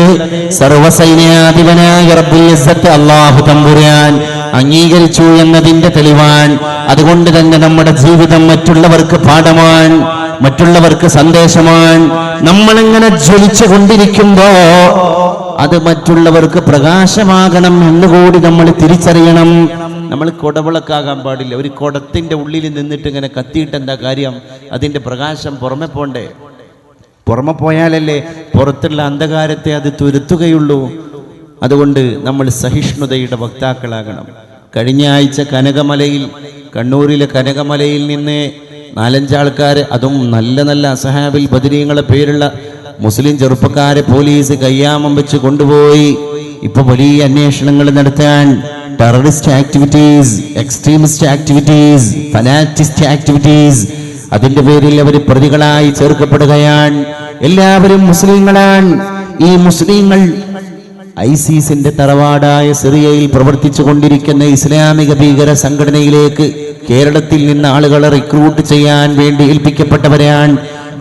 സർവ്വസൈന്യാധിപനായ റബ്ബുൽ ഇസ്സത്ത് അല്ലാഹു തമ്പുരാൻ അംഗീകരിച്ചു എന്നതിന്റെ തെളിവാൻ. അതുകൊണ്ട് തന്നെ നമ്മുടെ ജീവിതം മറ്റുള്ളവർക്ക് പാഠമാണ്, മറ്റുള്ളവർക്ക് സന്ദേശമാണ്. നമ്മളിങ്ങനെ ജ്വലിച്ചു കൊണ്ടിരിക്കുമ്പോ അത് മറ്റുള്ളവർക്ക് പ്രകാശമാകണം എന്നുകൂടി നമ്മൾ തിരിച്ചറിയണം. നമ്മൾ കുടവിളക്കാകാൻ പാടില്ല. ഒരു കുടത്തിന്റെ ഉള്ളിൽ നിന്നിട്ട് ഇങ്ങനെ കത്തിയിട്ട് എന്താ കാര്യം? അതിന്റെ പ്രകാശം പുറമെ പോണ്ടേ? പുറമെ പോയാലല്ലേ പുറത്തുള്ള അന്ധകാരത്തെ അത് തുരുത്തുകയുള്ളൂ. അതുകൊണ്ട് നമ്മൾ സഹിഷ്ണുതയുടെ വക്താക്കളാകണം. കഴിഞ്ഞ ആഴ്ച കണ്ണൂരിലെ കനകമലയിൽ നിന്ന് 4-5 ആൾക്കാരെ, അതും നല്ല നല്ല അസഹാബിൽ ബദരീങ്ങളെ പേരുള്ള മുസ്ലിം ചെറുപ്പക്കാരെ പോലീസ് കയ്യാമം വെച്ച് കൊണ്ടുപോയി. ഇപ്പൊ വലിയ അന്വേഷണങ്ങൾ നടത്താൻ, terrorist activities, extremist activities, fanatist activities, അതിന്റെ പേരിൽ അവർ പ്രതികളായി ചേർക്കപ്പെടുകയാണ്. എല്ലാവരും മുസ്ലിങ്ങളാണ്. ഈ മുസ്ലിങ്ങൾ ഐസിസിന്റെ തറവാടായ സിറിയയിൽ പ്രവർത്തിച്ചു കൊണ്ടിരിക്കുന്ന ഇസ്ലാമിക ഭീകര സംഘടനയിലേക്ക് കേരളത്തിൽ നിന്ന് ആളുകളെ റിക്രൂട്ട് ചെയ്യാൻ വേണ്ടി ഏൽപ്പിക്കപ്പെട്ടവരാണ്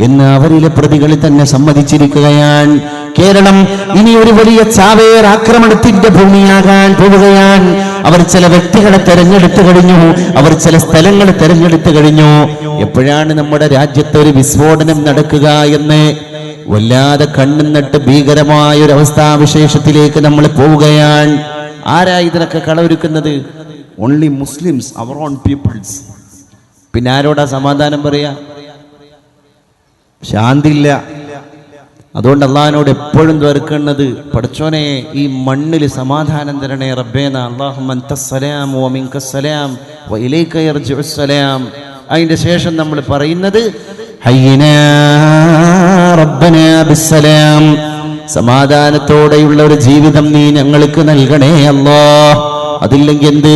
എന്ന് അവരിലെ പ്രതികൾ തന്നെ സമ്മതിച്ചിരിക്കുകയാണ്. കേരളം ഇനി ഒരു വലിയ ചാവേർ ആക്രമണത്തിന്റെ ഭൂമിയാകാൻ പോവുകയാണ്. അവർ ചില വ്യക്തികളെ തെരഞ്ഞെടുത്തു കഴിഞ്ഞു, അവർ ചില സ്ഥലങ്ങൾ തെരഞ്ഞെടുത്തു കഴിഞ്ഞു. എപ്പോഴാണ് നമ്മുടെ രാജ്യത്ത് ഒരു വിസ്ഫോടനം നടക്കുക എന്ന് വല്ലാതെ കണ്ണുനട്ട് ഭീകരമായ ഒരു അവസ്ഥാവിശേഷത്തിലേക്ക് നമ്മൾ പോവുകയാണ്. ആരാ ഇതിനൊക്കെ കളവൊരുക്കുന്നത്? ഓൺലി മുസ്ലിംസ്, അവർ ഓൺ പീപ്പിൾസ്. പിന്നെ ആരോടാ സമാധാനം പറയാ? ശാന്തിയില്ല. അതുകൊണ്ട് അള്ളാഹിനോട് എപ്പോഴും ദ്വാരക്കുന്നത്, പടച്ചോനെ ഈ മണ്ണിൽ സമാധാനം തരണേ റബ്ബേന. അല്ലാഹുമ്മ അൻതസ്സലാം വ മിൻകസ്സലാം വ ഇലൈക യർജിഉസ്സലാം. അതിന്റെ ശേഷം നമ്മൾ പറയുന്നത് ഹയ്യിനാ റബ്ബനാ ബിസ്സലാം, സമാധാനത്തോടെയുള്ള ഒരു ജീവിതം നീ ഞങ്ങൾക്ക് നൽകണേ അല്ലാഹ്. അതില്ലെങ്കിൽ എന്ത്?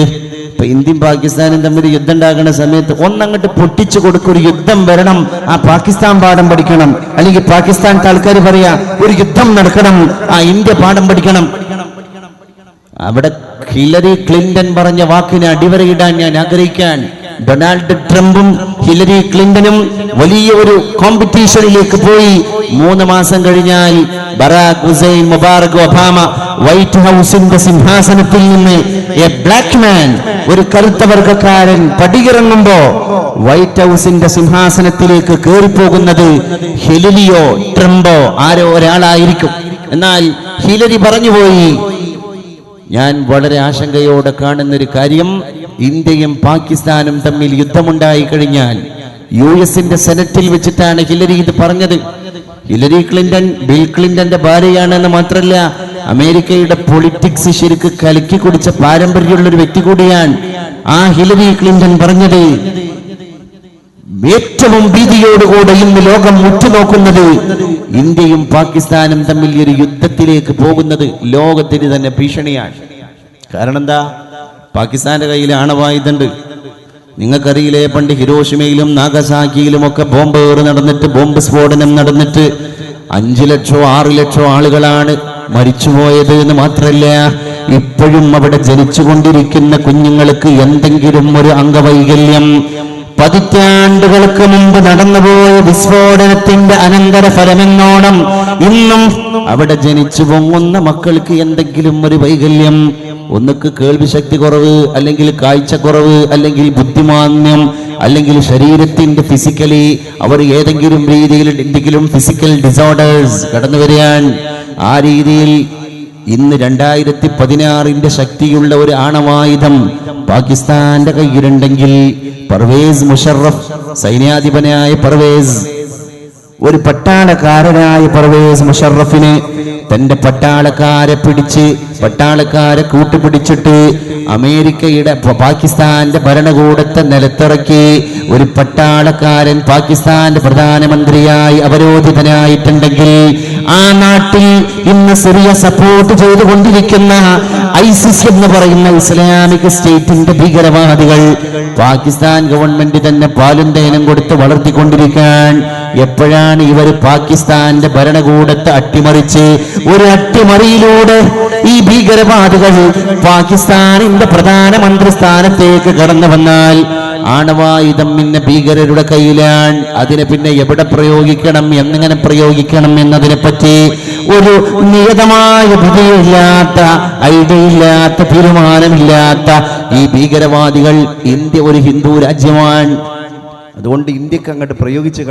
ഇപ്പൊ ഇന്ത്യയും പാകിസ്ഥാനും തമ്മിൽ യുദ്ധം ഉണ്ടാകുന്ന സമയത്ത് ഒന്നങ്ങോട്ട് പൊട്ടിച്ചു കൊടുക്കും, ഒരു യുദ്ധം വരണം, ആ പാകിസ്ഥാൻ പാഠം പഠിക്കണം. അല്ലെങ്കിൽ പാകിസ്ഥാൻ ആൾക്കാർ പറയാ ഒരു യുദ്ധം നടക്കണം, ആ ഇന്ത്യ പാഠം പഠിക്കണം. അവിടെ ഹിലരി ക്ലിന്റൺ പറഞ്ഞ വാക്കിനെ അടിവരയിടാൻ ഞാൻ ആഗ്രഹിക്കാൻ. ഡൊണാൾഡ് ട്രംപും ഹിലരി ക്ലിന്റനും വലിയ ഒരു കോമ്പറ്റീഷനിലേക്ക് പോയി. 3 മാസം കഴിഞ്ഞാൽ Barack Hussein Mubarak Obama White ഹൗസിന്റെ സിംഹാസനത്തിൽ നിന്ന് എ ബ്ലാക്ക് മാൻ, ഒരു കറുത്ത വർഗക്കാരൻ പടിയിറങ്ങുമ്പോ വൈറ്റ് ഹൗസിന്റെ സിംഹാസനത്തിലേക്ക് കയറിപ്പോകുന്നത് ഹിലരിയോ ട്രംപോ ആരോ ഒരാളായിരിക്കും. എന്നാൽ ഹിലരി പറഞ്ഞുപോയി, ഞാൻ വളരെ ആശങ്കയോടെ കാണുന്നൊരു കാര്യം, ഇന്ത്യയും പാകിസ്ഥാനും തമ്മിൽ യുദ്ധമുണ്ടായി കഴിഞ്ഞാൽ US സെനറ്റിൽ വെച്ചിട്ടാണ് ഹിലരി ഇത് പറഞ്ഞത്. ഹിലരി ക്ലിന്റൺ ബിൽ ക്ലിന്റന്റെ ഭാര്യയാണെന്ന് മാത്രമല്ല, അമേരിക്കയുടെ പൊളിറ്റിക്സ് ശരിക്ക് കലക്കി കുടിച്ച പാരമ്പര്യമുള്ള ഒരു വ്യക്തി കൂടിയാണ്. ആ ഹിലരി ക്ലിന്റൺ പറഞ്ഞത്, ഏറ്റവും ഭീതിയോടുകൂടെ ഇന്ന് ലോകം ഉറ്റുനോക്കുന്നത് ഇന്ത്യയും പാകിസ്ഥാനും തമ്മിൽ ഒരു യുദ്ധത്തിലേക്ക് പോകുന്നത് ലോകത്തിന് തന്നെ ഭീഷണിയാണ്. കാരണം എന്താ? പാകിസ്ഥാന്റെ കയ്യിൽ ആണവായുധമുണ്ട്. നിങ്ങൾക്കറിയില്ലേ, പണ്ട് ഹിരോഷിമയിലും നാഗസാക്കിയിലും ഒക്കെ ബോംബ് നടന്നിട്ട്, ബോംബ് സ്ഫോടനം നടന്നിട്ട് 5 ലക്ഷോ 6 ലക്ഷോ ആളുകളാണ് മരിച്ചുപോയത് എന്ന് മാത്രമല്ല, ഇപ്പോഴും അവിടെ ജനിച്ചുകൊണ്ടിരിക്കുന്ന കുഞ്ഞുങ്ങൾക്ക് എന്തെങ്കിലും ഒരു അംഗവൈകല്യം, പതിറ്റാണ്ടുകൾക്ക് മുമ്പ് നടന്നുപോയ വിസ്ഫോടനത്തിന്റെ അനന്തര ഫലമെന്നോണം ഇന്നും അവിടെ ജനിച്ചു പൊങ്ങുന്ന മക്കൾക്ക് എന്തെങ്കിലും ഒരു വൈകല്യം, ഒന്നുക്ക് കേൾവി ശക്തി കുറവ്, അല്ലെങ്കിൽ കാഴ്ചക്കുറവ്, അല്ലെങ്കിൽ ബുദ്ധിമാന്യം, അല്ലെങ്കിൽ ശരീരത്തിന്റെ ഫിസിക്കലി അവർ ഏതെങ്കിലും രീതിയിൽ എന്തെങ്കിലും ഫിസിക്കൽ ഡിസോർഡേഴ്സ് കടന്നു വരികയാണ്. ആ രീതിയിൽ ഇന്ന് 2016 ശക്തിയുള്ള ഒരു ആണവായുധം പാകിസ്ഥാന്റെ കയ്യിലുണ്ടെങ്കിൽ പർവേസ് മുഷറഫ്, സൈന്യാധിപനായ പർവേസ്, ഒരു പട്ടാളക്കാരനായ പർവേസ് മുഷറഫിന് തന്റെ പട്ടാളക്കാരെ പിടിച്ച്, പട്ടാളക്കാരെ കൂട്ടുപിടിച്ചിട്ട് അമേരിക്കയുടെ പാകിസ്ഥാന്റെ ഭരണകൂടത്തെ നിലത്തിറക്കി ഒരു പട്ടാളക്കാരൻ പാകിസ്ഥാന്റെ പ്രധാനമന്ത്രിയായി അവരോധിതനായിട്ടുണ്ടെങ്കിൽ, ആ നാട്ടിൽ ഇന്ന് സിറിയ സപ്പോർട്ട് ചെയ്തുകൊണ്ടിരിക്കുന്ന ഐസിസ് എന്ന് പറയുന്ന ഇസ്ലാമിക് സ്റ്റേറ്റിന്റെ ഭീകരവാദികൾ പാകിസ്ഥാൻ ഗവൺമെന്റ് തന്നെ പാലും തേനും കൊടുത്ത് വളർത്തിക്കൊണ്ടിരിക്കാൻ, എപ്പോഴാണ് ഇവർ പാകിസ്ഥാന്റെ ഭരണകൂടത്തെ അട്ടിമറിച്ച് ഒരു അട്ടിമറിയിലൂടെ ഈ ഭീകരവാദികൾ പാകിസ്ഥാനിന്റെ പ്രധാനമന്ത്രി സ്ഥാനത്തേക്ക് കടന്നു വന്നാൽ, ആണവായുധം പിന്നെ ഭീകരരുടെ കയ്യിലാണ്. അതിനെ പിന്നെ എവിടെ പ്രയോഗിക്കണം, എങ്ങനെ പ്രയോഗിക്കണം എന്നതിനെ പറ്റി ഒരു നിയതമായ വിധിയില്ലാത്ത, ഐഡിയയില്ലാത്ത, തീരുമാനമില്ലാത്ത ഈ ഭീകരവാദികൾ, ഇന്ത്യ ഒരു ഹിന്ദു രാജ്യമാണ്, അതുകൊണ്ട് ഇന്ത്യക്ക് അങ്ങോട്ട് പ്രയോഗിച്ച്